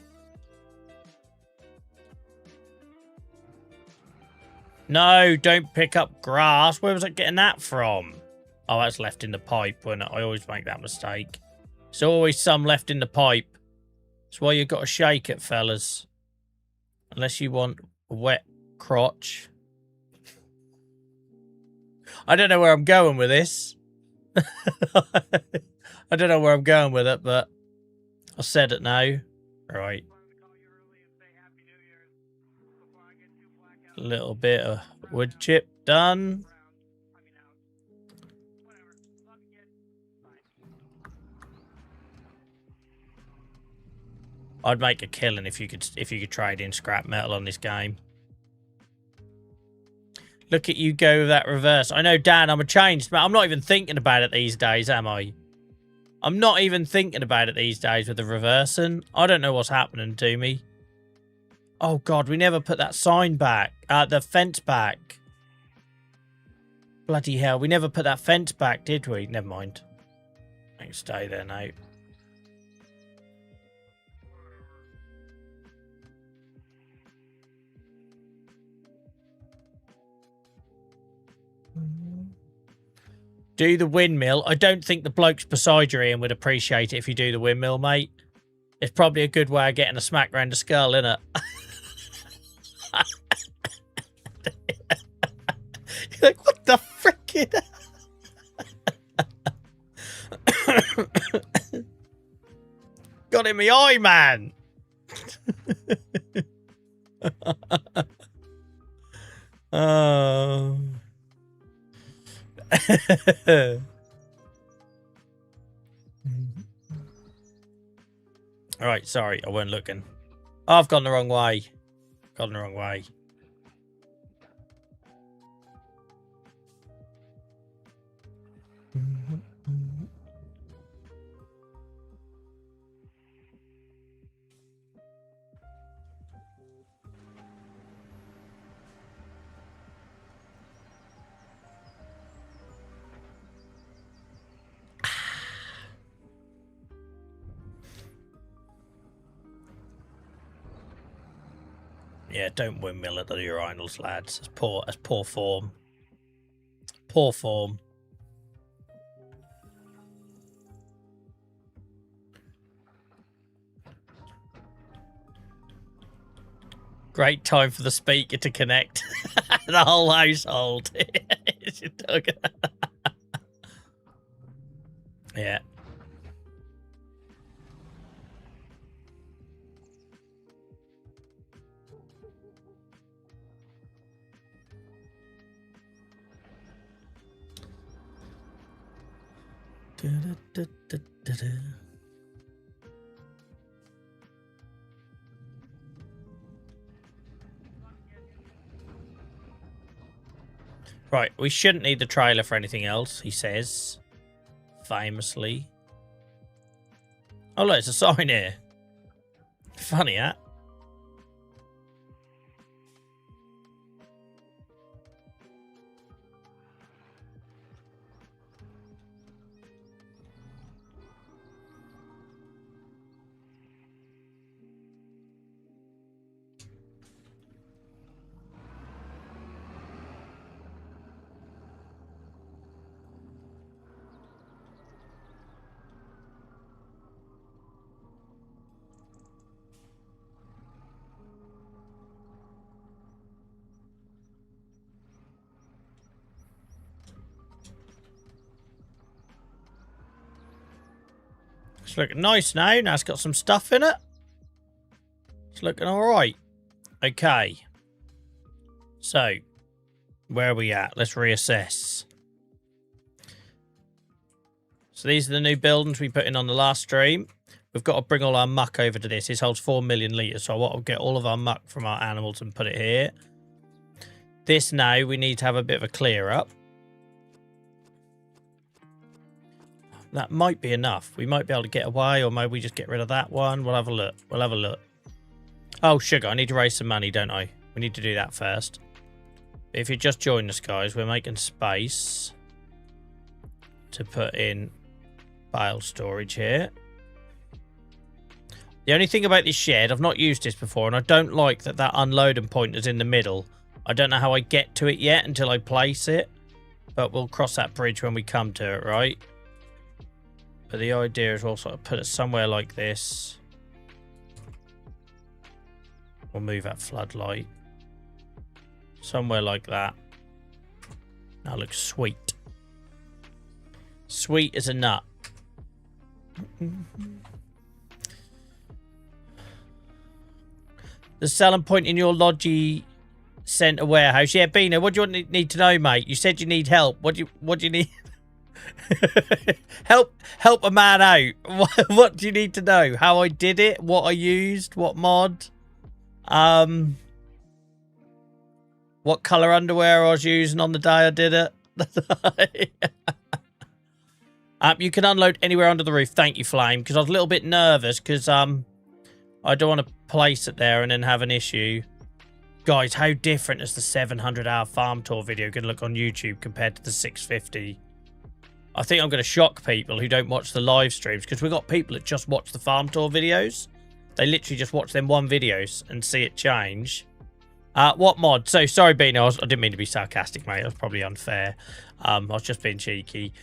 No, don't pick up grass. Where was I getting that from? Oh, that's left in the pipe, wasn't it? I always make that mistake. There's always some left in the pipe. That's why you've got to shake it, fellas. Unless you want a wet crotch. I don't know where I'm going with this. I don't know where I'm going with it, but I said it now. Right. A little bit of wood chip done. I'd make a killing if you could trade in scrap metal on this game. Look at you go with that reverse. I know, Dan, I'm a changed man. I'm not even thinking about it these days, am I? I'm not even thinking about it these days with the reversing. I don't know what's happening to me. Oh, God, we never put that sign back. The fence back. Bloody hell, we never put that fence back, did we? Never mind. I can stay there now. Do the windmill. I don't think the blokes beside you, Ian, would appreciate it if you do the windmill, mate. It's probably a good way of getting a smack round the skull, isn't it? You're like, what the frickin'? Got in my eye, man. Oh. All right, sorry, I weren't looking. Oh, I've gone the wrong way. Gone the wrong way. Yeah, don't windmill at the urinals, lads. That's poor form. Poor form. Great time for the speaker to connect. The whole household. Yeah. Right, we shouldn't need the trailer for anything else, he says. Famously. Oh, look, it's a sign here. Funny, huh? It's looking nice now. Now it's got some stuff in it. It's looking all right. Okay. So, where are we at? Let's reassess. So these are the new buildings we put in on the last stream. We've got to bring all our muck over to this. This holds 4 million litres. So I want to get all of our muck from our animals and put it here. This now, we need to have a bit of a clear up. That might be enough. We might be able to get away, or maybe we just get rid of that one. We'll have a look. We'll have a look. Oh, sugar. I need to raise some money, don't I? We need to do that first. If you just joined us, guys, we're making space to put in bale storage here. The only thing about this shed, I've not used this before, and I don't like that unloading point is in the middle. I don't know how I get to it yet until I place it, but we'll cross that bridge when we come to it, right? But the idea is we'll sort of put it somewhere like this. We'll move that floodlight. Somewhere like that. That looks sweet. Sweet as a nut. The selling point in your Logi Centre warehouse. Yeah, Bino, what do you need to know, mate? You said you need help. What do you need? help a man out. What do you need to know? How I did it? What I used? What mod? What colour underwear I was using on the day I did it? You can unload anywhere under the roof. Thank you, Flame, because I was a little bit nervous because I don't want to place it there and then have an issue. Guys, how different is the 700-hour farm tour video going to look on YouTube compared to the 650? I think I'm going to shock people who don't watch the live streams, because we've got people that just watch the farm tour videos. They literally just watch them one videos and see it change. What mod? So, sorry, Beano, I didn't mean to be sarcastic, mate. That was probably unfair. I was just being cheeky.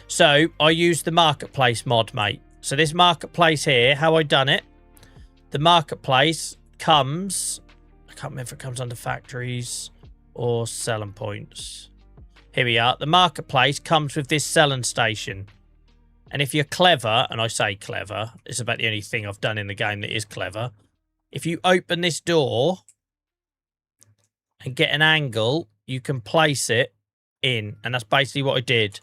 So, I used the marketplace mod, mate. So, this marketplace here, how I done it, the marketplace comes... I can't remember if it comes under factories or selling points. Here we are. The marketplace comes with this selling station. And if you're clever, and I say clever, it's about the only thing I've done in the game that is clever. If you open this door and get an angle, you can place it in. And that's basically what I did.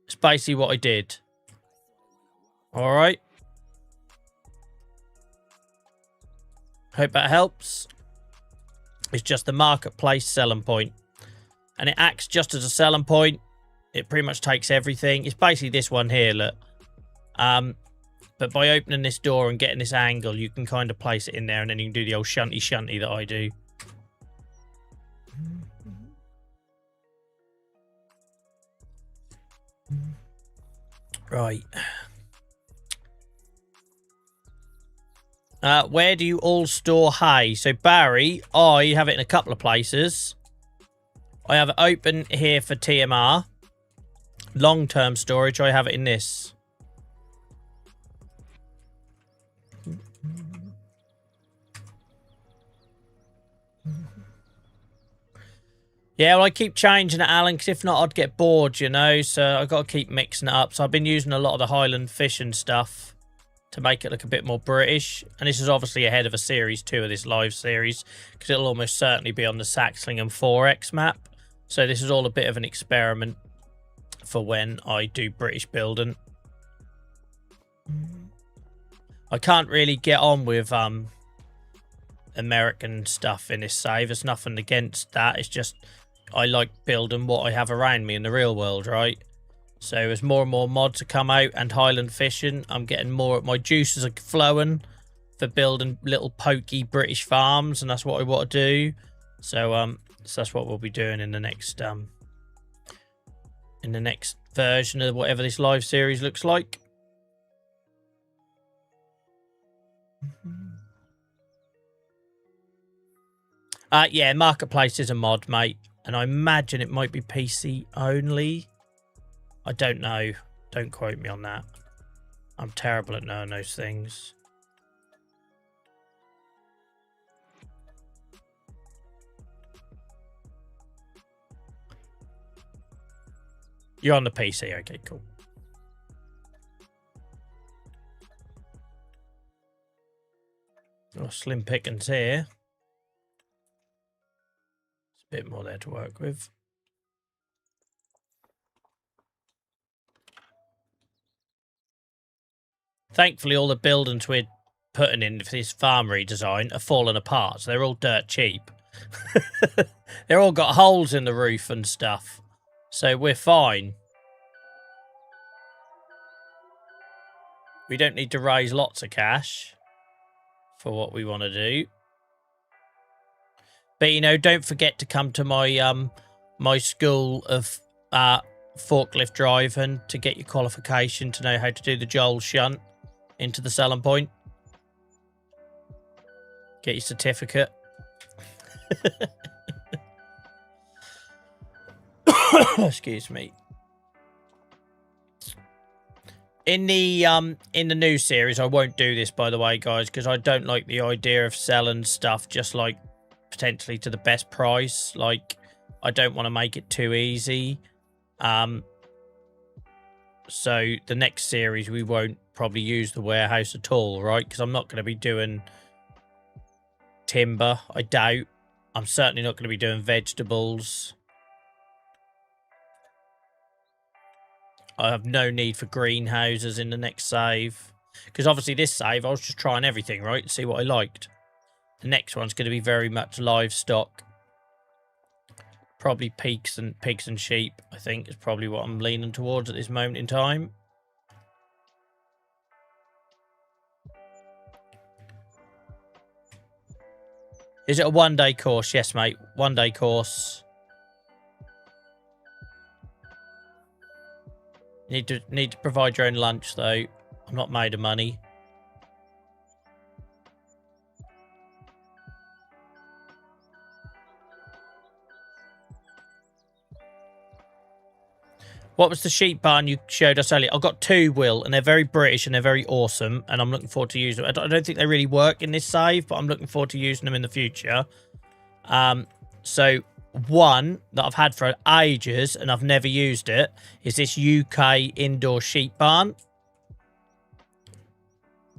It's basically what I did. All right. Hope that helps. It's just the marketplace selling point. And it acts just as a selling point. It pretty much takes everything. It's basically this one here, look. But by opening this door and getting this angle, you can kind of place it in there, and then you can do the old shunty that I do. Right. Where do you all store hay? So, Barry, I have it in a couple of places. I have it open here for TMR. Long-term storage, I have it in this. Yeah, well, I keep changing it, Alan, because if not, I'd get bored, you know? So, I've got to keep mixing it up. So, I've been using a lot of the Highland fishing stuff to make it look a bit more British. And this is obviously ahead of a Series 2 of this live series, because it'll almost certainly be on the Saxlingham 4X map. So this is all a bit of an experiment for when I do British building. I can't really get on with American stuff in this save. There's nothing against that. It's just I like building what I have around me in the real world, right? So as more and more mods have come out and Highland fishing, I'm getting more... My juices are flowing for building little pokey British farms, and that's what I want to do. So that's what we'll be doing in the next version of whatever this live series looks like. Yeah, Marketplace is a mod, mate, and I imagine it might be PC only. I don't know. Don't quote me on that. I'm terrible at knowing those things. You're on the PC. Okay, cool. Oh, slim pickings here. There's a bit more there to work with. Thankfully, all the buildings we're putting in for this farm redesign are falling apart, so they're all dirt cheap. They're all got holes in the roof and stuff, so we're fine. We don't need to raise lots of cash for what we want to do. But, you know, don't forget to come to my my school of forklift driving to get your qualification to know how to do the Joel shunt into the selling point. Get your certificate. Excuse me. In the new series, I won't do this, by the way, guys, because I don't like the idea of selling stuff just like potentially to the best price. Like, I don't want to make it too easy. So the next series, we won't probably use the warehouse at all, right? Because I'm not going to be doing timber, I doubt. I'm certainly not going to be doing vegetables. I have no need for greenhouses in the next save. Because obviously this save, I was just trying everything, right? See what I liked. The next one's going to be very much livestock. Probably pigs and sheep, I think, is probably what I'm leaning towards at this moment in time. Is it a one-day course? Yes, mate. One-day course. Need to provide your own lunch, though. I'm not made of money. What was the sheep barn you showed us earlier? I've got two, Will, and they're very British and they're very awesome, and I'm looking forward to using them. I don't think they really work in this save, but I'm looking forward to using them in the future. So one that I've had for ages and I've never used it is this UK indoor sheep barn.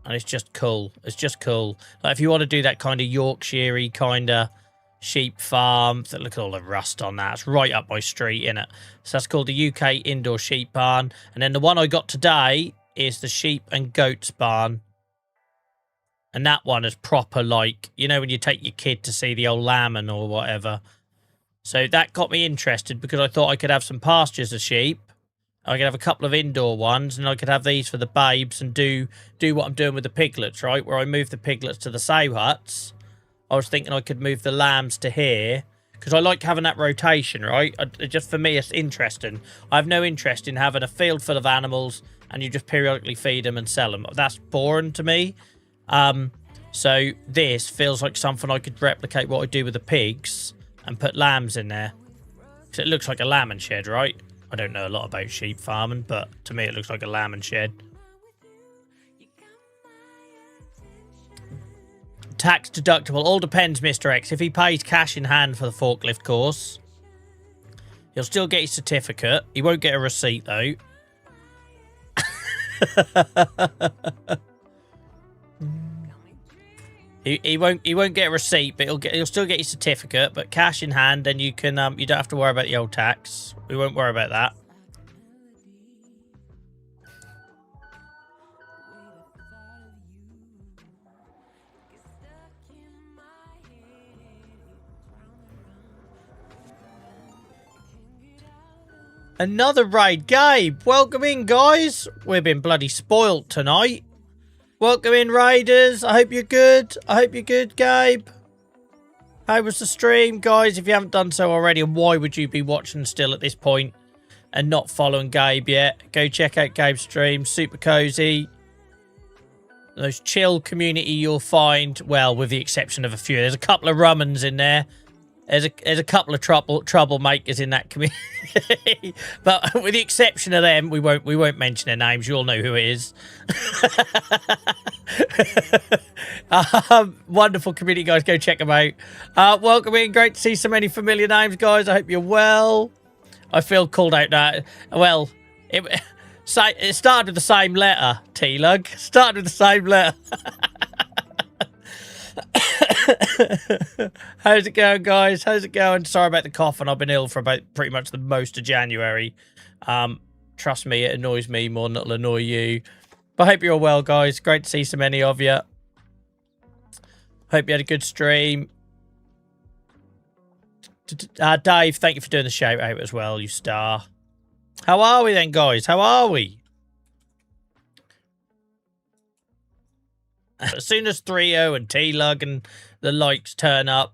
And it's just cool. It's just cool. Like if you want to do that kind of Yorkshire-y kind of sheep farm, look at all the rust on that. It's right up my street, innit? So that's called the UK indoor sheep barn. And then the one I got today is the sheep and goats barn. And that one is proper, like, you know, when you take your kid to see the old lambing or whatever. So that got me interested because I thought I could have some pastures of sheep. I could have a couple of indoor ones, and I could have these for the babes and do what I'm doing with the piglets, right? Where I move the piglets to the sow huts. I was thinking I could move the lambs to here because I like having that rotation, right? Just for me, it's interesting. I have no interest in having a field full of animals and you just periodically feed them and sell them. That's boring to me. So this feels like something I could replicate what I do with the pigs and put lambs in there. Because it looks like a lambing shed, right? I don't know a lot about sheep farming, but to me it looks like a lambing shed. Tax deductible. All depends, Mr. X. If he pays cash in hand for the forklift course, he'll still get his certificate. He won't get a receipt, though. He won't get a receipt, but he'll still get his certificate. But cash in hand, then you can you don't have to worry about the old tax. We won't worry about that. Another raid. Gabe, welcome in, guys. We've been bloody spoilt tonight. Welcome in, raiders. I hope you're good. I hope you're good, Gabe. How was the stream, guys? If you haven't done so already, and why would you be watching still at this point and not following Gabe yet? Go check out Gabe's stream. Super cozy. The most chill community you'll find. Well, with the exception of a few. There's a couple of rummans in there. There's a couple of troublemakers in that community, but with the exception of them, we won't mention their names. You all know who it is. Wonderful community, guys. Go check them out. Welcome in. Great to see so many familiar names, guys. I hope you're well. I feel called out now. Well, it started with the same letter. T-Lug started with the same letter. How's it going, guys? How's it going? Sorry about the cough, and I've been ill for about pretty much the most of January. Trust me, it annoys me more than it'll annoy you. But I hope you're all well, guys. Great to see so many of you. Hope you had a good stream. Dave, thank you for doing the shout out as well, you star. How are we then, guys? How are we? As soon as 3-0 and T-Lug and the likes turn up,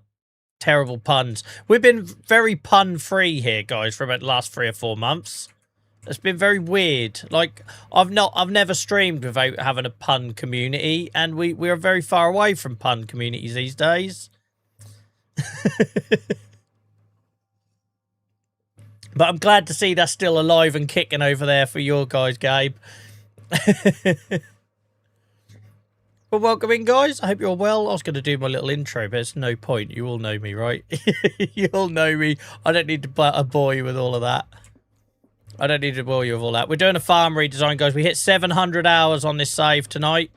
terrible puns. We've been very pun-free here, guys, for about the last 3 or 4 months. It's been very weird. Like, I've never streamed without having a pun community, and we are very far away from pun communities these days. But I'm glad to see that's still alive and kicking over there for your guys, Gabe. Well, welcome in, guys. I hope you're well. I was going to do my little intro, but there's no point. You all know me, right? You all know me. I don't need to bore you with all of that. I don't need to bore you with all that. We're doing a farm redesign, guys. We hit 700 hours on this save tonight.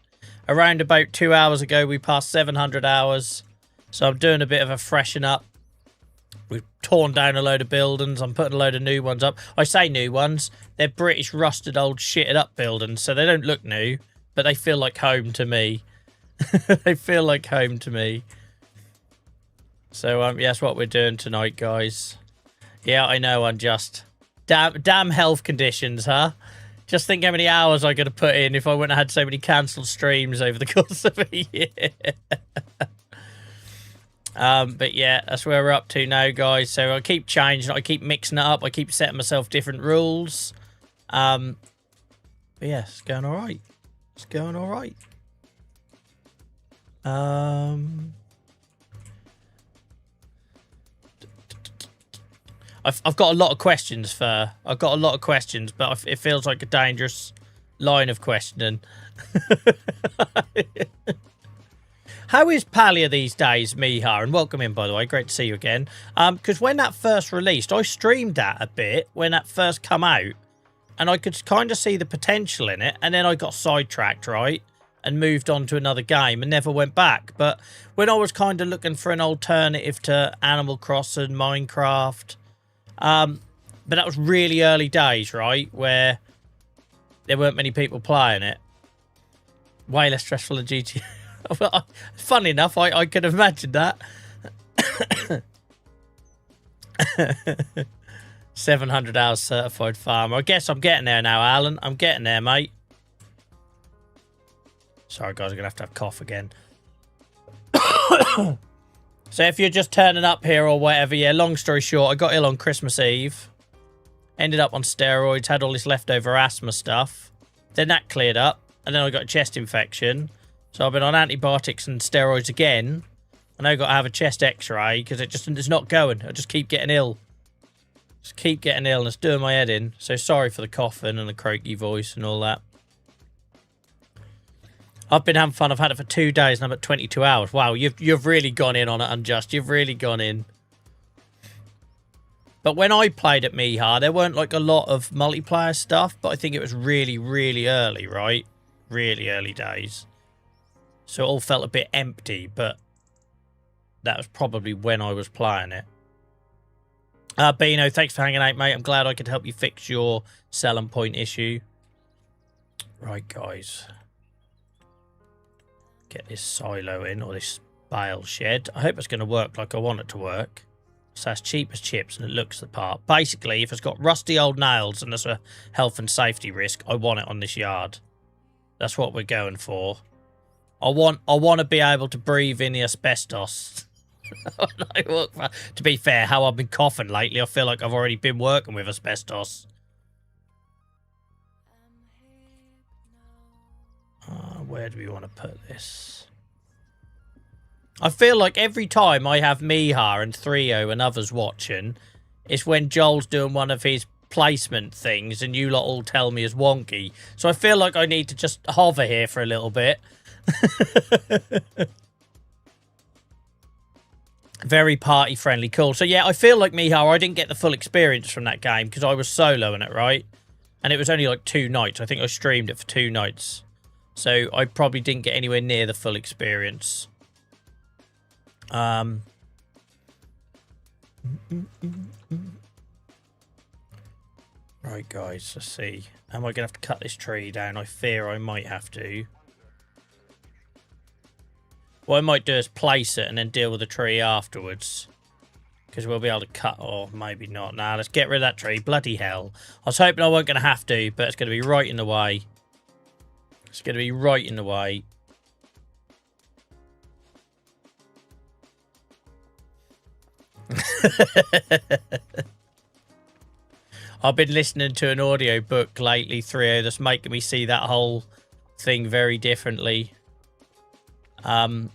Around about 2 hours ago, we passed 700 hours. So I'm doing a bit of a freshen up. We've torn down a load of buildings. I'm putting a load of new ones up. I say new ones. They're British, rusted, old, shitted up buildings, so they don't look new. But they feel like home to me. They feel like home to me. So, yeah, that's what we're doing tonight, guys. Yeah, I know, unjust. Damn health conditions, huh? Just think how many hours I could have put in if I wouldn't have had so many cancelled streams over the course of a year. But yeah, that's where we're up to now, guys. So I keep changing, I keep mixing it up, I keep setting myself different rules. But yeah, it's going all right. It's going all right. I've got a lot of questions I've got a lot of questions, but it feels like a dangerous line of questioning. How is Palia these days, Miha? And welcome in, by the way. Great to see you again. Because when that first released, I streamed that a bit when that first come out, and I could kind of see the potential in it, and then I got sidetracked, right? And moved on to another game and never went back. But when I was kind of looking for an alternative to Animal Crossing, Minecraft, but that was really early days, right? Where there weren't many people playing it. Way less stressful than GTA. Funny enough, I could have imagined that. 700 hours certified farmer. I guess I'm getting there now, Alan. I'm getting there, mate. Sorry, guys, I'm going to have cough again. So if you're just turning up here or whatever, yeah, long story short, I got ill on Christmas Eve. Ended up on steroids, had all this leftover asthma stuff. Then that cleared up, and then I got a chest infection. So I've been on antibiotics and steroids again. And I've got to have a chest x-ray because it's not going. I just keep getting ill. Just keep getting ill and it's doing my head in. So sorry for the coughing and the croaky voice and all that. I've been having fun. I've had it for 2 days and I'm at 22 hours. Wow, you've really gone in on it, Unjust. You've really gone in. But when I played at Miha, there weren't like a lot of multiplayer stuff, but I think it was really, really early, right? Really early days. So it all felt a bit empty, but that was probably when I was playing it. Bino, thanks for hanging out, mate. I'm glad I could help you fix your selling point issue. Right, guys. Get this silo in, or this bale shed. I hope it's going to work like I want it to work. So it's cheap as chips and it looks the part. Basically, if it's got rusty old nails and there's a health and safety risk, I want it on this yard. That's what we're going for. I want to be able to breathe in the asbestos. To be fair, how I've been coughing lately, I feel like I've already been working with asbestos. Where do we want to put this? I feel like every time I have Miha and Thrio and others watching, it's when Joel's doing one of his placement things and you lot all tell me it's wonky. So I feel like I need to just hover here for a little bit. Very party friendly. Cool. So yeah, I feel like Miha, I didn't get the full experience from that game because I was soloing it, right? And it was only like 2 nights. I think I streamed it for 2 nights. So I probably didn't get anywhere near the full experience. Right, guys, let's see. Am I going to have to cut this tree down? I fear I might have to. What I might do is place it and then deal with the tree afterwards. Because we'll be able to cut, or maybe not. Nah, let's get rid of that tree. Bloody hell. I was hoping I wasn't going to have to, but it's going to be right in the way. It's going to be right in the way. I've been listening to an audio book lately, Thrio, that's making me see that whole thing very differently. So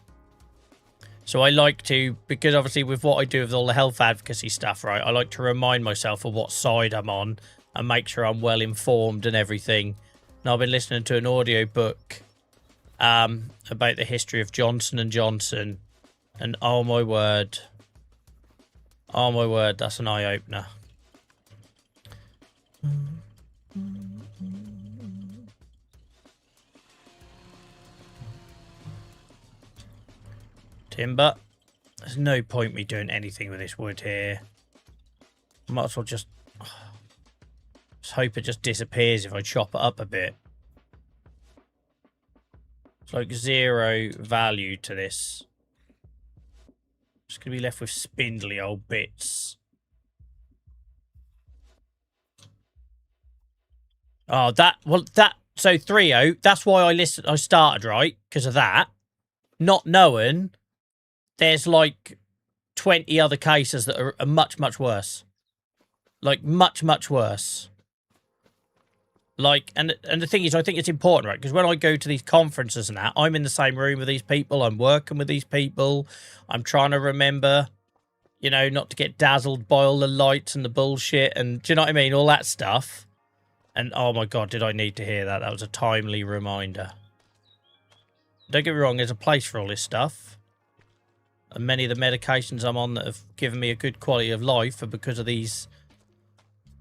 I like to, because obviously with what I do with all the health advocacy stuff, right, I like to remind myself of what side I'm on and make sure I'm well informed and everything. And I've been listening to an audio book about the history of Johnson & Johnson, and oh my word, that's an eye-opener. Timber. There's no point me doing anything with this wood here. Might as well just hope it just disappears if I chop it up a bit. It's like 0 value to this. Just gonna be left with spindly old bits. Oh, so 3-0, that's why I started, right? Because of that. Not knowing there's like 20 other cases that are much, much worse. Like, much, much worse. Like, and the thing is, I think it's important, right? Because when I go to these conferences and that, I'm in the same room with these people. I'm working with these people. I'm trying to remember, you know, not to get dazzled by all the lights and the bullshit. And do you know what I mean? All that stuff. And, oh my God, did I need to hear that? That was a timely reminder. Don't get me wrong, there's a place for all this stuff. And many of the medications I'm on that have given me a good quality of life are because of these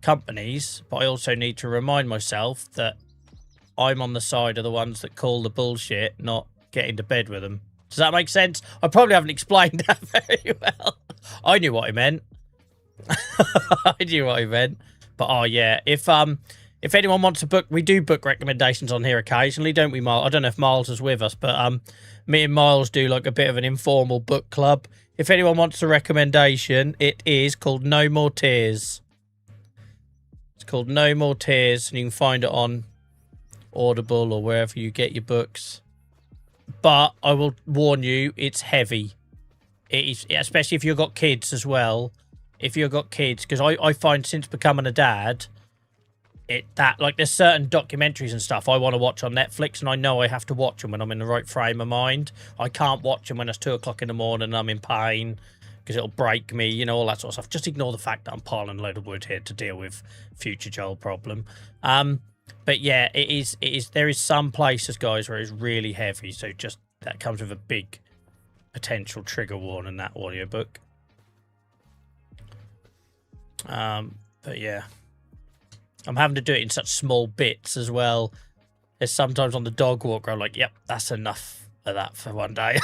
companies, but I also need to remind myself that I'm on the side of the ones that call the bullshit, not get into bed with them. Does that make sense? I probably haven't explained that very well. I knew what I meant. I knew what I meant. But oh yeah, if anyone wants to book, we do book recommendations on here occasionally, don't we, Miles? I don't know if Miles is with us, but me and Miles do like a bit of an informal book club. If anyone wants a recommendation, it is called No More Tears. It's called No More Tears, and you can find it on Audible or wherever you get your books. But I will warn you, it's heavy. It is, especially if you've got kids as well. If you've got kids, because I find since becoming a dad, there's certain documentaries and stuff I want to watch on Netflix, and I know I have to watch them when I'm in the right frame of mind. I can't watch them when it's 2 o'clock in the morning and I'm in pain, because it'll break me, you know, all that sort of stuff. Just ignore the fact that I'm piling a load of wood here to deal with future Joel problem. But yeah, it is. There is some places, guys, where it's really heavy. So just that comes with a big potential trigger warning, that audiobook. But yeah, I'm having to do it in such small bits as well. There's sometimes on the dog walk where I'm like, yep, that's enough of that for one day.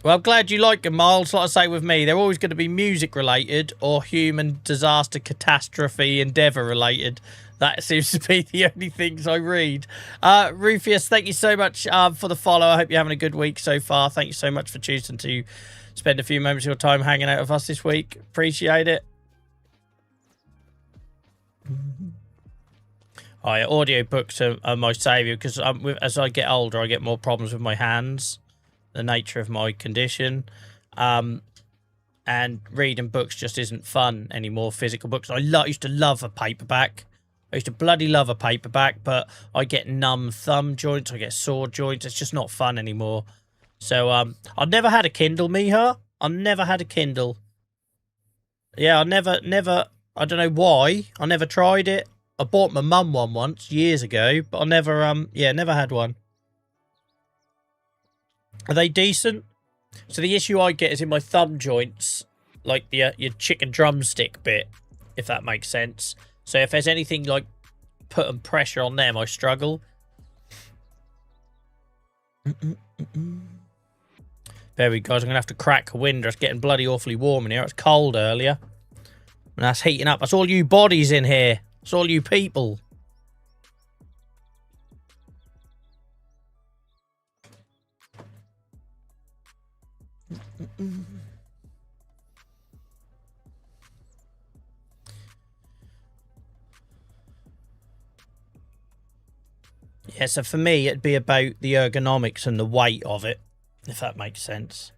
Well, I'm glad you like them, Miles. Like I say with me, they're always going to be music related or human disaster, catastrophe, endeavour related. That seems to be the only things I read. Rufus, thank you so much for the follow. I hope you're having a good week so far. Thank you so much for choosing to spend a few moments of your time hanging out with us this week. Appreciate it. Oh, yeah, audiobooks are my saviour, because as I get older, I get more problems with my hands. The nature of my condition, and reading books just isn't fun anymore. Physical books. I used to love a paperback. I used to bloody love a paperback, but I get numb thumb joints. I get sore joints. It's just not fun anymore. So I've never had a Kindle, Miha. I've never had a Kindle. Yeah, I never. I don't know why. I never tried it. I bought my mum one once years ago, but I never. Never had one. Are they decent? So the issue I get is in my thumb joints, like your chicken drumstick bit, if that makes sense. So if there's anything like putting pressure on them, I struggle. There we go. I'm going to have to crack a window. It's getting bloody awfully warm in here. It's cold earlier. And that's heating up. That's all you bodies in here. It's all you people. Yeah, so for me, it'd be about the ergonomics and the weight of it, if that makes sense.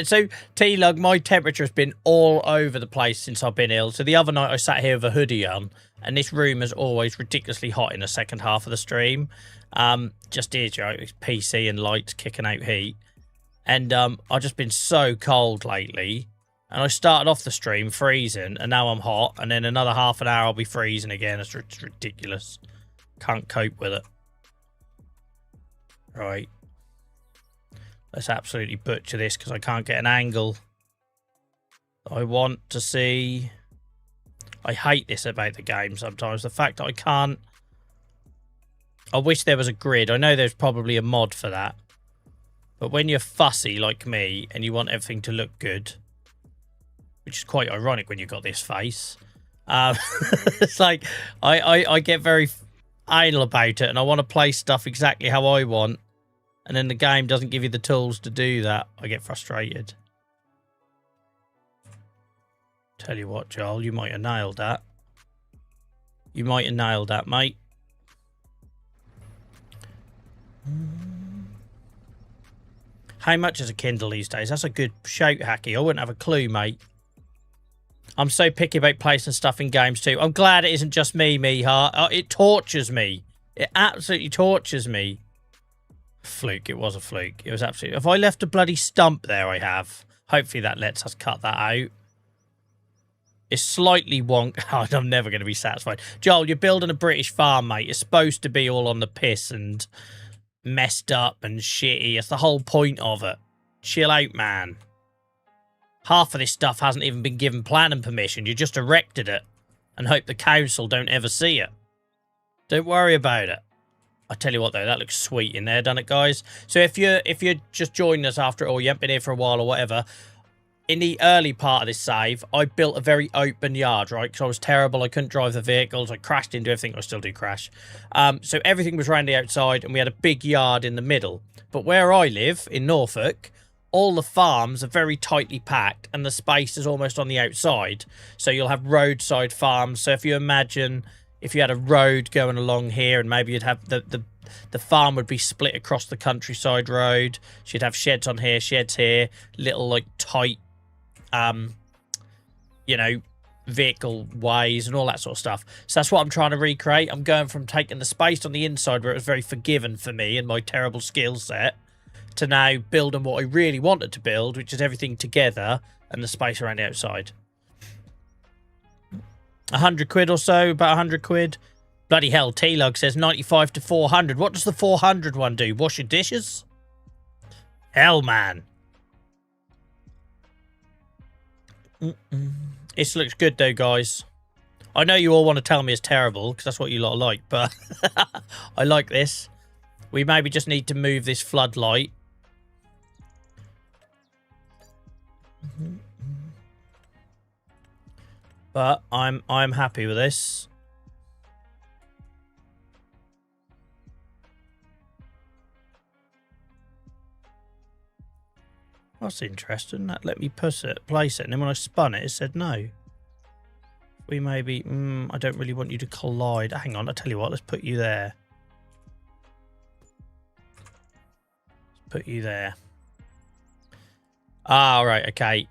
So, T-Lug, my temperature has been all over the place since I've been ill. So the other night I sat here with a hoodie on, and this room is always ridiculously hot in the second half of the stream. Just is, you know, it's PC and lights kicking out heat. And I've just been so cold lately. And I started off the stream freezing, and now I'm hot. And then another half an hour I'll be freezing again. It's ridiculous. Can't cope with it. Right. Let's absolutely butcher this because I can't get an angle I want to see. I hate this about the game sometimes. The fact that I can't... I wish there was a grid. I know there's probably a mod for that. But when you're fussy like me and you want everything to look good, which is quite ironic when you've got this face, Um, it's like I get very anal about it, and I want to play stuff exactly how I want, and then the game doesn't give you the tools to do that. I get frustrated. Tell you what, Joel, you might have nailed that. You might have nailed that, mate. How much is a Kindle these days? That's a good shout, Hacky. I wouldn't have a clue, mate. I'm so picky about placing stuff in games too. I'm glad it isn't just me, Mihar. It tortures me. It absolutely tortures me. Fluke. It was a fluke. It was absolutely... Have I left a bloody stump there? I have. Hopefully that lets us cut that out. It's slightly wonk. Oh, I'm never going to be satisfied. Joel, you're building a British farm, mate. It's supposed to be all on the piss and messed up and shitty. That's the whole point of it. Chill out, man. Half of this stuff hasn't even been given planning permission. You just erected it and hope the council don't ever see it. Don't worry about it. I tell you what, though, that looks sweet in there, doesn't it, guys? So if you're just joining us after it, or you haven't been here for a while or whatever, in the early part of this save, I built a very open yard, right? Because I was terrible. I couldn't drive the vehicles. I crashed into everything. I still do crash. So everything was around the outside, and we had a big yard in the middle. But where I live, in Norfolk, all the farms are very tightly packed, and the space is almost on the outside. So you'll have roadside farms. So if you imagine if you had a road going along here, and maybe you'd have the farm would be split across the countryside road. So you'd have sheds on here, sheds here, little like tight, you know, vehicle ways and all that sort of stuff. So that's what I'm trying to recreate. I'm going from taking the space on the inside where it was very forgiven for me and my terrible skill set, to now building what I really wanted to build, which is everything together and the space around the outside. 100 quid or so, about 100 quid. Bloody hell, T-Lug says 95 to 400. What does the 400 one do? Wash your dishes? Hell, man. This looks good, though, guys. I know you all want to tell me it's terrible, because that's what you lot like, but I like this. We maybe just need to move this floodlight. But I'm happy with this. That's interesting. That let me place it, and then when I spun it, it said no. We maybe... I don't really want you to collide. Hang on, I'll tell you what. Let's put you there. Let's put you there. Ah, right, okay.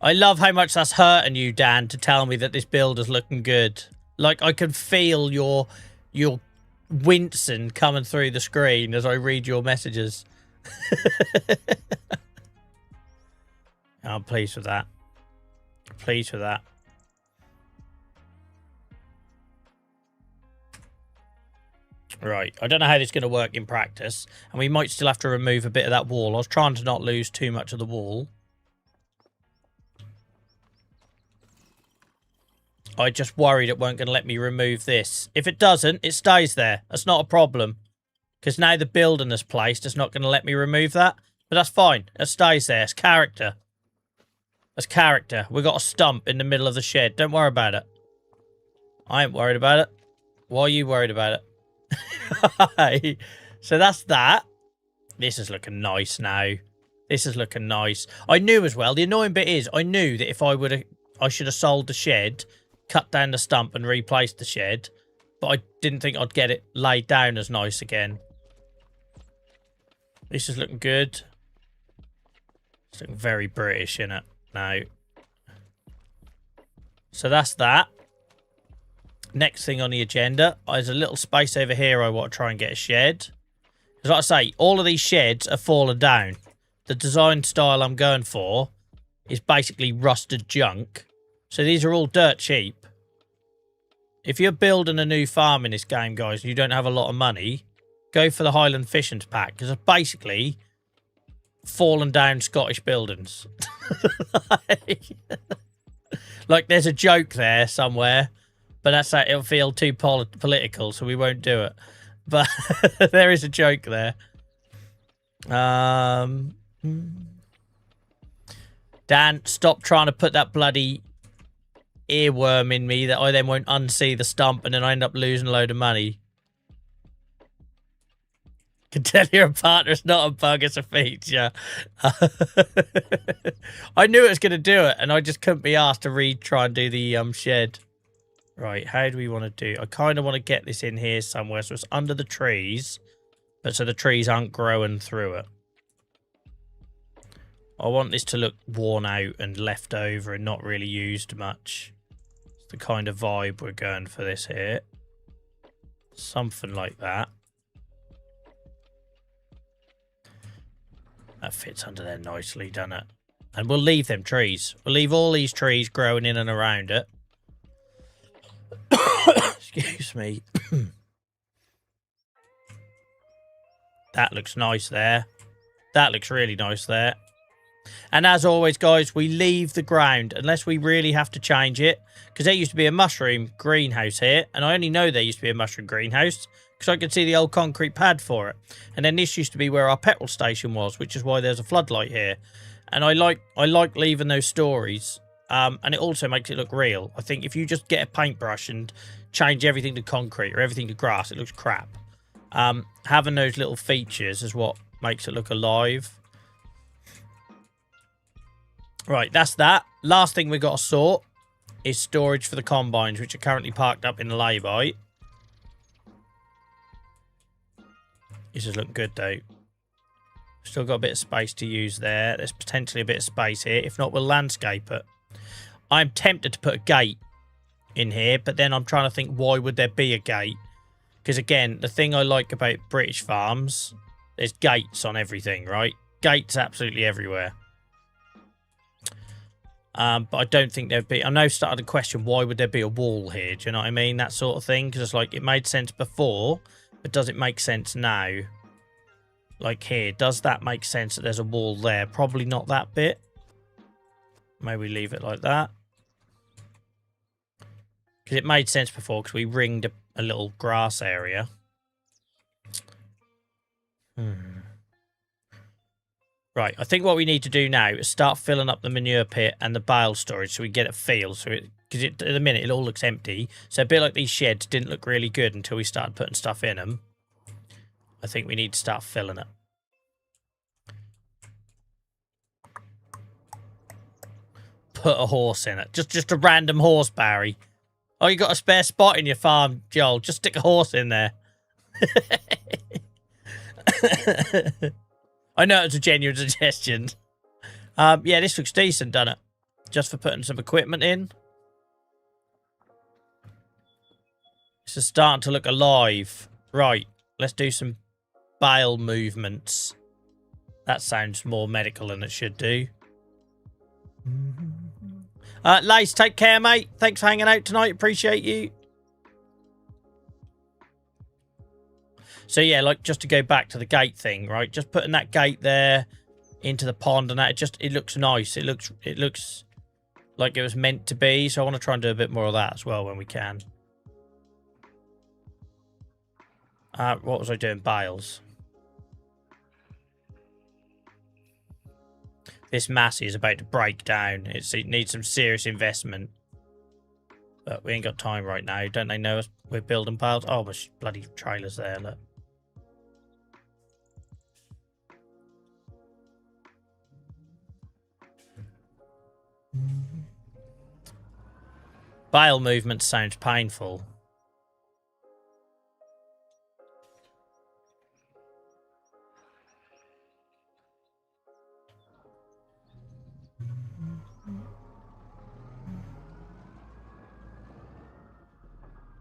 I love how much that's hurting you, Dan, to tell me that this build is looking good. Like, I can feel your wincing coming through the screen as I read your messages. I'm pleased with that. Pleased with that. Right, I don't know how this is going to work in practice, and we might still have to remove a bit of that wall. I was trying to not lose too much of the wall. I just worried it weren't going to let me remove this. If it doesn't, it stays there. That's not a problem. Because now the building is placed, it's not going to let me remove that. But that's fine. It stays there. It's character. That's character. We got a stump in the middle of the shed. Don't worry about it. I ain't worried about it. Why are you worried about it? So that's that. This is looking nice now. This is looking nice. I knew as well. The annoying bit is, I knew that if I should have sold the shed, cut down the stump and replaced the shed. But I didn't think I'd get it laid down as nice again. This is looking good. It's looking very British, innit? Now. So that's that. Next thing on the agenda is a little space over here I want to try and get a shed. Because like I say, all of these sheds are fallen down. The design style I'm going for is basically rusted junk. So these are all dirt cheap. If you're building a new farm in this game, guys, and you don't have a lot of money, go for the Highland Fissions pack. Because it's basically fallen down Scottish buildings. Like there's a joke there somewhere. But that's like, it'll feel too political, so we won't do it. But there is a joke there. Dan, stop trying to put that bloody earworm in me that I then won't unsee the stump and then I end up losing a load of money. Can tell your partner it's not a bug, it's a feature. I knew it was going to do it, and I just couldn't be asked to try and do the shed. Right, how do we want to do? I kind of want to get this in here somewhere so it's under the trees, but so the trees aren't growing through it. I want this to look worn out and left over and not really used much. It's the kind of vibe we're going for this here. Something like that. That fits under there nicely, doesn't it? And we'll leave them trees. We'll leave all these trees growing in and around it. Excuse me. That looks nice there. That looks really nice there. And as always, guys, we leave the ground unless we really have to change it. Because there used to be a mushroom greenhouse here. And I only know there used to be a mushroom greenhouse because I could see the old concrete pad for it. And then this used to be where our petrol station was, which is why there's a floodlight here. And I like leaving those stories. And it also makes it look real. I think if you just get a paintbrush and change everything to concrete or everything to grass, it looks crap. Having those little features is what makes it look alive. Right, that's that. Last thing we got to sort is storage for the combines, which are currently parked up in the lay-by. This is looking good, though. Still got a bit of space to use there. There's potentially a bit of space here. If not, we'll landscape it. I'm tempted to put a gate in here, but then I'm trying to think, why would there be a gate? Because, again, the thing I like about British farms, there's gates on everything, right? Gates absolutely everywhere. But I don't think there'd be... I know started to question, why would there be a wall here? Do you know what I mean? That sort of thing. Because it's like, it made sense before, but does it make sense now? Like here, does that make sense that there's a wall there? Probably not that bit. Maybe leave it like that. Because it made sense before, because we ringed a little grass area. Right, I think what we need to do now is start filling up the manure pit and the bale storage so we get a feel. So because at the minute it all looks empty. So a bit like these sheds didn't look really good until we started putting stuff in them. I think we need to start filling it. Put a horse in it. Just a random horse, Barry. Oh, you got a spare spot in your farm, Joel. Just stick a horse in there. I know it's a genuine suggestion. Yeah, this looks decent, doesn't it? Just for putting some equipment in. This is starting to look alive. Right, let's do some bale movements. That sounds more medical than it should do. Lace, take care, mate. Thanks for hanging out tonight. Appreciate you. So, yeah, like, just to go back to the gate thing, right? Just putting that gate there into the pond and that, it looks nice. It looks like it was meant to be. So I want to try and do a bit more of that as well when we can. What was I doing? Bales. This massey is about to break down. It needs some serious investment. But we ain't got time right now. Don't they know us? We're building piles. Oh, there's bloody trailers there, look. Bale movement sounds painful.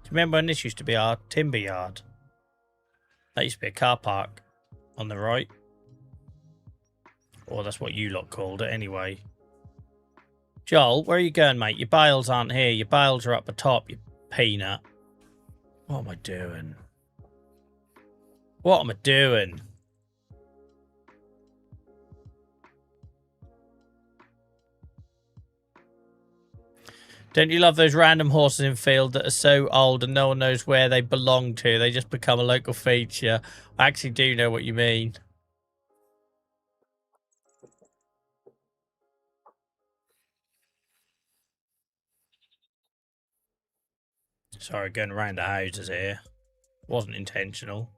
Do you remember when this used to be our timber yard? That used to be a car park on the right. Or that's what you lot called it anyway. Joel, where are you going, mate? Your bales aren't here. Your bales are up the top, you peanut. What am I doing? What am I doing? Don't you love those random horses in field that are so old and no one knows where they belong to? They just become a local feature. I actually do know what you mean. Sorry, going around the houses here. Wasn't intentional.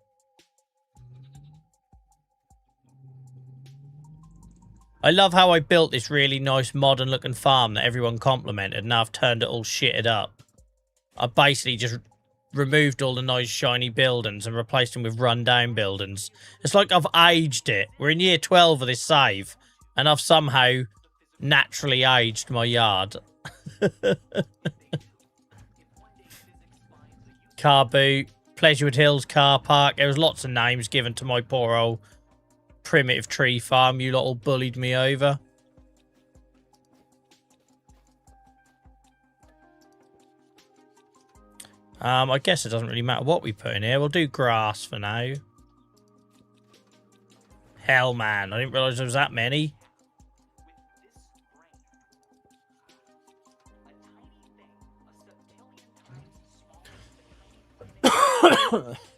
I love how I built this really nice modern looking farm that everyone complimented, and now I've turned it all shitted up. I basically just removed all the nice shiny buildings and replaced them with run-down buildings. It's like I've aged it. We're in year 12 of this save, and I've somehow naturally aged my yard. Car boot, Pleasurewood Hills car park. There was lots of names given to my poor old primitive tree farm. You lot all bullied me over. I guess it doesn't really matter what we put in here. We'll do grass for now. Hell, man. I didn't realise there was that many.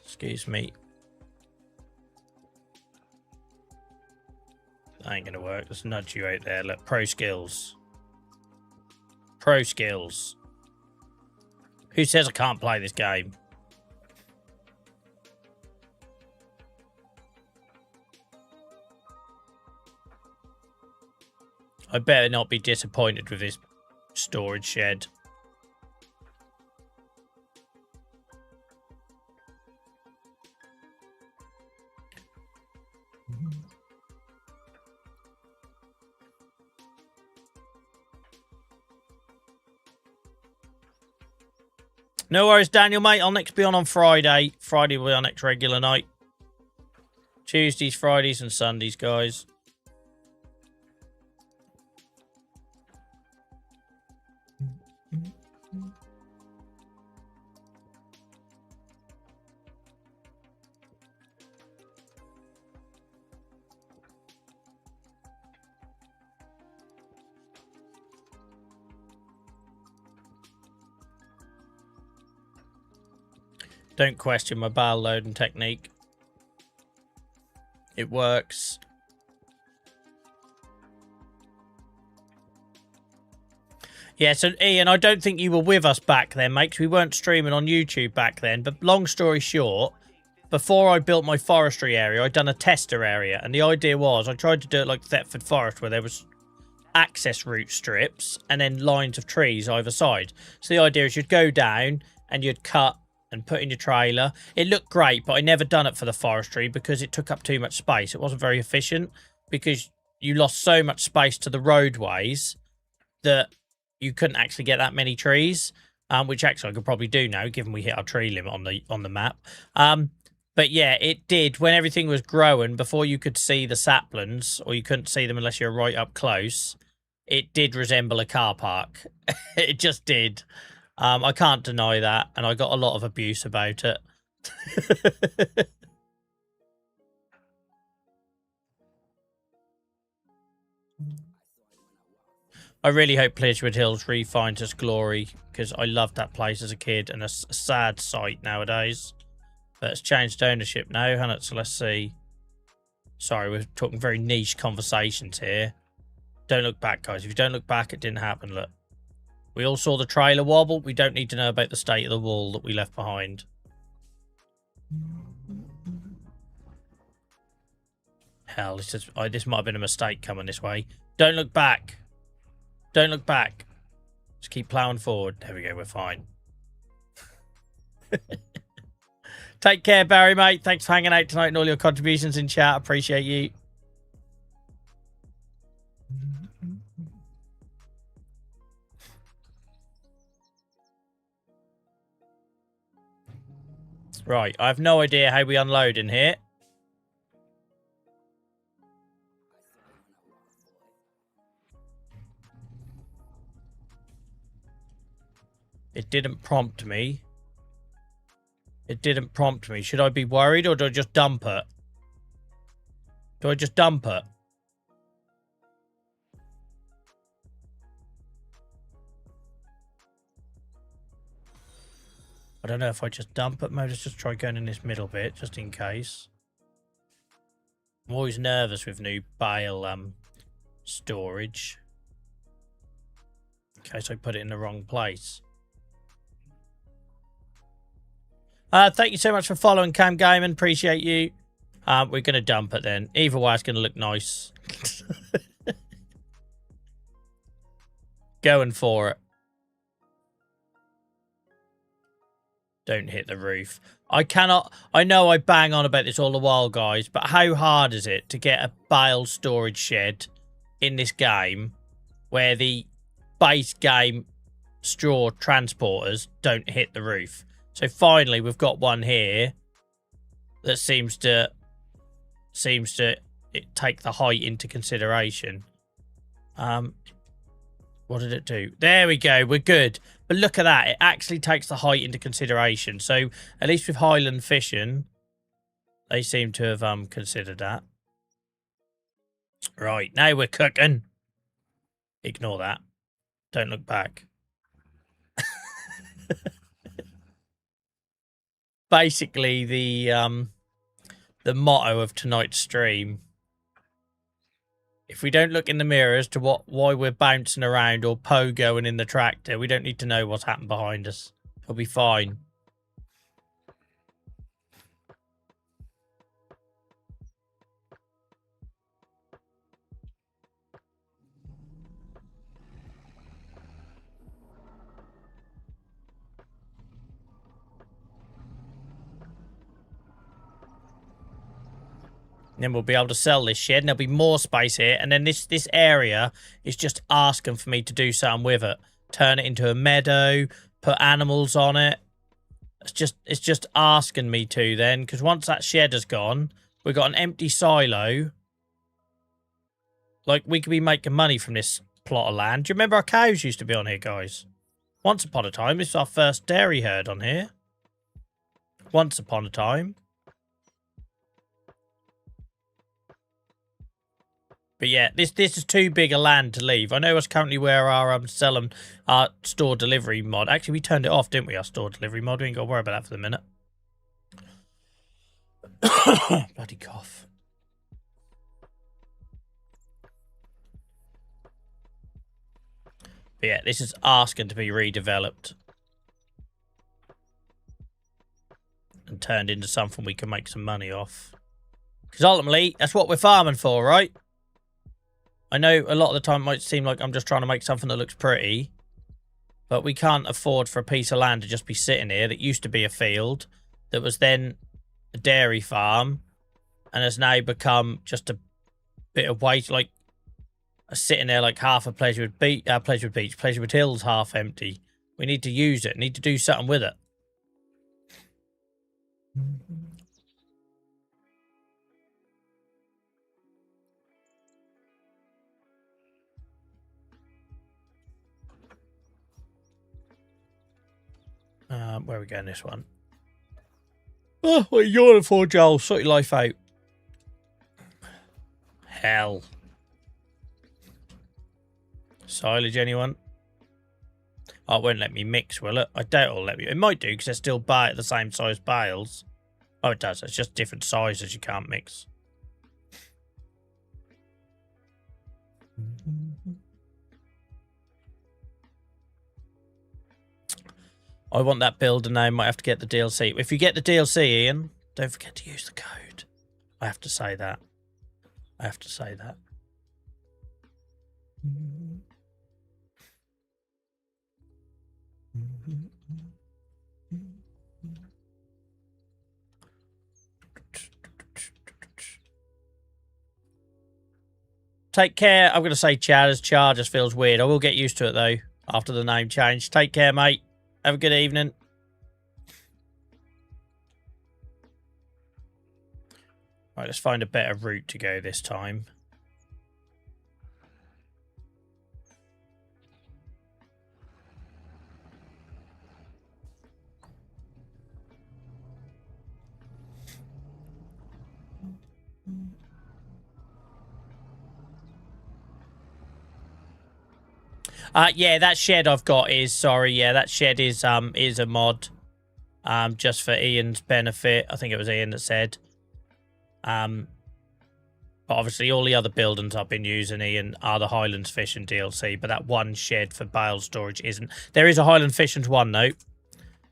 Excuse me. That ain't gonna work. Let's nudge you out there. Look, pro skills. Pro skills. Who says I can't play this game? I better not be disappointed with this storage shed. No worries, Daniel, mate. I'll next be on Friday. Friday will be our next regular night. Tuesdays, Fridays, and Sundays, guys. Don't question my barrel loading technique. It works. Yeah, so Ian, I don't think you were with us back then, mate, 'cause we weren't streaming on YouTube back then. But long story short, before I built my forestry area, I'd done a tester area. And the idea was I tried to do it like Thetford Forest, where there was access route strips and then lines of trees either side. So the idea is you'd go down and you'd cut and put in your trailer. It looked great, but I never done it for the forestry because it took up too much space. It wasn't very efficient because you lost so much space to the roadways that you couldn't actually get that many trees, which actually I could probably do now, given we hit our tree limit on the map. But yeah, it did. When everything was growing, before you could see the saplings, or you couldn't see them unless you're right up close, it did resemble a car park. It just did. I can't deny that, and I got a lot of abuse about it. I really hope Pleasurewood Hills refinds its glory, because I loved that place as a kid, and it's a sad sight nowadays. But it's changed ownership now, hasn't it? So let's see. Sorry, we're talking very niche conversations here. Don't look back, guys. If you don't look back, it didn't happen. Look. We all saw the trailer wobble. We don't need to know about the state of the wall that we left behind. Hell, this might have been a mistake coming this way. Don't look back. Don't look back. Just keep ploughing forward. There we go. We're fine. Take care, Barry, mate. Thanks for hanging out tonight and all your contributions in chat. Appreciate you. Right, I have no idea how we unload in here. It didn't prompt me. It didn't prompt me. Should I be worried or do I just dump it? Do I just dump it? I don't know if I just dump it. Maybe let's just try going in this middle bit, just in case. I'm always nervous with new bale storage. In case I put it in the wrong place. Thank you so much for following Cam Gaming. Appreciate you. We're going to dump it then. Either way, it's going to look nice. Going for it. Don't hit the roof. I know I bang on about this all the while, guys, but how hard is it to get a bale storage shed in this game where the base game straw transporters don't hit the roof? So finally, we've got one here that seems to take the height into consideration. What did it do? There we go. We're good. But look at that. It actually takes the height into consideration. So at least with Highland Fishing, they seem to have considered that. Right. Now we're cooking. Ignore that. Don't look back. Basically, the motto of tonight's stream. If we don't look in the mirror as to why we're bouncing around or pogoing in the tractor, we don't need to know what's happened behind us. It'll be fine. And then we'll be able to sell this shed, and there'll be more space here. And then this area is just asking for me to do something with it. Turn it into a meadow, put animals on it. It's just asking me to then, because once that shed has gone, we've got an empty silo. Like, we could be making money from this plot of land. Do you remember our cows used to be on here, guys? Once upon a time, this is our first dairy herd on here. Once upon a time. But yeah, this is too big a land to leave. I know it's currently where our selling our store delivery mod. Actually, we turned it off, didn't we? Our store delivery mod. We ain't got to worry about that for the minute. Bloody cough. But yeah, this is asking to be redeveloped and turned into something we can make some money off. Because ultimately, that's what we're farming for, right? I know a lot of the time it might seem like I'm just trying to make something that looks pretty, but we can't afford for a piece of land to just be sitting here that used to be a field, that was then a dairy farm, and has now become just a bit of waste, like sitting there like half a Pleasurewood Hills half empty. We need to use it, need to do something with it. Where are we going this one? Oh, what are you yawning for, Joel? Sort your life out. Hell. Silage, anyone? Oh, it won't let me mix, will it? I doubt it'll let me. It might do, because they're still the same size bales. Oh, it does. It's just different sizes you can't mix. I want that builder name. Might have to get the DLC. If you get the DLC, Ian, don't forget to use the code. I have to say that. I have to say that. Take care. I'm going to say Chad, as Chad just feels weird. I will get used to it, though, after the name change. Take care, mate. Have a good evening. Right, let's find a better route to go this time. Yeah, that shed I've got is, sorry, yeah, that shed is a mod. Just for Ian's benefit. I think it was Ian that said. But obviously all the other buildings I've been using, Ian, are the Highlands Fishing DLC, but that one shed for bale storage isn't. There is a Highland Fishing one, though.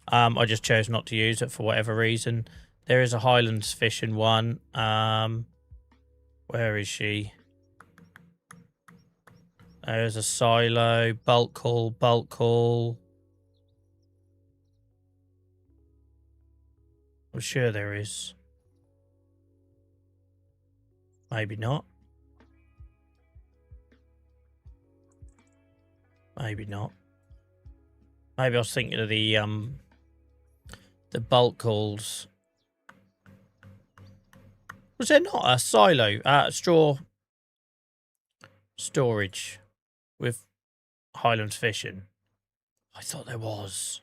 I just chose not to use it for whatever reason. There is a Highlands fishing one. Where is she? There's a silo, bulk haul, bulk haul. I'm sure there is. Maybe not. Maybe not. Maybe I was thinking of the bulk hauls. Was there not a silo, straw storage with Highlands fishing? I thought there was.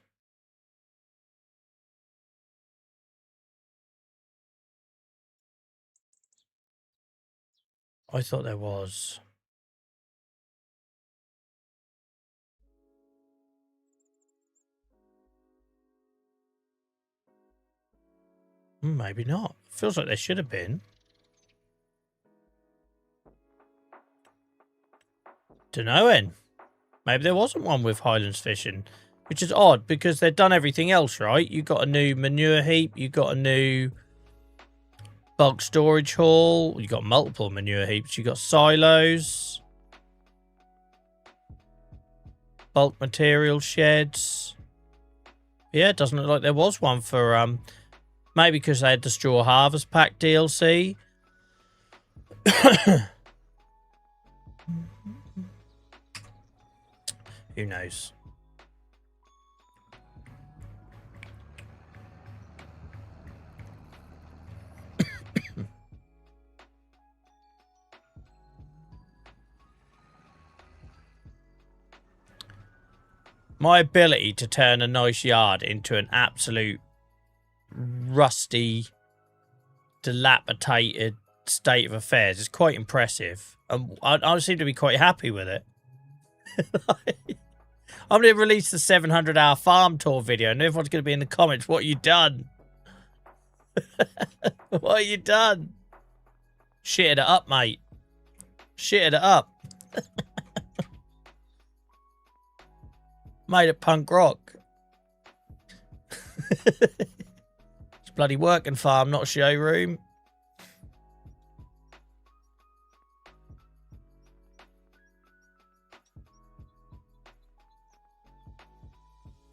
I thought there was. Maybe not. Feels like there should have been. Dunno then. Maybe there wasn't one with Highlands fishing, which is odd because they've done everything else, right? You got a new manure heap, you got a new bulk storage hall, you got multiple manure heaps, you got silos, bulk material sheds. Yeah, it doesn't look like there was one for maybe because they had the straw harvest pack DLC. Who knows? My ability to turn a nice yard into an absolute rusty, dilapidated state of affairs is quite impressive. I seem to be quite happy with it. I'm going to release the 700-hour farm tour video and everyone's going to be in the comments, what you done? What you done? Shitted it up, mate. Shitted it up. Made it punk rock. It's a bloody working farm, not a showroom.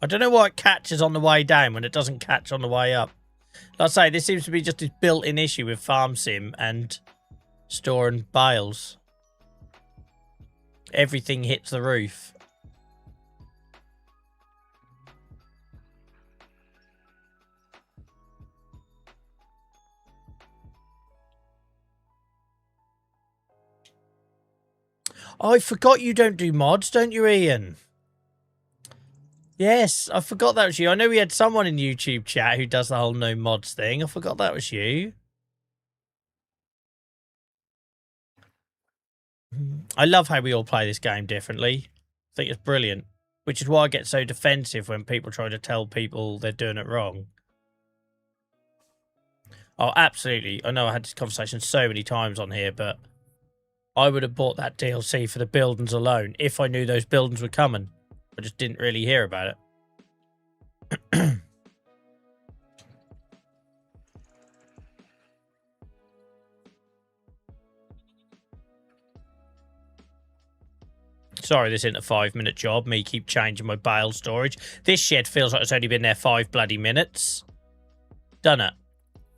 I don't know why it catches on the way down when it doesn't catch on the way up. Like I say, this seems to be just a built-in issue with Farm Sim and storing bales. Everything hits the roof. Oh, I forgot you don't do mods, don't you, Ian? Yes, I forgot that was you. I know we had someone in YouTube chat who does the whole no mods thing. I forgot that was you. I love how we all play this game differently. I think it's brilliant. Which is why I get so defensive when people try to tell people they're doing it wrong. Oh, absolutely. I know I had this conversation so many times on here, but I would have bought that DLC for the buildings alone if I knew those buildings were coming. I just didn't really hear about it. Sorry, this isn't a 5-minute job. Me keep changing my bale storage. This shed feels like it's only been there 5 bloody minutes. Done it.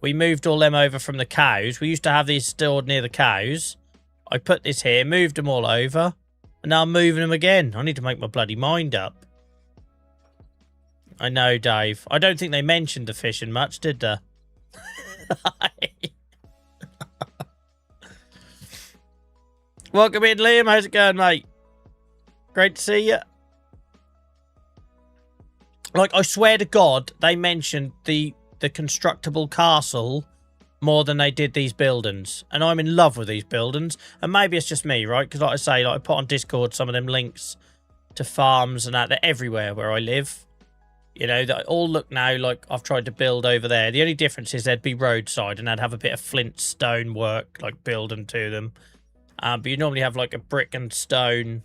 We moved all them over from the cows. We used to have these stored near the cows. I put this here, moved them all over. And now I'm moving them again. I need to make my bloody mind up. I know, Dave. I don't think they mentioned the fishing much, did they? Welcome in, Liam. How's it going, mate? Great to see you. Like, I swear to God, they mentioned the constructible castle more than they did these buildings. And I'm in love with these buildings. And maybe it's just me, right? Because like I say, like I put on Discord some of them links to farms and that. They're everywhere where I live. You know, they all look now like I've tried to build over there. The only difference is they'd be roadside and I'd have a bit of flint stone work, like building to them. But you normally have like a brick and stone,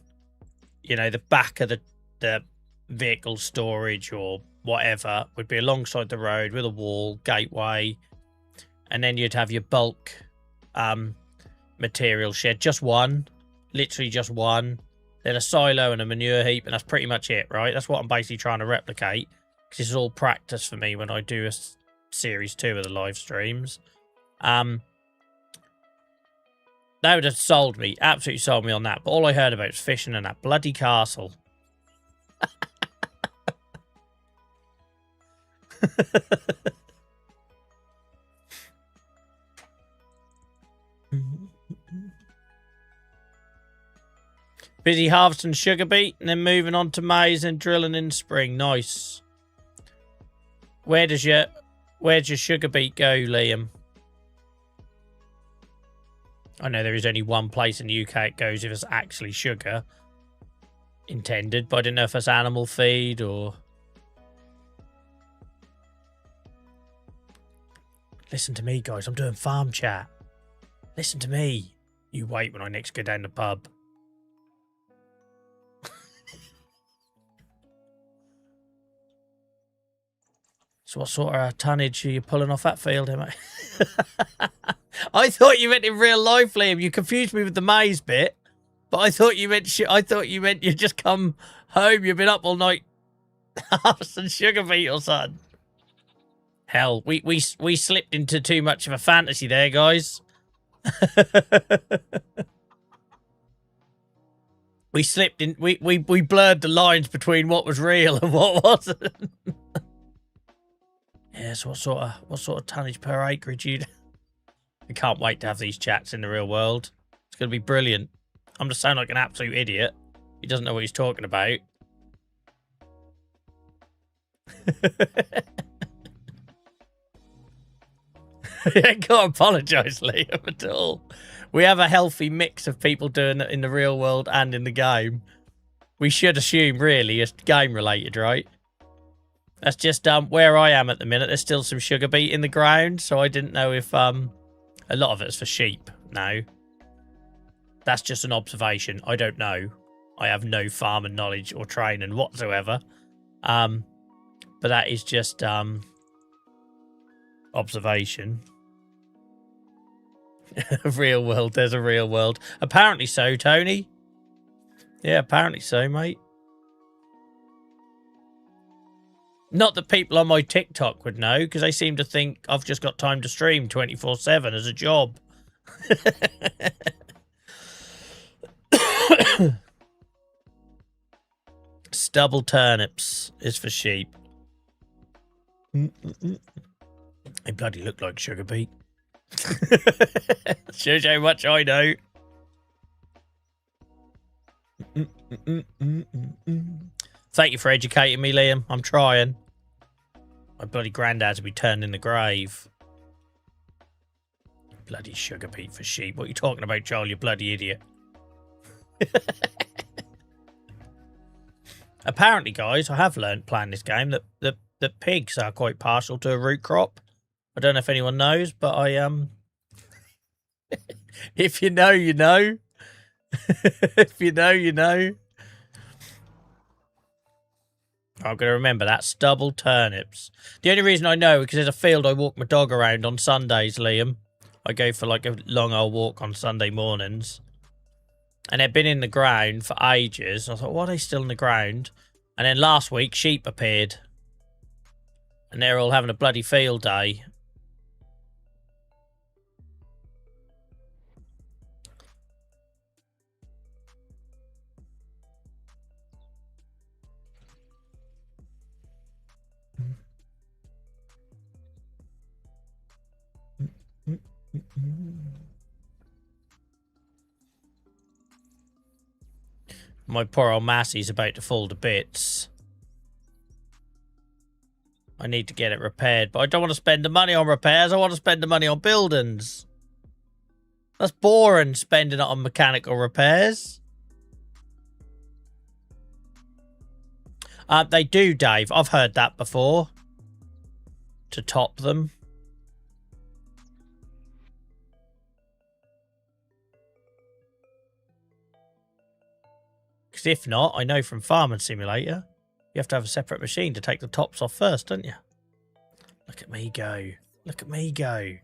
you know, the back of the vehicle storage or whatever would be alongside the road with a wall, gateway, and then you'd have your bulk material shed. Just one. Literally just one. Then a silo and a manure heap, and that's pretty much it, right? That's what I'm basically trying to replicate. Because this is all practice for me when I do a series 2 of the live streams. They would have sold me, absolutely sold me on that. But all I heard about was fishing in that bloody castle. Busy harvesting sugar beet and then moving on to maize and drilling in spring. Nice. Where's your sugar beet go, Liam? I know there is only one place in the UK it goes if it's actually sugar intended, but I didn't know if it's animal feed or... Listen to me, guys. I'm doing farm chat. Listen to me. You wait when I next go down the pub. So what sort of tonnage are you pulling off that field, mate? I thought you meant in real life, Liam. You confused me with the maize bit, but I thought you meant you just come home. You've been up all night harvesting sugar beet or something. Hell, we slipped into too much of a fantasy there, guys. We slipped in. We blurred the lines between what was real and what wasn't. Yes, what sort of tonnage per acreage you? I can't wait to have these chats in the real world. It's going to be brilliant. I'm just sounding like an absolute idiot. He doesn't know what he's talking about. I can't apologise, Liam, at all. We have a healthy mix of people doing it in the real world and in the game. We should assume, really, it's game related, right? That's just where I am at the minute. There's still some sugar beet in the ground, so I didn't know if a lot of it's for sheep now. That's just an observation. I don't know. I have no farming knowledge or training whatsoever. But that is just observation. Real world. There's a real world. Apparently so, Tony. Yeah, apparently so, mate. Not that people on my TikTok would know, because they seem to think I've just got time to stream 24/7 as a job. Stubble turnips is for sheep. They bloody look like sugar beet. Shows you how much I know. Thank you for educating me, Liam. I'm trying. My bloody granddad's will be turned in the grave. Bloody sugar beet for sheep. What are you talking about, Joel, you bloody idiot? Apparently, guys, I have learnt playing this game that pigs are quite partial to a root crop. I don't know if anyone knows, but I if you know, you know. If you know, you know. I'm going to remember that. Stubble turnips. The only reason I know is because there's a field I walk my dog around on Sundays, Liam. I go for like a long old walk on Sunday mornings. And they've been in the ground for ages. I thought, why are they still in the ground? And then last week, sheep appeared. And they're all having a bloody field day. My poor old Massey's about to fall to bits. I need to get it repaired, but I don't want to spend the money on repairs. I want to spend the money on buildings. That's boring, spending it on mechanical repairs. They do, Dave. I've heard that before. To top them. Because if not, I know from Farming Simulator, You have to have a separate machine to take the tops off first, don't you? Look at me go. Look at me go.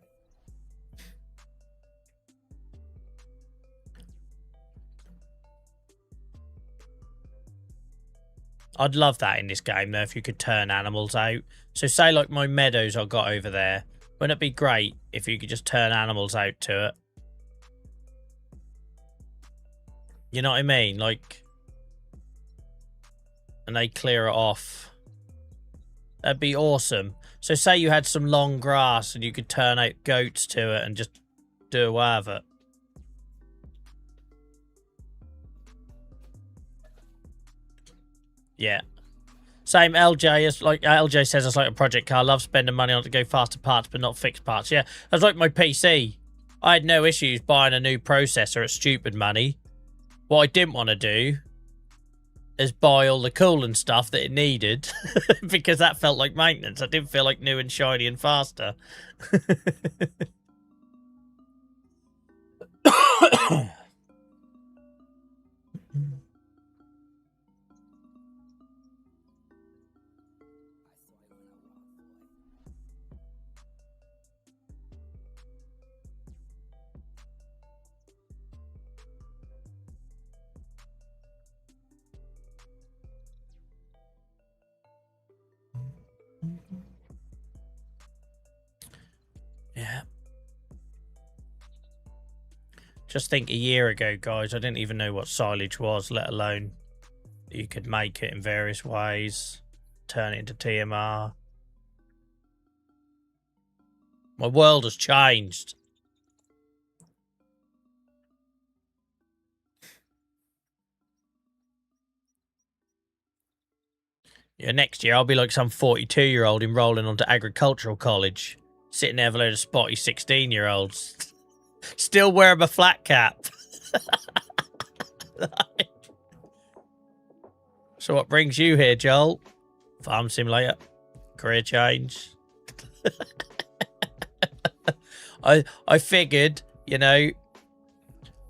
I'd love that in this game, though, if you could turn animals out. So say, like, my meadows I got over there. Wouldn't it be great if you could just turn animals out to it? You know what I mean? Like, and they clear it off. That'd be awesome. So say you had some long grass and you could turn out goats to it and just do away with it. Yeah. Same LJ, is like LJ says, it's like a project car. I love spending money on it to go faster parts, but not fixed parts. Yeah, that's like my PC. I had no issues buying a new processor at stupid money. What I didn't want to do is buy all the coolant stuff that it needed because that felt like maintenance. I didn't feel like new and shiny and faster. Yeah. Just think a year ago, guys, I didn't even know what silage was, let alone you could make it in various ways, turn it into TMR. My world has changed. Yeah, next year I'll be like some 42-year-old enrolling onto agricultural college, sitting there with a load of spotty 16-year-olds. Still wearing a flat cap. So what brings you here, Joel? Farm simulator. Career change. I figured, you know,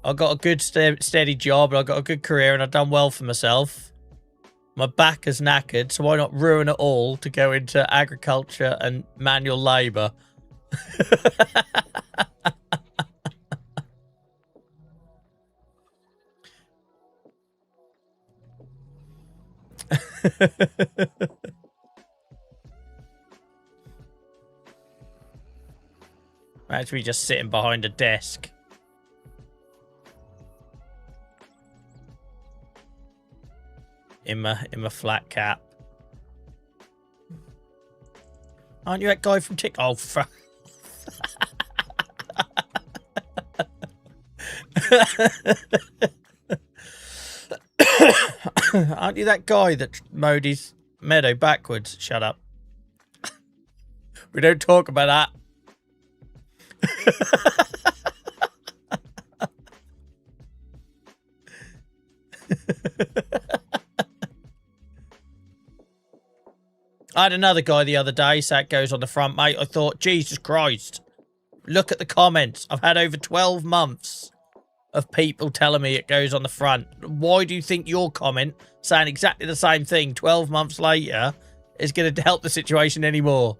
I got a good steady job and I got a good career and I've done well for myself. My back is knackered, so why not ruin it all to go into agriculture and manual labour? Imagine me just sitting behind a desk. In my flat cap. Aren't you that guy from TikTok? Oh, fuck. Aren't you that guy that mowed his meadow backwards? Shut up. We don't talk about that. I had another guy the other day, so that goes on the front, mate. I thought, Jesus Christ. Look at the comments. I've had over 12 months of people telling me it goes on the front. Why do you think your comment, saying exactly the same thing 12 months later, is going to help the situation anymore?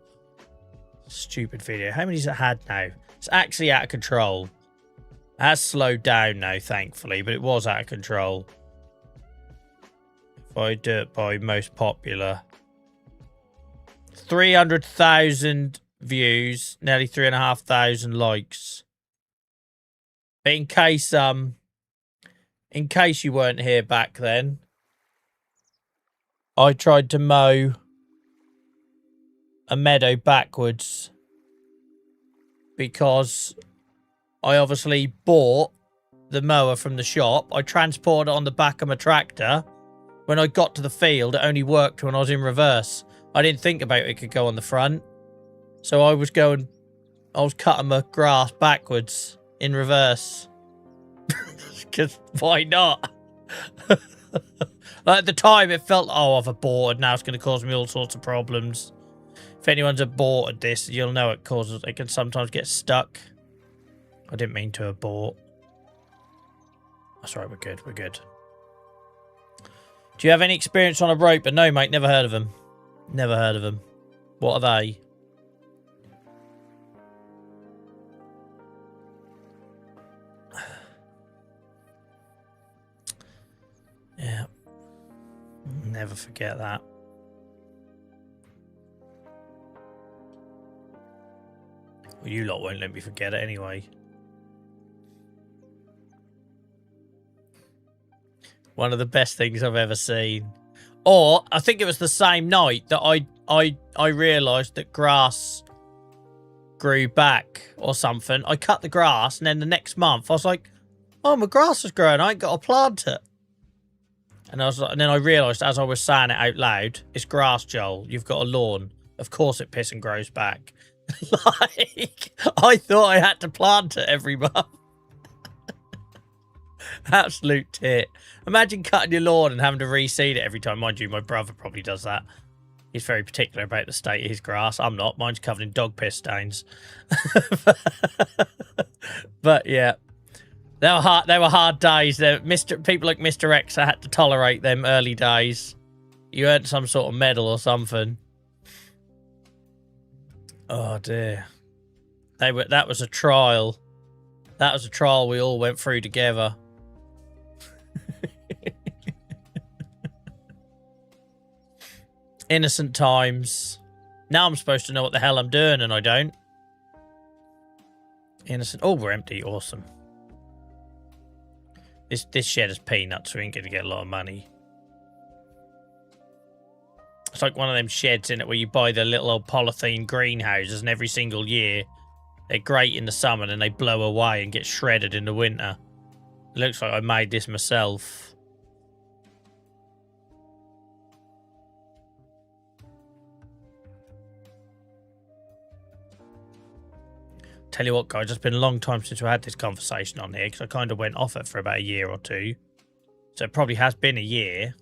Stupid video. How many's it had now? It's actually out of control. It has slowed down now, thankfully, but it was out of control. If I do it by most popular... 300,000 views, nearly 3,500 likes. But in case you weren't here back then, I tried to mow a meadow backwards because I obviously bought the mower from the shop. I transported it on the back of my tractor. When I got to the field, it only worked when I was in reverse. I didn't think about it could go on the front. So I was cutting my grass backwards in reverse. Because why not? Like at the time, it felt, oh, I've aborted. Now it's going to cause me all sorts of problems. If anyone's aborted this, you'll know it can sometimes get stuck. I didn't mean to abort. That's right, we're good. Do you have any experience on a rope? No, mate, never heard of them. Never heard of them. What are they? Yeah. Never forget that. Well, you lot won't let me forget it anyway. One of the best things I've ever seen. Or, I think it was the same night that I realised that grass grew back or something. I cut the grass, and then the next month I was like, oh, my grass is growing. I ain't got to plant it. And I was like, and then I realised as I was saying it out loud, it's grass, Joel. You've got a lawn. Of course it pisses and grows back. Like, I thought I had to plant it every month. Absolute tit. Imagine cutting your lawn and having to reseed it every time. Mind you, my brother probably does that. He's very particular about the state of his grass. I'm not. Mine's covered in dog piss stains. But yeah, they were hard. They were hard days. People like Mr. X, I had to tolerate them early days. You earned some sort of medal or something. Oh dear. That was a trial. That was a trial we all went through together. Innocent times. Now I'm supposed to know what the hell I'm doing and I don't. Innocent. Oh, we're empty. Awesome. This shed is peanuts, so we ain't going to get a lot of money. It's like one of them sheds in it where you buy the little old polythene greenhouses, and every single year they're great in the summer and they blow away and get shredded in the winter. It looks like I made this myself. Tell you what, guys, it's been a long time since we had this conversation on here because I kind of went off it for about a year or two. So it probably has been a year.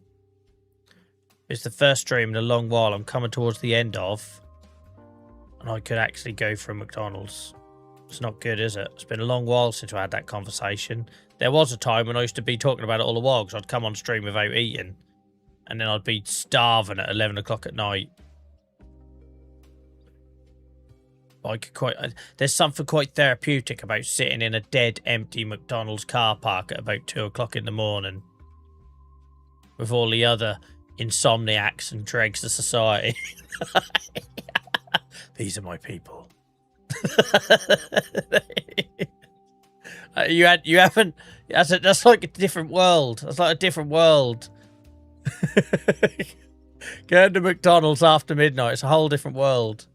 It's the first stream in a long while I'm coming towards the end of. And I could actually go for a McDonald's. It's not good, is it? It's been a long while since I had that conversation. There was a time when I used to be talking about it all the while because I'd come on stream without eating. And then I'd be starving at 11 o'clock at night. There's something quite therapeutic about sitting in a dead, empty McDonald's car park at about 2 o'clock in the morning with all the other insomniacs and dregs of society. These are my people. You haven't. That's like a different world. That's like a different world. Going to McDonald's after midnight. It's a whole different world.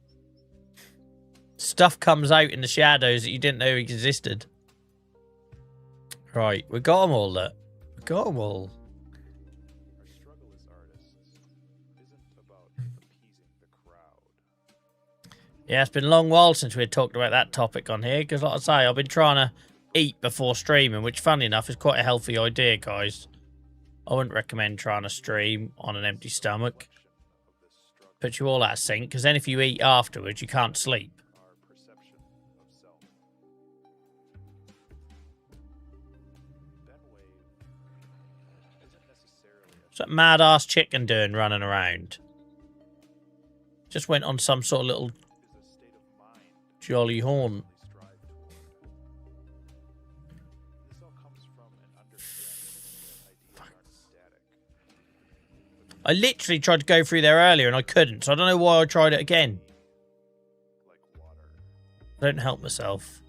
Stuff comes out in the shadows that you didn't know existed. Right, we got them all, look. We got them all. Our struggle as artists isn't about appeasing the crowd. Yeah, it's been a long while since we had talked about that topic on here, because like I say, I've been trying to eat before streaming, which, funny enough, is quite a healthy idea, guys. I wouldn't recommend trying to stream on an empty stomach. Puts you all out of sync, because then if you eat afterwards, you can't sleep. What's that mad-ass chicken doing running around? Just went on some sort of little jolly horn. I literally tried to go through there earlier and I couldn't, so I don't know why I tried it again. I don't help myself.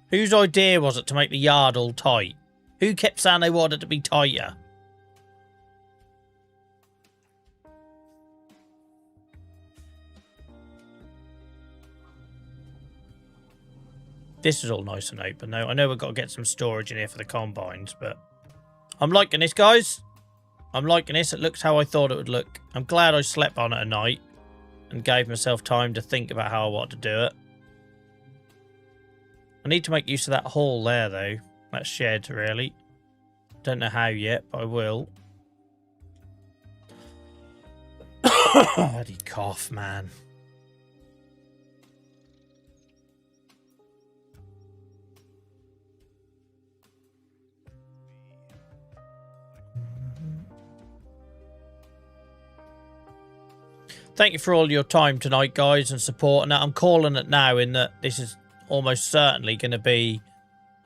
Whose idea was it to make the yard all tight? Who kept saying they wanted it to be tighter? This is all nice and open, though. I know we've got to get some storage in here for the combines, but I'm liking this, guys. I'm liking this. It looks how I thought it would look. I'm glad I slept on it at night and gave myself time to think about how I want to do it. I need to make use of that hall there, though. That shed, really. Don't know how yet, but I will. Bloody cough, man. thank you for all your time tonight, guys, and support. And I'm calling it now in that this is almost certainly going to be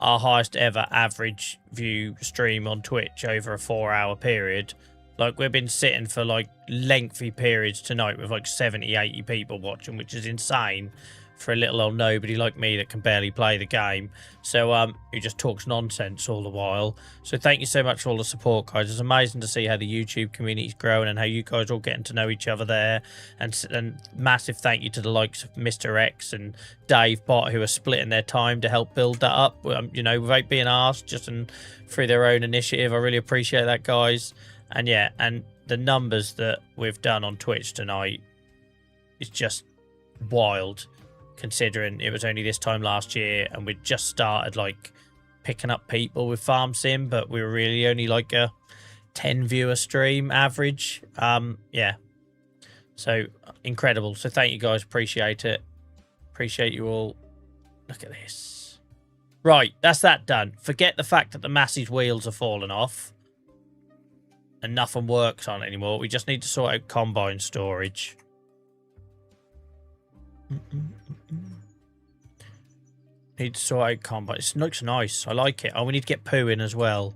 our highest ever average view stream on Twitch over a 4-hour period. Like, we've been sitting for like lengthy periods tonight with like 70, 80 people watching, which is insane for a little old nobody like me that can barely play the game. So who just talks nonsense all the while. So thank you so much for all the support, guys. It's amazing to see how the YouTube community is growing and how you guys are all getting to know each other there. And massive thank you to the likes of Mr. X and Dave Bot, who are splitting their time to help build that up, you know, without being asked, just through their own initiative. I really appreciate that, guys. And yeah, and the numbers that we've done on Twitch tonight is just wild, considering it was only this time last year and we'd just started like picking up people with Farm Sim, but we were really only like a 10 viewer stream average. Yeah, so incredible. So thank you, guys. Appreciate it. Appreciate you all. Look at this. Right, that's that done. Forget the fact that the Massey's wheels are falling off and nothing works on it anymore. We just need to sort out combine storage. Need to sort out combine. It looks nice. I like it. Oh, we need to get poo in as well,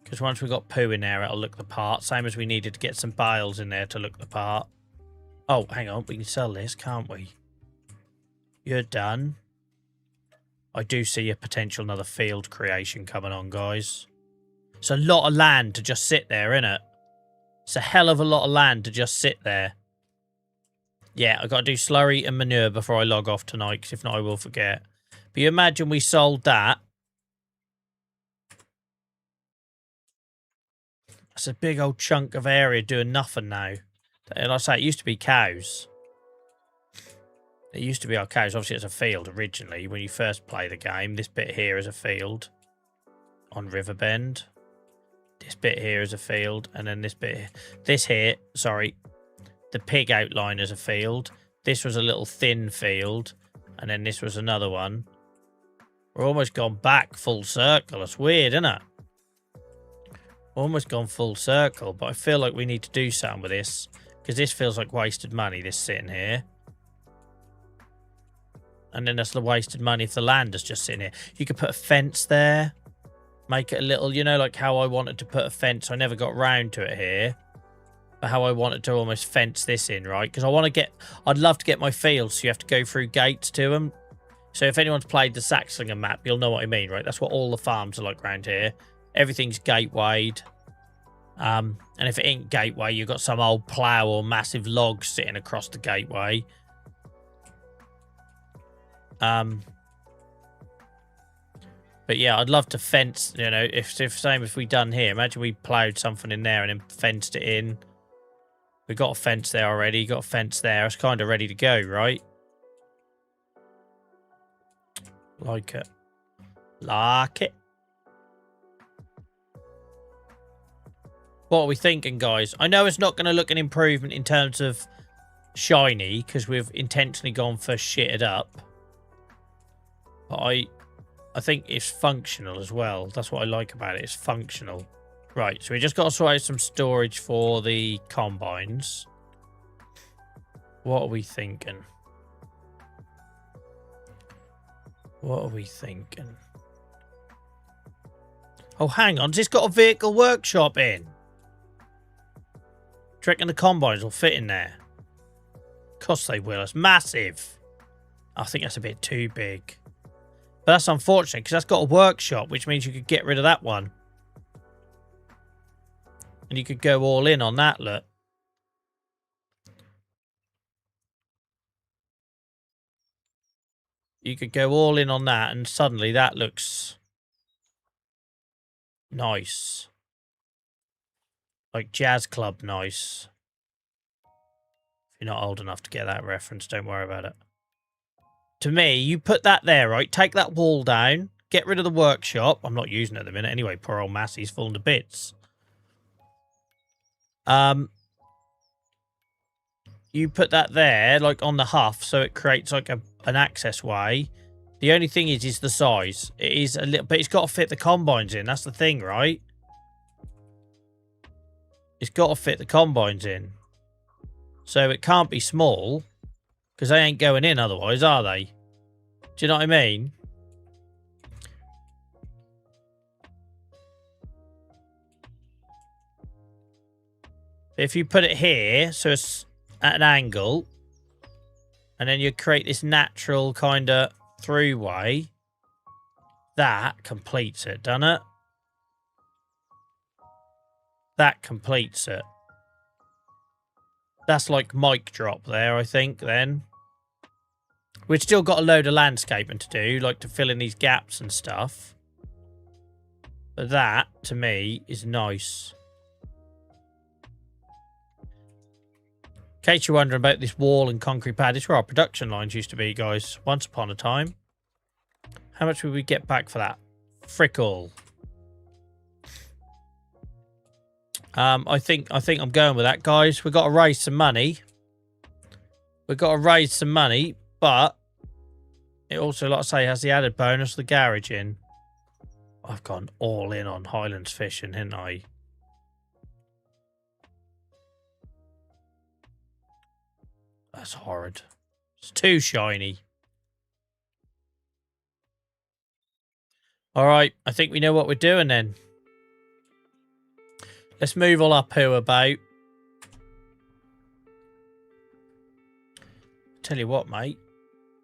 because once we've got poo in there, it'll look the part. Same as we needed to get some bales in there to look the part. Oh, hang on. We can sell this, can't we? You're done. I do see a potential another field creation coming on, guys. It's a lot of land to just sit there, isn't it? It's a hell of a lot of land to just sit there. Yeah, I've got to do slurry and manure before I log off tonight, because if not, I will forget. But you imagine we sold that. That's a big old chunk of area doing nothing now. And like I say, it used to be cows. It used to be our cows. Obviously, it's a field originally. When you first play the game, this bit here is a field on Riverbend. This bit here is a field. And then this bit here. This here, sorry. The pig outline is a field. This was a little thin field. And then this was another one. We're almost gone back full circle. It's weird, isn't it? Almost gone full circle. But I feel like we need to do something with this, because this feels like wasted money, this sitting here. And then that's the wasted money if the land is just sitting here. You could put a fence there. Make it a little, you know, like how I wanted to put a fence. I never got round to it here. But how I wanted to almost fence this in, right? Because I want to get, I'd love to get my fields, so you have to go through gates to them. So if anyone's played the Saxlinger map, you'll know what I mean, right? That's what all the farms are like around here. Everything's gatewayed. And if it ain't gateway, you've got some old plough or massive log sitting across the gateway. But yeah, I'd love to fence, you know, if same if we done here. Imagine we ploughed something in there and then fenced it in. We got a fence there already, got a fence there. It's kind of ready to go, right? Like it. Like it. What are we thinking, guys? I know it's not going to look an improvement in terms of shiny, because we've intentionally gone for shitted up. But I think it's functional as well. That's what I like about it. It's functional. Right, so we just got to sort out some storage for the combines. What are we thinking? What are we thinking? Oh, hang on. It's got a vehicle workshop in. Do you reckon the combines will fit in there? Of course they will. It's massive. I think that's a bit too big. But that's unfortunate, because that's got a workshop, which means you could get rid of that one. And you could go all in on that, look. You could go all in on that, and suddenly that looks nice. Like Jazz Club nice. If you're not old enough to get that reference, don't worry about it. To me, you put that there, right? Take that wall down. Get rid of the workshop. I'm not using it at the minute anyway. Poor old Massey's falling to bits. You put that there, like on the huff, so it creates like an access way. The only thing is the size. It is a little, but it's got to fit the combines in. That's the thing, right? It's got to fit the combines in. So it can't be small, because they ain't going in otherwise, are they? Do you know what I mean? If you put it here, so it's at an angle, and then you create this natural kind of throughway, that completes it, doesn't it? That completes it. That's like mic drop there, I think, then. We've still got a load of landscaping to do, like to fill in these gaps and stuff. But that, to me, is nice. In case you're wondering about this wall and concrete pad, this is where our production lines used to be, guys. Once upon a time. How much would we get back for that? Frickle. I think I'm going with that, guys. We've got to raise some money. We've got to raise some money, but it also, like I say, has the added bonus of the garage in. I've gone all in on Highlands fishing, haven't I? That's horrid. It's too shiny. All right, I think we know what we're doing then. Let's move all up here about. Tell you what, mate.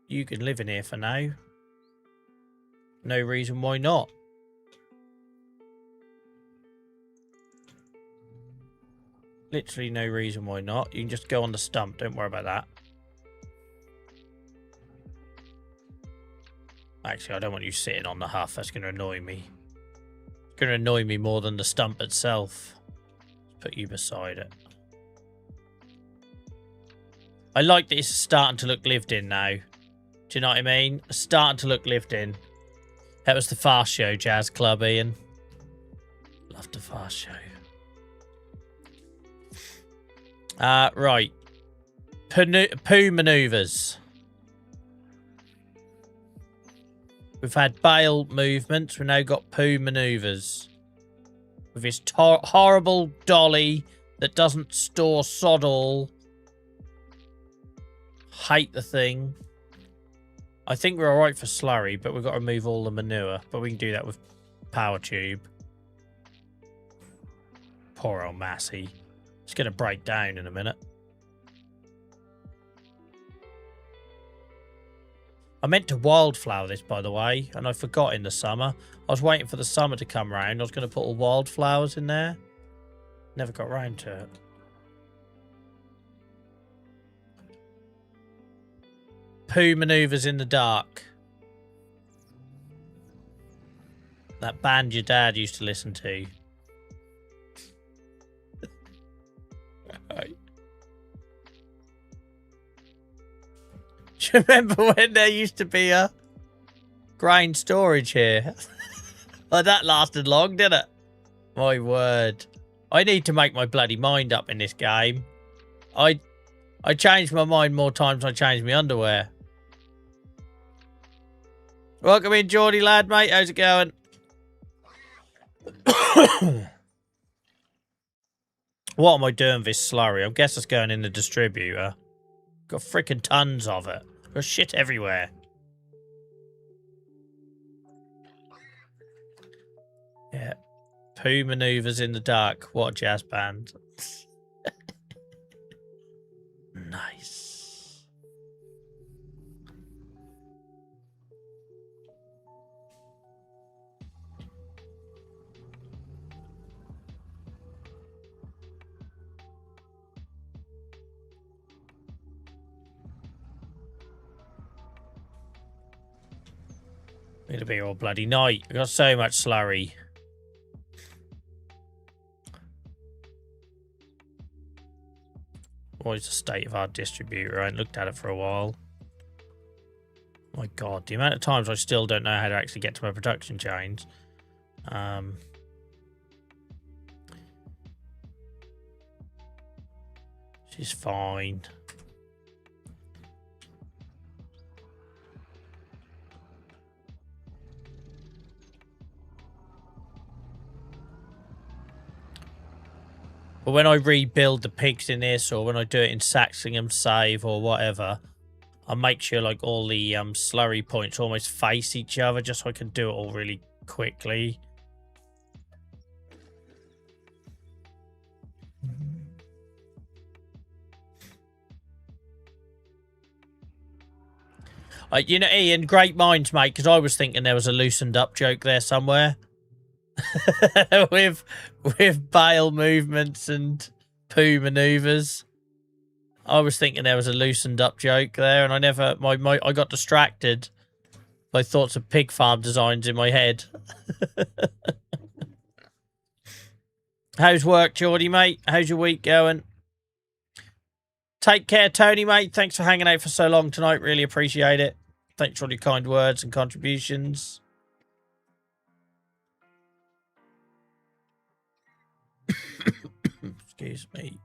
You can live in here for now. No reason why not. Literally no reason why not. You can just go on the stump. Don't worry about that. Actually, I don't want you sitting on the huff. That's going to annoy me. It's going to annoy me more than the stump itself. Let's put you beside it. I like that it's starting to look lived in now. Do you know what I mean? It's starting to look lived in. That was the Fast Show Jazz Club, Ian. Love the Fast Show. Right. Poo maneuvers. We've had bail movements. We've now got poo maneuvers. With this horrible dolly that doesn't store sod all. Hate the thing. I think we're alright for slurry, but we've got to remove all the manure. But we can do that with power tube. Poor old Massey. It's going to break down in a minute. I meant to wildflower this, by the way, and I forgot in the summer. I was waiting for the summer to come round. I was going to put all wildflowers in there. Never got round to it. Poo maneuvers in the dark. That band your dad used to listen to. Right. Do you remember when there used to be a grain storage here? Well, that lasted long, didn't it? My word. I need to make my bloody mind up in this game. I changed my mind more times than I changed my underwear. Welcome in, Geordie lad, mate. How's it going? What am I doing with this slurry? I guess it's going in the distributor. Got freaking tons of it. There's shit everywhere. Yeah. Poo maneuvers in the dark. What a jazz band. Nice. It'll be all bloody night. I've got so much slurry. What is the state of our distributor? I haven't looked at it for a while. My God, the amount of times I still don't know how to actually get to my production chains. She's fine. But But when I rebuild the pigs in this, or when I do it in Saxingham Save or whatever, I make sure like all the slurry points almost face each other, just so I can do it all really quickly. You know, Ian, great minds, mate, because I was thinking there was a loosened up joke there somewhere. with bail movements and poo maneuvers. I was thinking there was a loosened up joke there, and I never I got distracted by thoughts of pig farm designs in my head. How's work, Geordie, mate? How's your week going? Take care, Tony, mate. Thanks for hanging out for so long tonight. Really appreciate it. Thanks for all your kind words and contributions. Excuse me.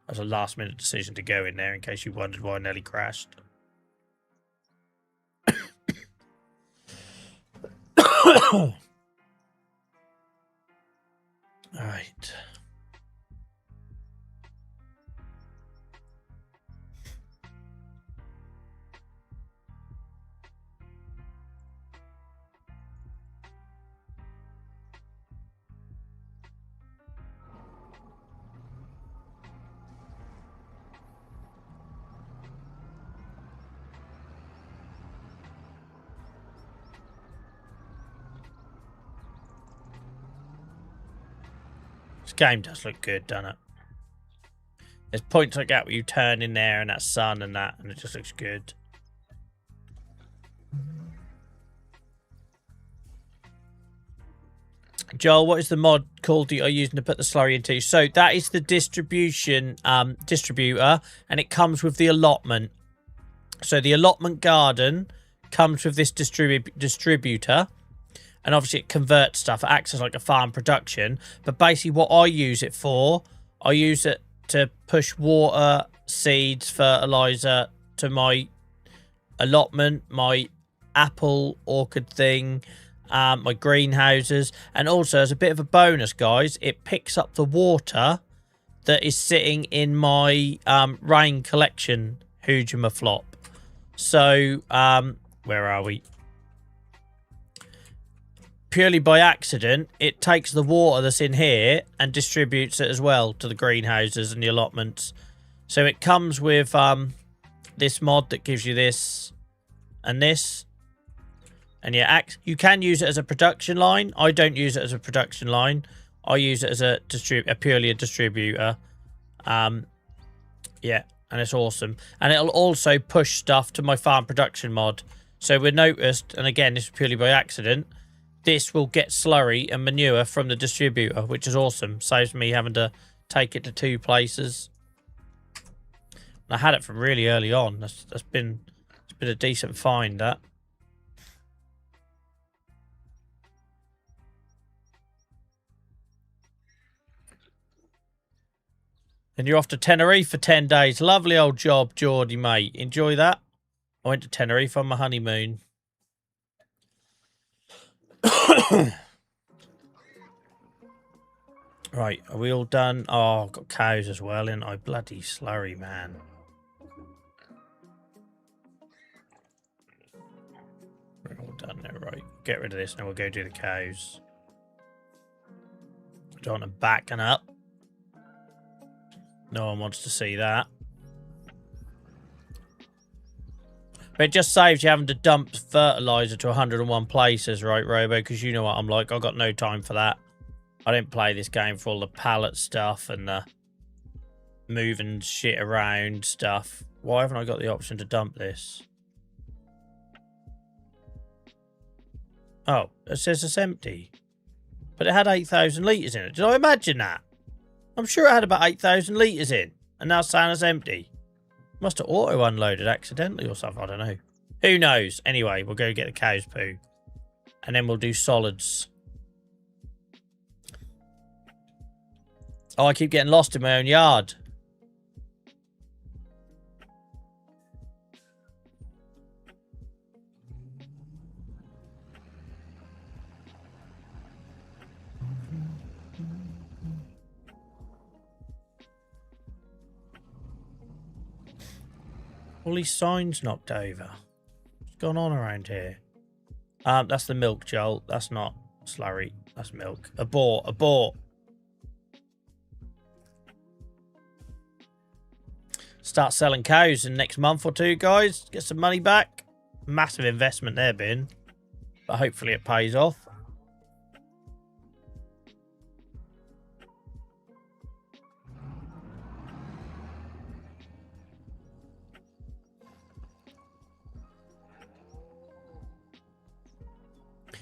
That was a last-minute decision to go in there, in case you wondered why I nearly crashed. All right. This game does look good, doesn't it? There's points like that where you turn in there and that sun and that, and it just looks good. Joel, what is the mod called that you're using to put the slurry into? So that is the distribution distributor, and it comes with the allotment. So the allotment garden comes with this distributor, and obviously it converts stuff. It acts as like a farm production. But basically what I use it for, I use it to push water, seeds, fertilizer to my allotment, my apple orchard thing, my greenhouses, and also as a bit of a bonus, guys, it picks up the water that is sitting in my rain collection Hujima flop. So where are we? Purely by accident, it takes the water that's in here and distributes it as well to the greenhouses and the allotments. So it comes with this mod that gives you this and this. And yeah, you can use it as a production line. I don't use it as a production line. I use it as a purely a distributor. Yeah, and it's awesome. And it'll also push stuff to my farm production mod. So we noticed, and again, this is purely by accident, this will get slurry and manure from the distributor, which is awesome. Saves me having to take it to 2 places. And I had it from really early on. It's been a decent find, that. And you're off to Tenerife for 10 days. Lovely old job, Geordie, mate. Enjoy that. I went to Tenerife on my honeymoon. Right, are we all done? Oh, I've got cows as well, and I bloody slurry, man. We're all done now, right? Get rid of this, and we'll go do the cows. Don't want them backing up. No one wants to see that. But it just saves you having to dump fertilizer to 101 places, right, Robo? Because you know what I'm like. I've got no time for that. I don't play this game for all the pallet stuff and the moving shit around stuff. Why haven't I got the option to dump this? Oh, it says it's empty. But it had 8,000 litres in it. Did I imagine that? I'm sure it had about 8,000 litres in. And now it's saying it's empty. Must have auto-unloaded accidentally or something. I don't know. Who knows? Anyway, we'll go get the cow's poo. And then we'll do solids. Oh, I keep getting lost in my own yard. All these signs knocked over. What's going on around here? That's the milk, Joel. That's not slurry. That's milk. Abort. Abort. Start selling cows in the next month or two, guys. Get some money back. Massive investment there, been. But hopefully it pays off.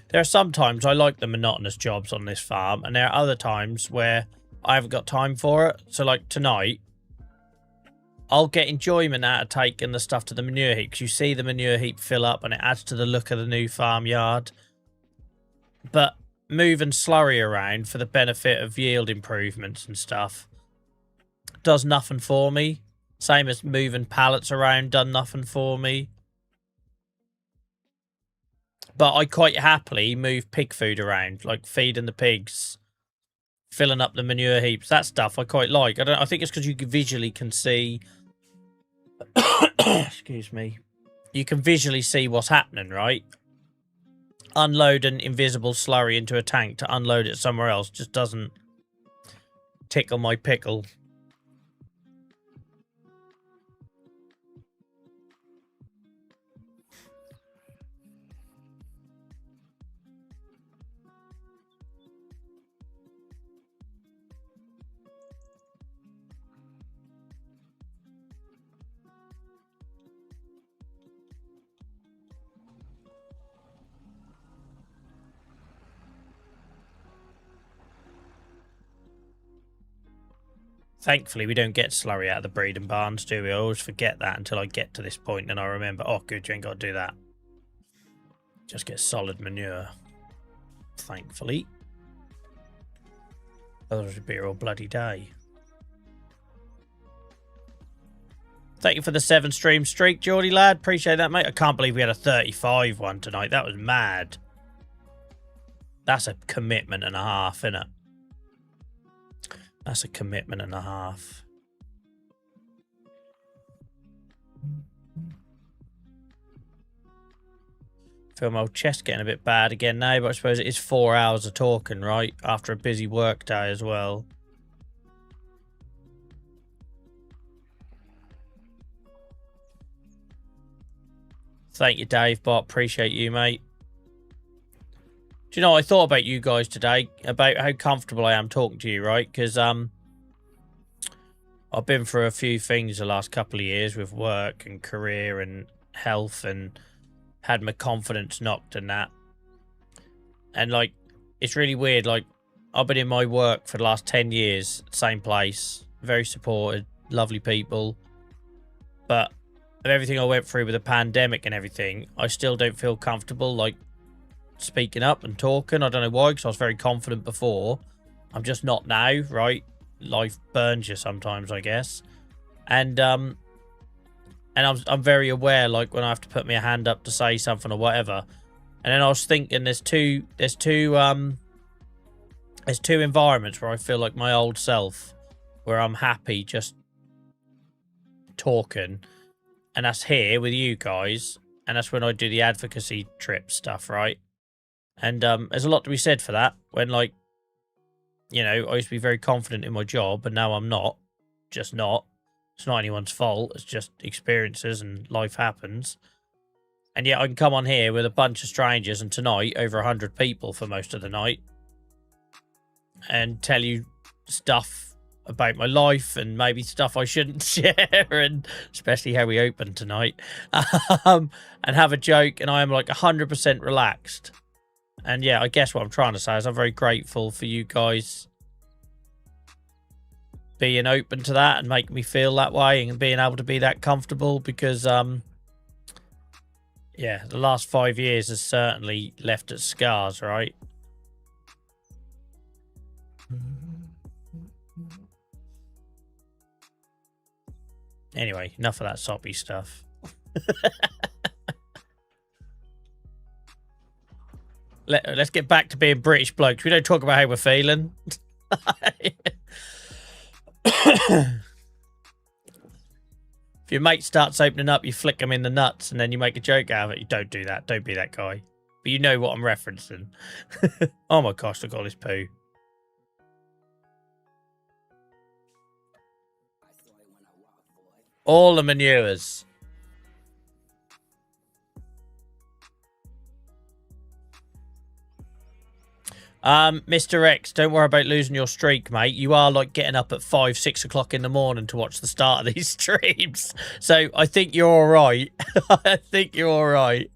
There are some times I like the monotonous jobs on this farm, and there are other times where I haven't got time for it. So like tonight, I'll get enjoyment out of taking the stuff to the manure heap, because you see the manure heap fill up and it adds to the look of the new farmyard. But moving slurry around for the benefit of yield improvements and stuff does nothing for me. Same as moving pallets around done nothing for me. But I quite happily move pig food around, like feeding the pigs, filling up the manure heaps. That stuff I quite like. I think it's because you visually can see. Excuse me. You can visually see what's happening, right? Unloading invisible slurry into a tank to unload it somewhere else just doesn't tickle my pickle. Thankfully, we don't get slurry out of the breeding barns, do we? I always forget that until I get to this point, and I remember, oh, good, you ain't got to do that. Just get solid manure. Thankfully. Otherwise, it'd be a real bloody day. Thank you for the 7-stream streak, Geordie lad. Appreciate that, mate. I can't believe we had a 35 one tonight. That was mad. That's a commitment and a half, innit? That's a commitment and a half. Feel my old chest getting a bit bad again now, but I suppose it is 4 hours of talking, right? After a busy work day as well. Thank you, Dave Bot. Appreciate you, mate. Do you know, I thought about you guys today, about how comfortable I am talking to you, right? Because I've been through a few things the last couple of years with work and career and health, and had my confidence knocked and that. And, like, it's really weird. Like, I've been in my work for the last 10 years, same place, very supported, lovely people. But of everything I went through with the pandemic and everything, I still don't feel comfortable, like, speaking up and talking. I don't know why, because I was very confident before. I'm just not now, right? Life burns you sometimes, I guess. And I'm very aware, like, when I have to put my hand up to say something or whatever. And then I was thinking there's two environments where I feel like my old self, where I'm happy just talking, and that's here with you guys, and that's when I do the advocacy trip stuff, right? And there's a lot to be said for that. When, like, you know, I used to be very confident in my job, and now I'm not. Just not. It's not anyone's fault. It's just experiences, and life happens. And yet I can come on here with a bunch of strangers, and tonight over 100 people for most of the night, and tell you stuff about my life, and maybe stuff I shouldn't share, and especially how we open tonight, and have a joke, and I am like 100% relaxed. And yeah, I guess what I'm trying to say is I'm very grateful for you guys being open to that and making me feel that way, and being able to be that comfortable, because yeah, the last 5 years has certainly left its scars, right? Anyway, enough of that soppy stuff. Let's get back to being British blokes. We don't talk about how we're feeling. If your mate starts opening up, you flick them in the nuts and then you make a joke out of it. You don't do that. Don't be that guy. But you know what I'm referencing. Oh my gosh, look at all this poo. All the manures. Mr. X, don't worry about losing your streak, mate. You are like getting up at 5, 6 o'clock in the morning to watch the start of these streams. So I think you're all right. I think you're all right.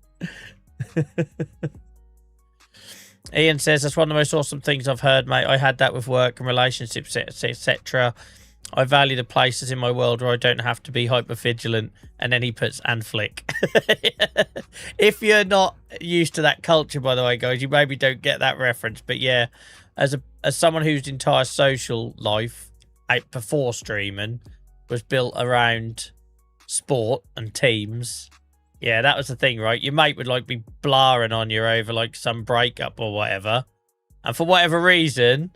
Ian says, that's one of the most awesome things I've heard, mate. I had that with work and relationships, etc. I value the places in my world where I don't have to be hyper vigilant. And then he puts and flick. If you're not used to that culture, by the way, guys, you maybe don't get that reference. But yeah, as someone whose entire social life before streaming was built around sport and teams, yeah, that was the thing, right? Your mate would like be blaring on you over like some breakup or whatever. And for whatever reason,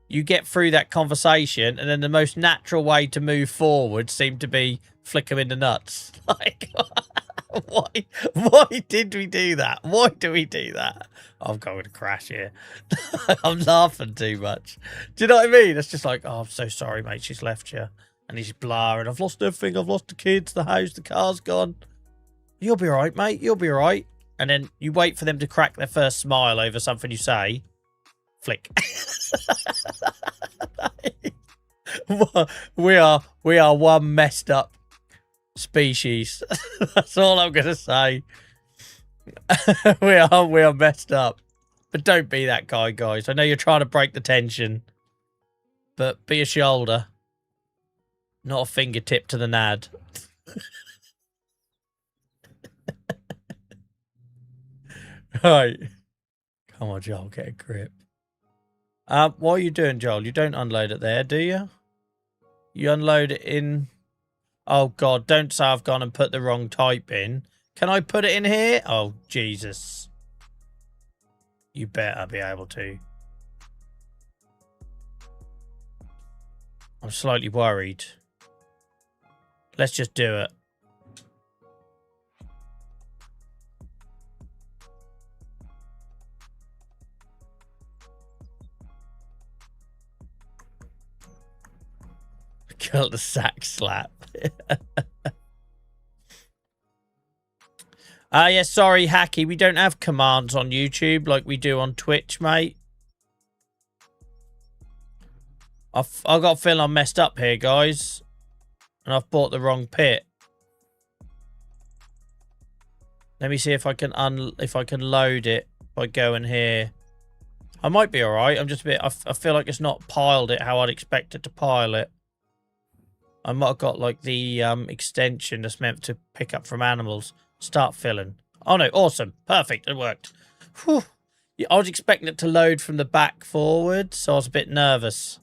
you get through that conversation, and then the most natural way to move forward seemed to be flick them in the nuts. Like, why did we do that? Why do we do that? I'm going to crash here. I'm laughing too much. Do you know what I mean? It's just like, oh, I'm so sorry, mate. She's left you. And he's blaring. I've lost everything. I've lost the kids, the house, the car's gone. You'll be all right, mate. You'll be all right. And then you wait for them to crack their first smile over something you say. Flick. we are one messed up species. That's all I'm gonna say. we are messed up. But don't be that guy, guys. I know you're trying to break the tension, but be a shoulder, not a fingertip to the nad. Right. Come on, Joel, get a grip. What are you doing, Joel? You don't unload it there, do you? You unload it in... Oh, God, don't say I've gone and put the wrong type in. Can I put it in here? Oh, Jesus. You better be able to. I'm slightly worried. Let's just do it. Kill the sack slap. Yeah, sorry, Hacky. We don't have commands on YouTube like we do on Twitch, mate. I've got a feeling I'm messed up here, guys. And I've bought the wrong pit. Let me see if I can load it by going here. I might be alright. I'm just a bit... I feel like it's not piled it how I'd expect it to pile it. I might have got like the extension that's meant to pick up from animals. Start filling. Oh no, awesome. Perfect, it worked. Whew. Yeah, I was expecting it to load from the back forward, so I was a bit nervous.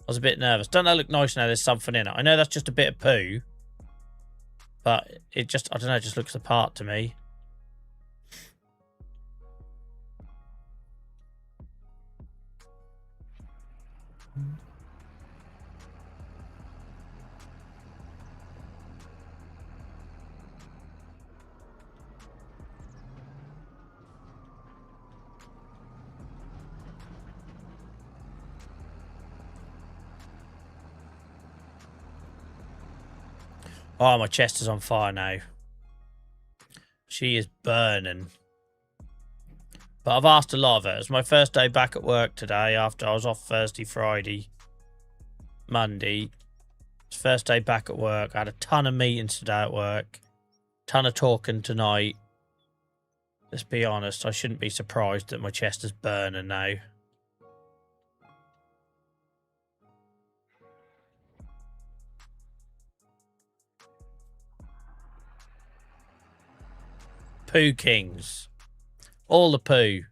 Don't that look nice now there's something in it? I know that's just a bit of poo. But it just, I don't know, it just looks the part to me. Oh, my chest is on fire now. She is burning. But I've asked a lot of it. It's my first day back at work today after I was off Thursday, Friday, Monday. It's first day back at work. I had a ton of meetings today at work. Ton of talking tonight. Let's be honest, I shouldn't be surprised that my chest is burning now. Poo Kings. All the poo.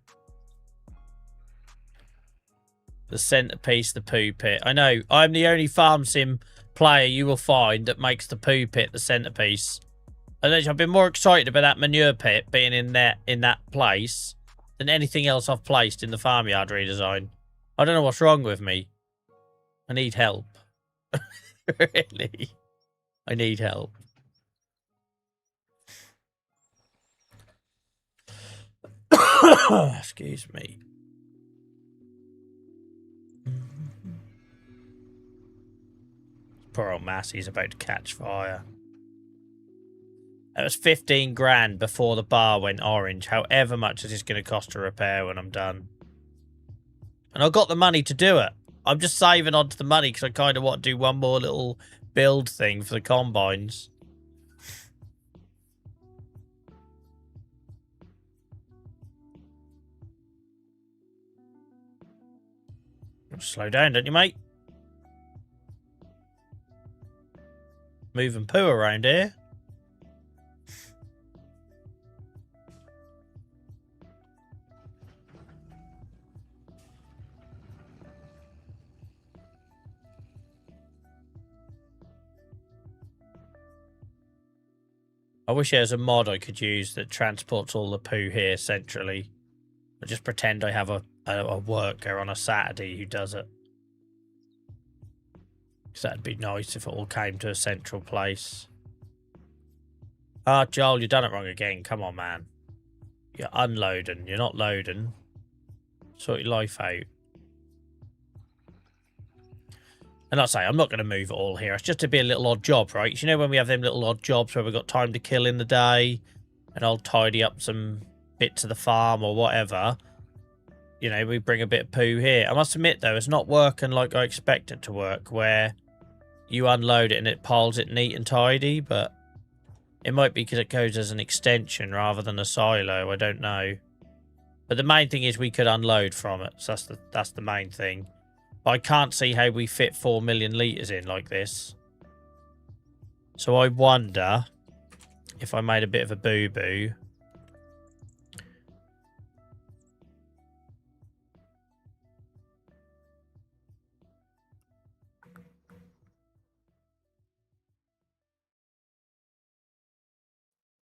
The centerpiece, the poo pit. I know, I'm the only farm sim player you will find that makes the poo pit the centerpiece. I've been more excited about that manure pit being in that place than anything else I've placed in the farmyard redesign. I don't know what's wrong with me. I need help. Really. I need help. Excuse me. Poor old Massey's about to catch fire. It was 15 grand before the bar went orange. However much it is going to cost to repair when I'm done. And I've got the money to do it. I'm just saving onto the money because I kind of want to do one more little build thing for the combines. Slow down, don't you, mate? Moving poo around here. I wish there was a mod I could use that transports all the poo here centrally. I just pretend I have a worker on a Saturday who does it. Because that'd be nice if it all came to a central place. Ah, Joel, you done it wrong again. Come on, man. You're unloading. You're not loading. Sort your life out. And like I say, I'm not going to move it all here. It's just to be a little odd job, right? You know when we have them little odd jobs where we've got time to kill in the day and I'll tidy up some bits of the farm or whatever. You know, we bring a bit of poo here. I must admit, though, it's not working like I expect it to work, where you unload it and it piles it neat and tidy, but it might be because it goes as an extension rather than a silo. I don't know. But the main thing is we could unload from it. So that's the main thing. But I can't see how we fit 4 million litres in like this. So I wonder if I made a bit of a boo-boo.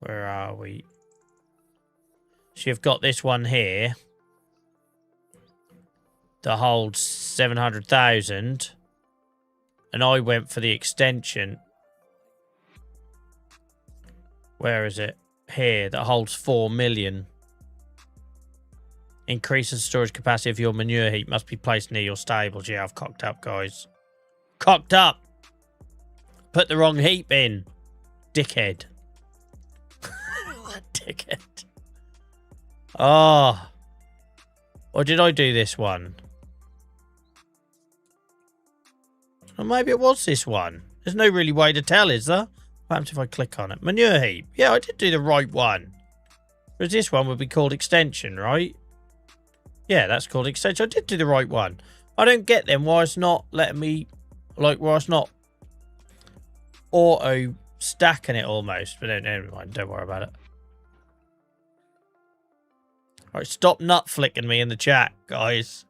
Where are we? So you've got this one here that holds 700,000, and I went for the extension. Where is it? Here, that holds 4 million. Increases storage capacity of your manure heap. Must be placed near your stables. Yeah, I've cocked up, guys. Cocked up! Put the wrong heap in. Dickhead. Dickhead. Oh. Or did I do this one? Or maybe it was this one. There's no really way to tell, is there? What happens if I click on it? Manure heap. Yeah, I did do the right one. Whereas this one would be called extension, right? Yeah, that's called extension. I did do the right one. I don't get them. Why it's not letting me... Like, why it's not auto stacking it almost. But never mind. Don't worry about it. Alright, stop nut flicking me in the chat, guys.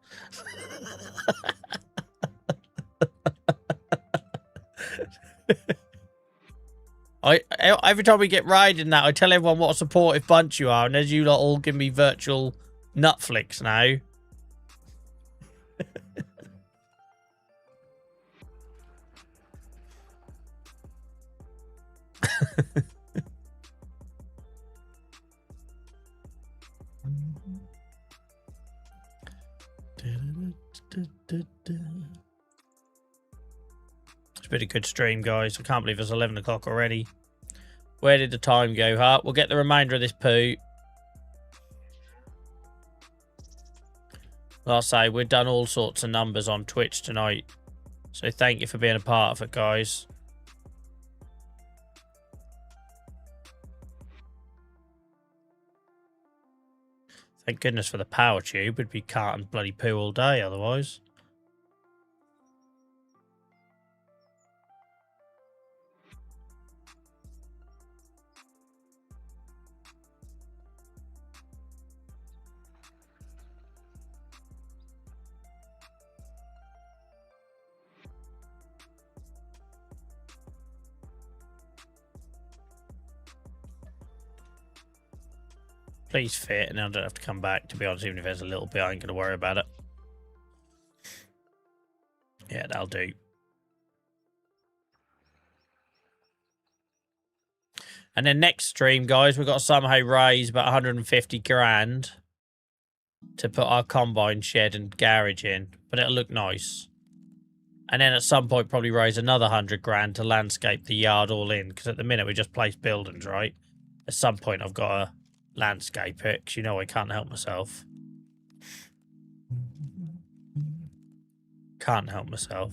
Every time we get raided that, I tell everyone what a supportive bunch you are, and as you lot all give me virtual nut flicks now. It's been a good stream, guys. I can't believe it's 11 o'clock already. Where did the time go, Hart? We'll get the remainder of this poo. Like I say, we've done all sorts of numbers on Twitch tonight. So thank you for being a part of it, guys. Thank goodness for the power tube. We'd be carting bloody poo all day otherwise. Please fit, and I don't have to come back. To be honest, even if there's a little bit, I ain't going to worry about it. Yeah, that'll do. And then next stream, guys, we've got to somehow raise about 150 grand to put our combine shed and garage in. But it'll look nice. And then at some point, probably raise another 100 grand to landscape the yard all in. Because at the minute, we just place buildings, right? At some point, I've got to landscape it. Because you know I can't help myself. Can't help myself.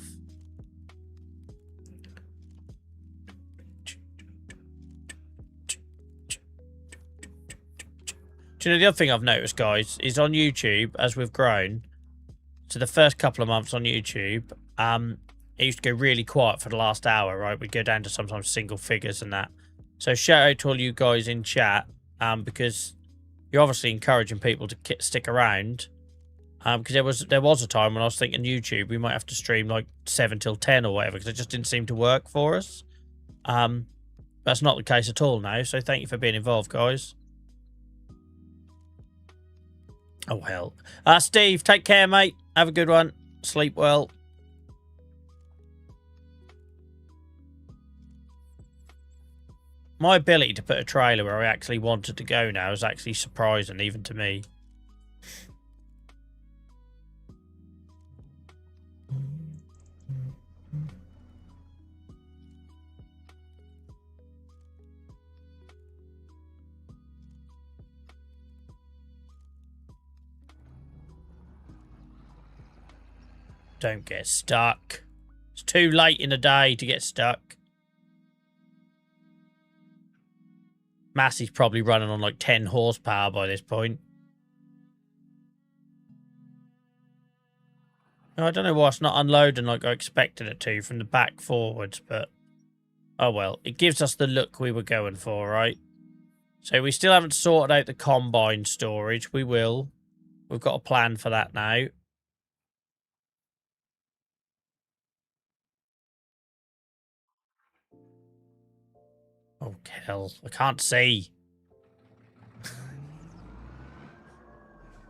Do you know the other thing I've noticed, guys, is on YouTube, as we've grown, so the first couple of months on YouTube, it used to go really quiet for the last hour, right? We'd go down to sometimes single figures and that. So shout out to all you guys in chat, because you're obviously encouraging people to stick around. Because there was a time when I was thinking YouTube, we might have to stream like 7 till 10 or whatever, because it just didn't seem to work for us. That's not the case at all now, so thank you for being involved, guys. Oh, hell. Steve, take care, mate. Have a good one. Sleep well. My ability to put a trailer where I actually wanted to go now is actually surprising, even to me. Don't get stuck. It's too late in the day to get stuck. Massey's probably running on like 10 horsepower by this point. I don't know why it's not unloading like I expected it to from the back forwards, but oh well. It gives us the look we were going for, right? So we still haven't sorted out the combine storage. We will. We've got a plan for that now. Oh, hell. I can't see.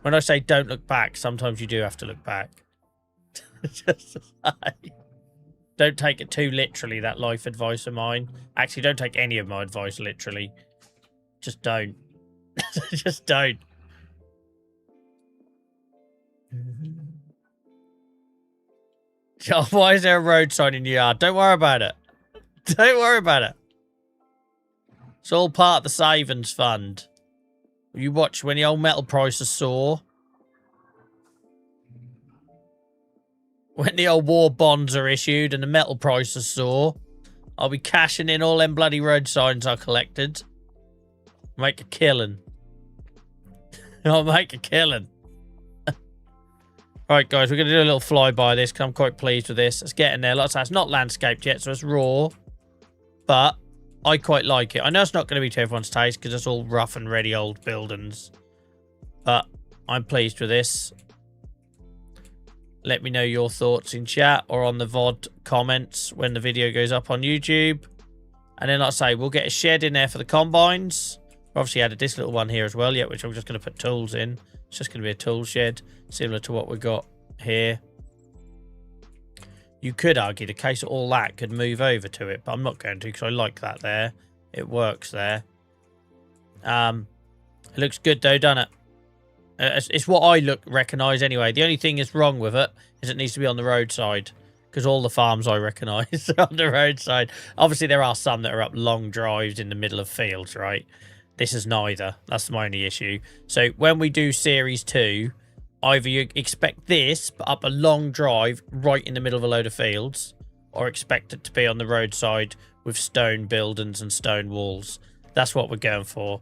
When I say don't look back, sometimes you do have to look back. Just don't take it too literally, that life advice of mine. Actually, don't take any of my advice literally. Just don't. Just don't. Oh, why is there a road sign in your yard? Don't worry about it. Don't worry about it. It's all part of the savings fund. You watch when the old metal prices soar. When the old war bonds are issued and the metal prices soar. I'll be cashing in all them bloody road signs I collected. Make a killing. I'll make a killing. Alright guys, we're going to do a little flyby of this because I'm quite pleased with this. It's getting there. Like I say, it's not landscaped yet, so it's raw. But I quite like it. I know it's not going to be to everyone's taste because it's all rough and ready old buildings. But I'm pleased with this. Let me know your thoughts in chat or on the VOD comments when the video goes up on YouTube. And then, like I say, we'll get a shed in there for the combines. We obviously added this little one here as well, yeah, which I'm just going to put tools in. It's just going to be a tool shed, similar to what we got here. You could argue the case of all that could move over to it, but I'm not going to because I like that there. It works there. It looks good though, doesn't it? It's what I recognise anyway. The only thing that's wrong with it is it needs to be on the roadside because all the farms I recognise are on the roadside. Obviously, there are some that are up long drives in the middle of fields, right? This is neither. That's my only issue. So when we do Series 2... either you expect this, but up a long drive right in the middle of a load of fields, or expect it to be on the roadside with stone buildings and stone walls. That's what we're going for.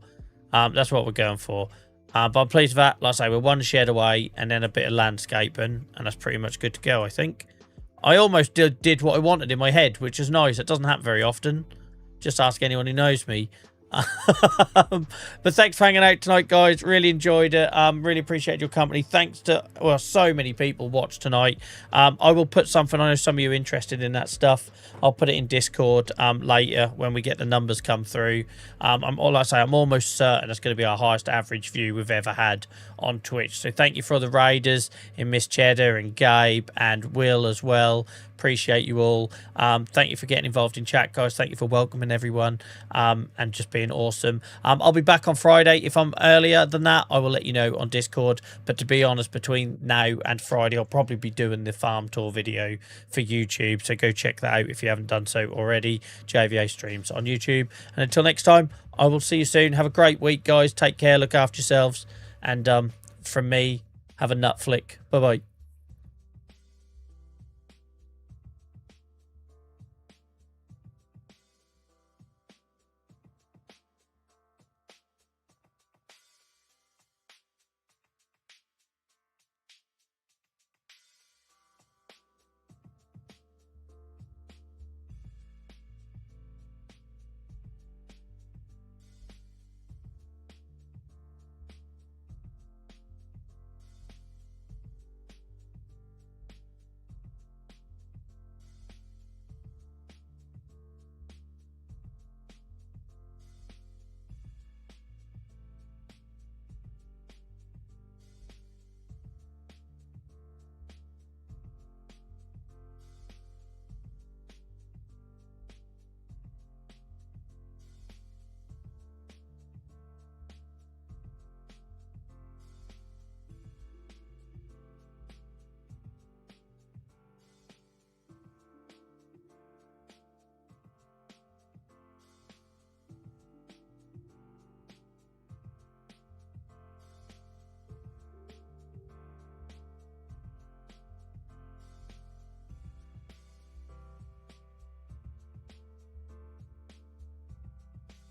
That's what we're going for. But I'm pleased with that. Like I say, we're one shed away and then a bit of landscaping, and that's pretty much good to go, I think. I almost did what I wanted in my head, which is nice. It doesn't happen very often. Just ask anyone who knows me. But thanks for hanging out tonight, guys. Really enjoyed it. Really appreciate your company. Thanks to, well, so many people watched tonight. I will put something, I know some of you are interested in that stuff. I'll put it in Discord later when we get the numbers come through. All I say, I'm almost certain it's going to be our highest average view we've ever had on Twitch. So thank you for all the raiders in Miss Cheddar and Gabe and Will as well Appreciate you all. Thank you for getting involved in chat, guys. Thank you for welcoming everyone and just being awesome. I'll be back on Friday. If I'm earlier than that, I will let you know on Discord. But to be honest, between now and Friday, I'll probably be doing the farm tour video for YouTube. So go check that out if you haven't done so already. JVA streams on YouTube. And until next time, I will see you soon. Have a great week, guys. Take care. Look after yourselves. And from me, have a nut flick. Bye-bye.